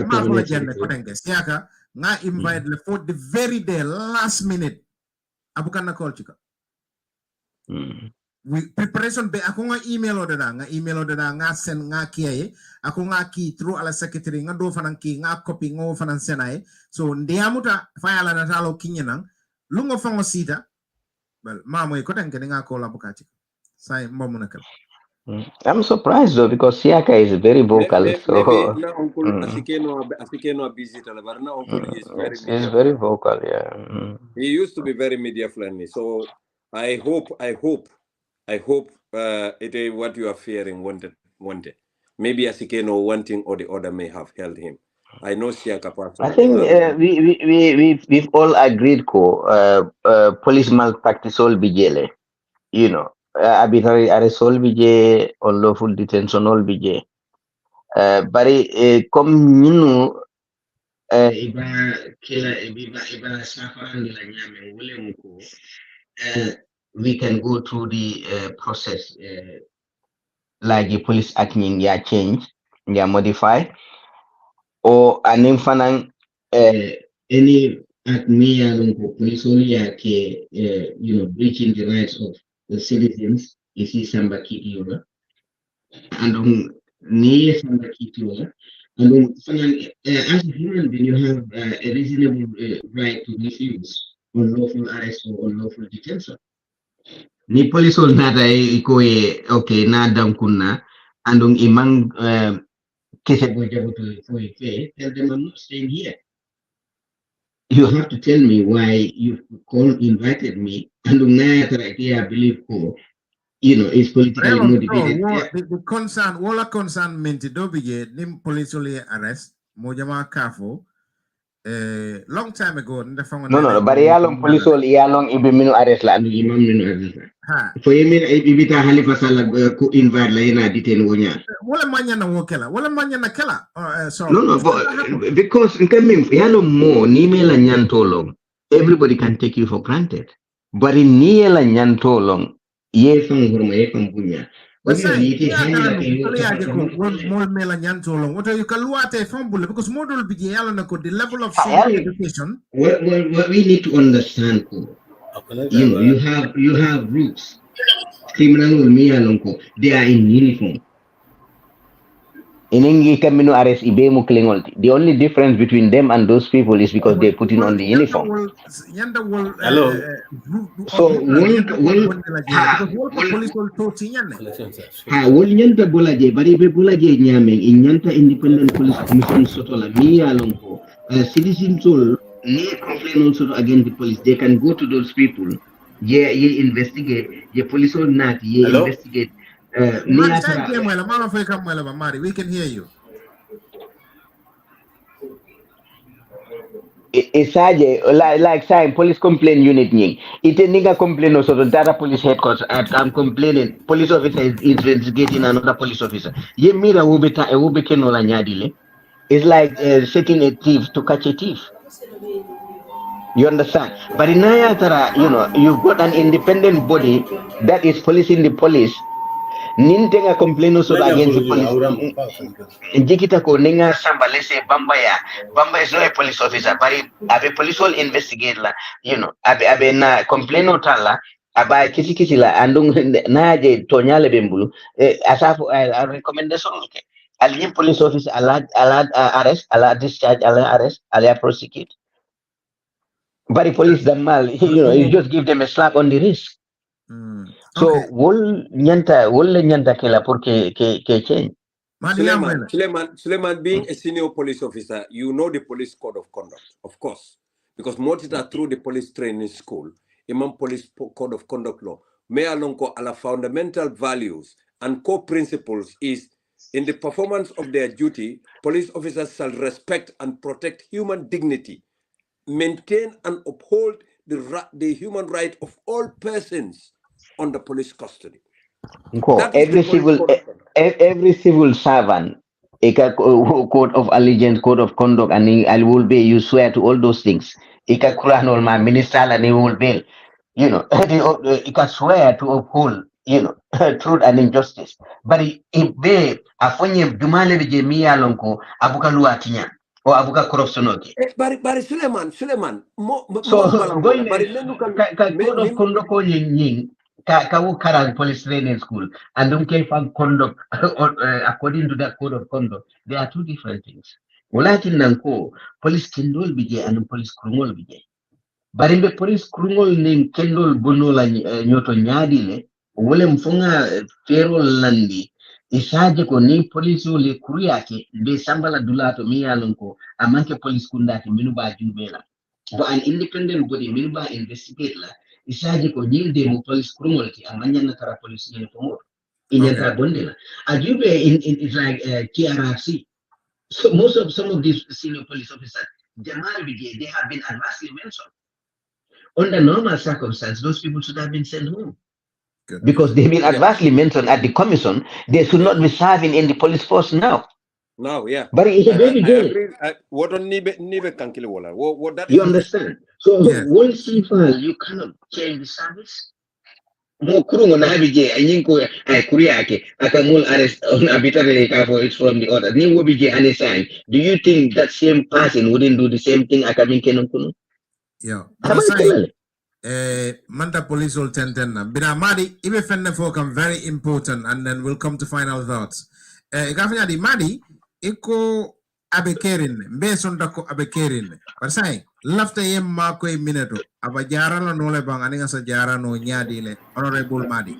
Siaka, nga invite for the very day, last minute. Abukana call chika. We preparation be ako nga email order nga send nga kiye ako nga key through ala secretary nga do fanang ki nga copy ngo fanang senay so ndiamuta fayala na talo kinyenang lungo fango sita well mamo ko tan nga ko la bukati say mamunakal. I'm surprised though because Siaka is very vocal. Maybe now Uncle Asikeno busy but now Uncle is very vocal, yeah. He used to be very media friendly, so I hope it is what you are fearing wanted. Maybe Asikeno one thing or the other may have held him. I know Siaka personally. I think we've all agreed police malpractice all bijele. You know, arbitrary arrest all bije, unlawful detention all bije. But come iba kila iba safarandi la nyame wole muko. We can go through the process like the police act in change yeah, modify or anim fanang any at me and police only breaching the rights of the citizens is samba kiti and near Samba Kiti and as a human being you have a reasonable right to refuse unlawful arrest or unlawful detention. Ni police ol nata ikoe okay na dam kunna andung imang kese bojabu to tell them I'm not staying here. You have to tell me why you invited me andung na I believe it's politically motivated. The concern, wala concern menti dobije nim police only arrest mojama kafo long time ago No, but yalong police only yalong ibe minu arrest la andu imam minu arrest la. For yemin ibita Halifa Sallah ku invite la yena detain wonya. Wala manya na wokela, wala manya na kela. No, but because yalong mo ni me la nyantolong, everybody can take you for granted. But in ni la nyantolong ye fang hurma ye fang punya. What are you because model the level of education. What we need to understand, you have roots. Criminal they are in uniform. The only difference between them and those people is because they're putting on the uniform. Hello. So independent police commission citizens complain also against the police. They can go to those people. Investigate. Police or not. Investigate. We can hear you. Like saying police complaint unit nying. It's a nigga complaint also the data police headquarters. I'm complaining. Police officer is investigating another police officer. Ye mira ubita ubeke no la nyadile. It's like setting a thief to catch a thief. You understand? But in Nayatara, you've got an independent body that is policing the police. Nintenga complain also against the police. Jikita ko ninga samba let's say Bamba is not a police officer, but a police will investigate la, abe na complain otala, aba kisi la andung naje tonyale bembulu. Asafu a recommendation okay. Al police officer arrest, discharge, arrest, prosecute. But the police the mal, you just give them a slap on the wrist. So wol nyanta kela porque change. Suleiman, being a senior police officer, you know the police code of conduct, of course, because most are through the police training school, Imam police code of conduct law. Me alonko ala fundamental values and core principles is in the performance of their duty, police officers shall respect and protect human dignity, maintain and uphold the human right of all persons under police custody. Every civil servant, a code of allegiance, code of conduct, and I will be. You swear to all those things. Ika Quran or my minister, and he will be. You can swear to uphold, truth and injustice. But if they afonye dumale vijemia lonko abuka luatinya or abuka corruption. But Suleiman. So going code of conduct ying. Karang police training school and don't care for conduct according to that code of conduct. There are two different things. Walakin nanko police kendol bije and police krumol bije. But in the police krumol ning kendol bonola nyoto nyadile wole mfunga fero landi isaje ko ni police ole kuriyake be sambala dulato miyalonko amanke police kundati minuba jubela. But an independent body minuba investigate la isaje ko nyilde mo police criminality amanya na tara police uniform inyanta bondela ajube in like TRRC. So some of these senior police officers Jamal Brigade, they have been adversely mentioned. Under normal circumstances, those people should have been sent home. Good. Because they've been adversely mentioned at the commission. They should not be serving in the police force now. Now, yeah. But it's a baby girl. What on Nibe can kill what that you understand? So once you cannot change the service. mo kurungo na habije anyinko ay kuriake akamul arrest on arbitrary for it's from the order ni wobije anesign. Do you think that same person wouldn't do the same thing akamin kenon kuno? Yo, Abay Manta police will na bina Madi ibe fenne for come very important, and then we'll come to final thoughts. Igafanya di Madi iko abekerin mbe sonda ko abekerin parsai lafta yem mako e mineto aba jarala no le bang ani ngasa jara no nyaadi le honorable Madi.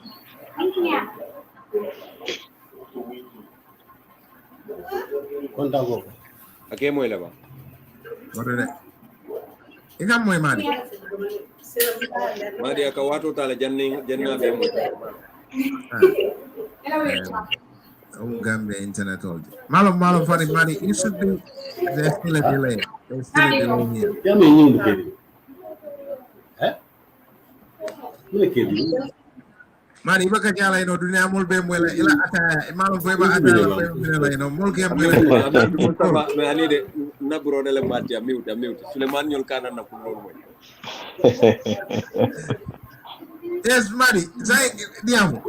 Konta go. Ake moy la ba. Wala Igam moy Madi. Madi aka wato tala janna be mo. Gambia internet all day. Malo funny Madi, you should be there's still a delay. There's still a delay here. Ya me nyingi kedi. Mule kedi. Madi baka jala ino dunia mul be mwela ila ata malo fo ba ata be mwela ino mul ke mwela. Me ani de na bro de le mati mute Suleiman ñol kana na ko non moy. Yes Madi, say diamo.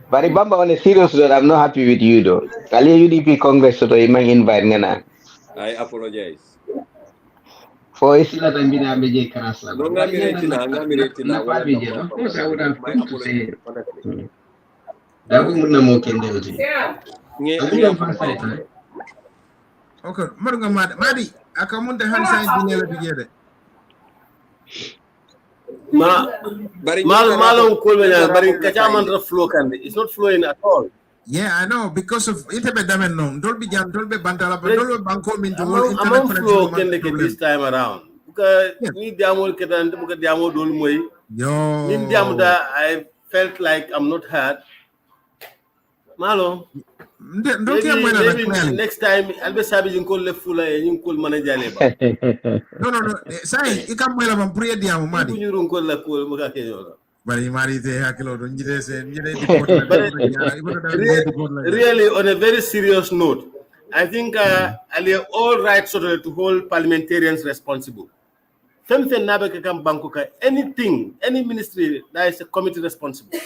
But Bamba, on a serious note, I'm not happy with you though. Kali UDP Congress to invite ngana. I apologize. For isila tambina beje karasa. No ngamiretina Of course, I would have come to say. That would not more kendel. Okay, marunga Madi, akamunde hansa dinela bigede. Malong kulmenya bari kachaman flow kan it's not flowing at all. Yeah, I know because of itebe damen no dolbi bantala dolbe banko min to among flow can this time around because ni diamol ketan buka diamo dol moy yo ni diamo da I felt like I'm not heard. Malo maybe next time I'll be saving call le fula e ñu call manager le ba. No sai ikam moy la bam pour diamo Madi ñu ron call la call mu ka ke yo. Bari Madi te hakilo do njide se njide really on a very serious note, I think are all right sort of to hold parliamentarians responsible. Femfen nabe ke kam banko ka anything any ministry there is a committee responsible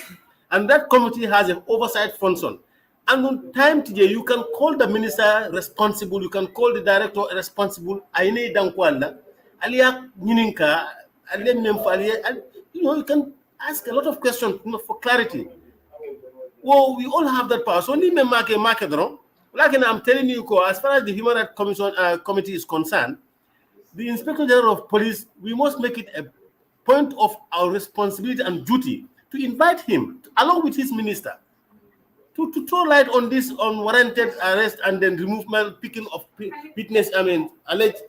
and that committee has an oversight function. And on time today, you can call the minister responsible, you can call the director responsible. Aine dankwala, aliya nininka, aliya memfaliya, you can ask a lot of questions for clarity. Well, we all have that power. So ni me market wrong. Like I'm telling you, as far as the Human Rights Commission committee is concerned, the Inspector General of Police, we must make it a point of our responsibility and duty to invite him, along with his minister, to throw light on this unwarranted arrest and then removal, picking of witness, alleged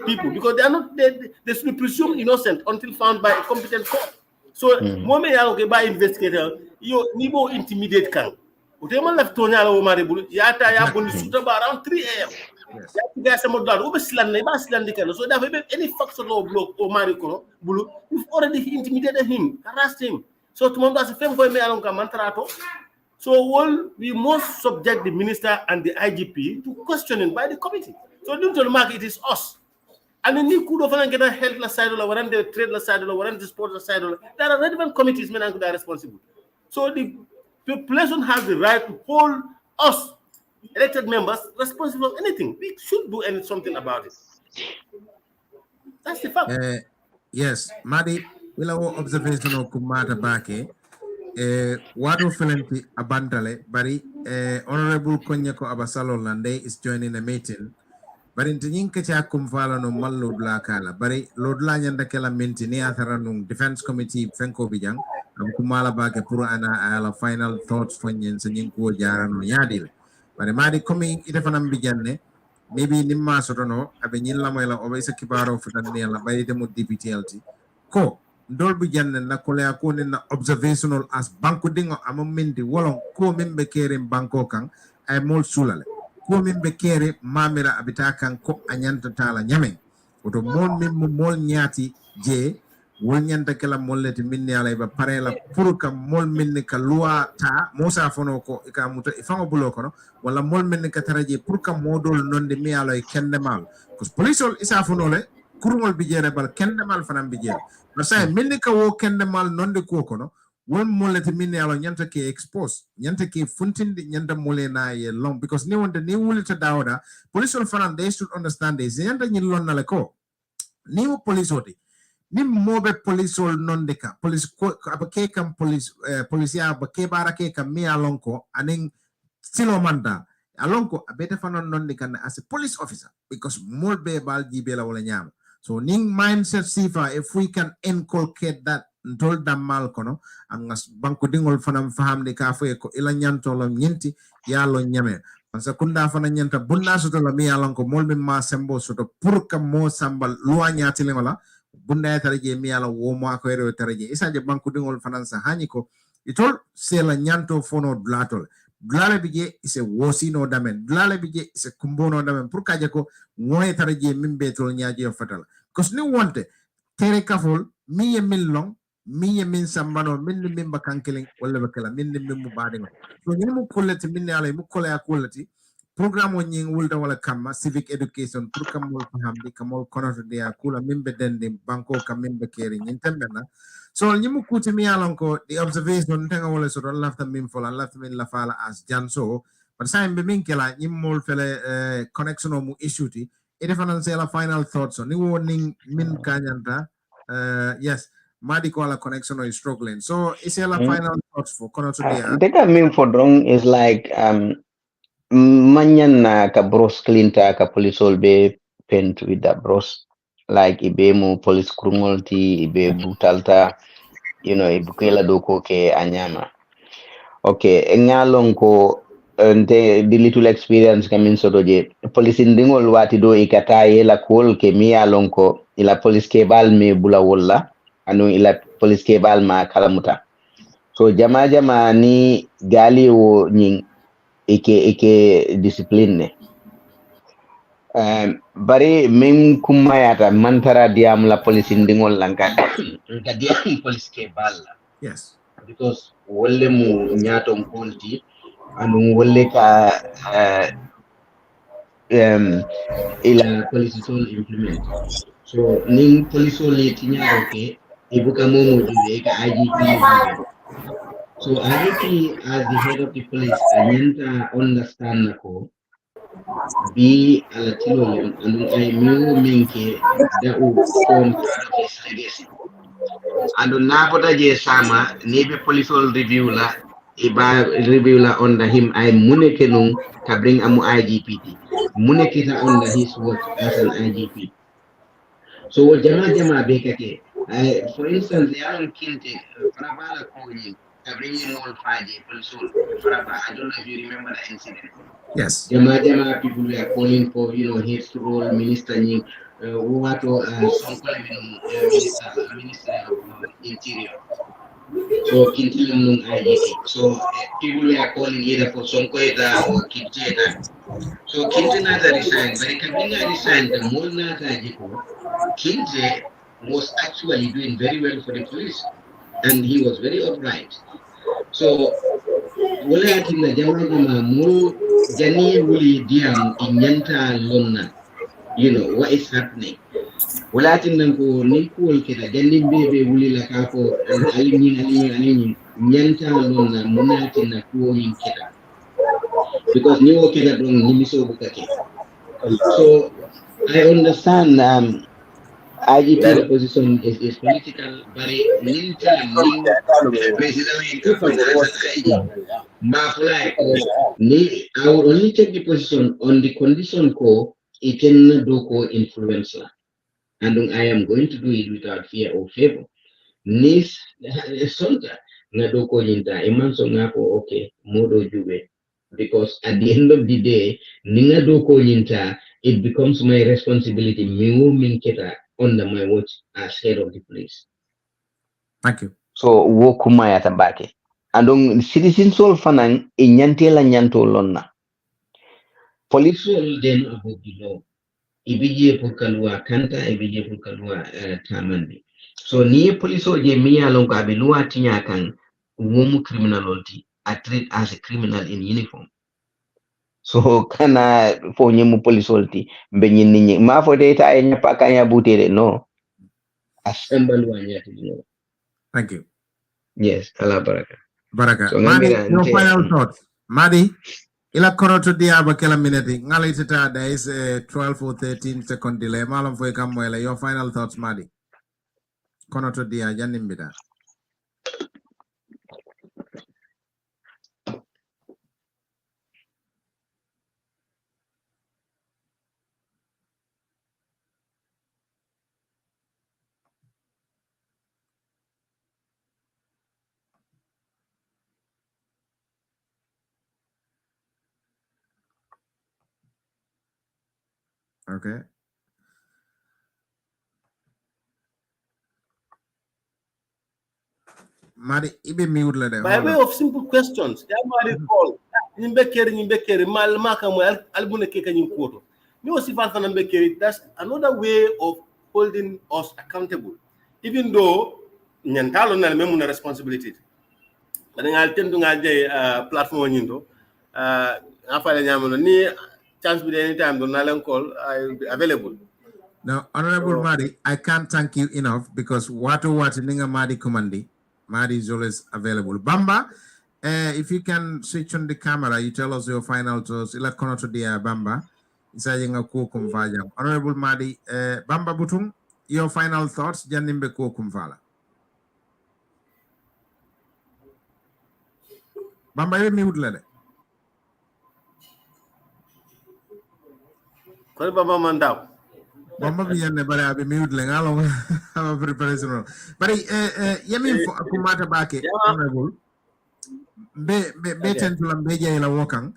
people, because they are not, they should be presumed innocent until found by a competent court. So, moment by investigator, you nibo intimidate kan. Utema left Tonya la Omaribulu, yata ya boni suta around 3 a.m. Yes. So that any facts of law block Omariko Bulu, you've already intimidated him, harassed him. So tomorrow as a fame for me along Mantrato. So we must subject the minister and the IGP to questioning by the committee. So due to the market, it is us. And then you could often get a health la side or one the trade la side or one the sports la side. There are relevant committees men are responsible. So the population has the right to hold us, elected members, responsible for anything. We should do something about it. That's the fact. Yes, Madi, we'll have observation of Kumata Bake. Wadu Filanti Abandale, Bari, Honorable Konyako Abasalo Lande is joining the meeting. But in Tinkacha Kumfala no Malu Blakala, Bari, Lord Lanyan Kela Mintini Atharanung Defense Committee, Fenko Bijang, and Kumala Bake Purana Ala final thoughts for Yens and Yinku Jarano Yadil. But Madi coming Itafanam Bijane, maybe Nima Sotono, Abenilla Mela, always a kibaro for Daniela, by the DPTLT. Ko. Dolby janne na kolea ko na observational as banko dingo amamindi wolon ko membe kere banko kan ay mol sulale ko membe kere mamira abita kan ko anyanta tala nyame oto mol mem mol nyati je wol nyanta kala molleti minni ala ba parela pour ka mol minni ka loi ta mosa fono ko ka muta ifango bulo kono wala mol minni ka taraje pour ka modol nonde mi ala kende mal ko police isa fono le kurungol bijere bal kendemal fanam bijere masay minni ka wo kendemal nonde ko kono won molete minni ala nyanta ke expose nyanta ke funtinde nyanta molena ye long because ni wonde ni wulita dawda police on fanam they should understand this nyanta nyi lon nale ko ni mo police oti ni mobe police ol nonde ka police ko abake kam police policia abake barake kam mi alonko aning silo manda alonko abete fanon nonde kan as a police officer because more be bal jibela wala nyama so ning mindset sifa if we can inculcate that ndol damal kono angas banko dingol fanam fahamde ka fo ko ila nyanto lo nyenti yalo nyame parce kunda fana nyanta bunna soto la mi alonko molbe ma sembo soto pour que mo sambal loi nyati le wala bunda taraje mi ala wo mo ko ero taraje isaje banko dingol fanan sa haniko itol se la nyanto fono dlatol dlale bije ise wosino damen dlale bije ise kumbono damen pour kaje ko moye taraje mimbe tol nyaaje fatala kos ni wonte tere kafol mi ye min long mi ye min sambano min min bakankelen wala bakala min min mu baade ngo so ni mu kollati min ala mu kolla kollati programme o nyi wulda wala kamma civic education pour kam mo fahamdi kamol konoto de akula min be dende banko kam min be keri nyin tambena so ni mu kuti mi ala ko the observation tanga wala so don lafta min fola lafta min la fala as janso but sa be min kala ni mol fele connection o mu issue ti e defanan se la final thoughts on ni woni min kanyanta yes Madi Koala connection is struggling. So is there a final thoughts for Kono today? The mean for drone is like manyan na ka bros clinta ka polisol be paint with the bros like ibe mo police krumolti ibe brutalta ibukela doko ke anyama. Okay, ngalong ko the little experience kamin soto je police ndingol wati do ikata yela kol ke mi along ko ila police ke bal me bula wolla anu ila police ke bal ma kalamuta so jama ni gali wo nying ike discipline bari min kumayata mantara diam la police ndingol lanka ka diam police ke bal yes because wolle mu nyato konti anu wolle ka ila police sol implement so ning police sol tinya okay ibuka momo juwe ka IGP so IGP as the head of the police anyanta understand nako be alatilo and I knew minke that would form part of his legacy and na pota je sama nebe police all review la iba review la under him I muneke nung ka bring amu IGP muneke ta under his work as an IGP so jama bekake for instance, Yaron Kinte, Farabala Kony, bringing all Friday, Faraba. I don't know if you remember the incident. Yes. Jama people were calling for, heads to roll, Minister Ning, Wato, Minister of Interior. So Kintilum IGP. So people were calling either for Sonkoeta or Kinteta. So Kintinata resigned, but Kabinga resigned, the Molnata Jipo, Kinte was actually doing very well for the police and he was very upright. So wala atina jama mo jani wuli diam inyanta lonna what is happening wala atina ko ni ko keda jani bebe wuli la ka ko alini nyanta lonna munatina ko yin keda because ni o keda don ni miso bukake so I understand IGP position is political, but I will only take the position on the condition ko iten doko influencer, and I am going to do it without fear or favor. Nis sonta na doko yinta imanso ngako okay modo juwe because at the end of the day ninga doko yinta it becomes my responsibility min keta under my watch as head of the police. Thank you. So wo kuma ya tabake. Andong citizen sol fanang inyantela nyanto lonna. Police will then above the law. Ibije pukalua kanta, ibije pukalua tamandi. So ni police je miya longa abilua tinya kan womu criminality are treated as a criminal in uniform. So kana fo nyemu police olti mbe nyinni nyi ma fo data e nyapa kanya butere no assembly wanyati no. Thank you. Yes, ala baraka. Baraka. So Madi, ngamira your nte final thoughts. Madi, ila koroto diaba kila minute. Ngala itata, there is a 12 or 13 second delay. Malam fwe kamwele. Your final thoughts, Madi. Koroto dia, janimbida. Okay. Madi, ibe mute la de. By way of simple questions, they are call. Nimbekeri, mal makamu albune keka nyimpoto. Me was if Mbekeri, that's another way of holding us accountable. Even though nyantalo na memuna responsibility. But then I'll tend to ngaje platform nyindo. After nyamono ni chance with any time do nalang call I will be available. Now, Honorable Madi, I can't thank you enough because what ninga Madi Kumandi. Madi is always available. Bamba, if you can switch on the camera, you tell us your final thoughts. Ila kono to dia Bamba. Isa yenga ko kumvaja. Honorable Madi, Bamba Butung, your final thoughts. Janimbe ko kumvala. Bamba, you mute lede. Kau Bamba mandau. Bamba biyanne bare abi mute le ngalo ama preparation. Bare yemi kumata bake honorable. Be tentulam be jeyla wokang.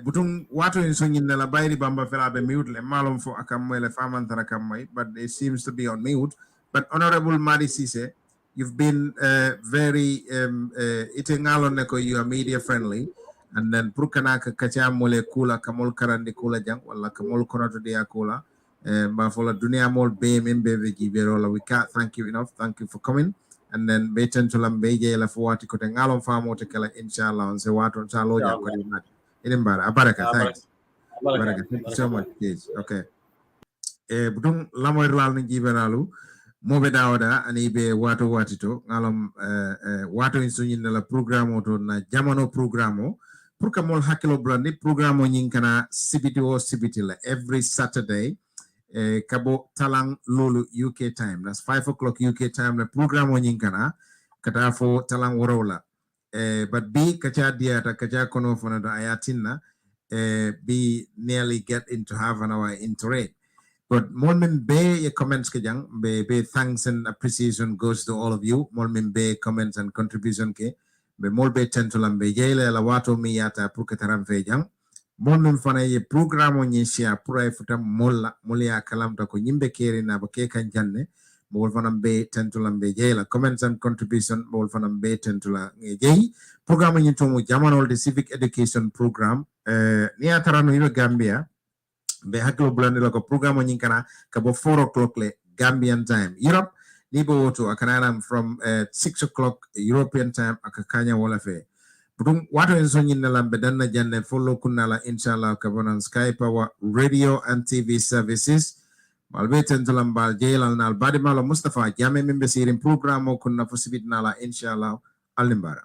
Butung wato in songin la bayri Bamba fela be mute le malum fo akam le famantara kamay, but it seems to be on mute. But Honorable Madi Cisse, you've been very itengalo neko you are media friendly, and then prukanaka kacha mole kula kamol karandi kula jang wala kamol korato dia kula. Bafola dunia mol be membe we can't thank you enough. Thank you for coming. And then beten tulam beje la fuati ko ngalon famo te kala inshallah on se wato inshallah ja ko di mat inimbara abaraka thanks baraka thank you so much please okay budung lamoy lal ni jiberalu mobe dawda ani be wato watito ngalom wato insunyin la programme to na jamano programme pour que mol hakilo blandi programme nyinkana sibiti o sibiti la every Saturday Kabo Talang Lulu UK time. That's 5 o'clock UK time. The program on Yinkana Katafo Talang Worola. But B Kacha Diata Kacha Kono Fonada Ayatina be nearly get into half an hour into rate. But Molmin Bay your comments Kajang be thanks and appreciation goes to all of you. Molmin Bay comments and contribution ke be Molbe Tentulam Be Jele Lawato Miyata Pukataram Fejang. Mon fana ye programme ni sia pura futa molla molia kalamta ko nyimbe keri na bake kan janne mol fana be tentula be jela comments and contribution mol fana be tentula ngeji programme ni tomu jamanol de civic education program ni atarano ibe Gambia be haklo blande la ko programme ni kana ka bo 4 o'clock le Gambian time Europe ni bo woto akanana from 6 o'clock European time akakanya wala fe wato en sonyin na lambe danna janne follow kunala inshallah kabonan Sky Power radio and TV services malbe tentulam bal jailal nal badi malo Mustafa Jame membe sirin program o kunna fosibit nala inshallah alimbara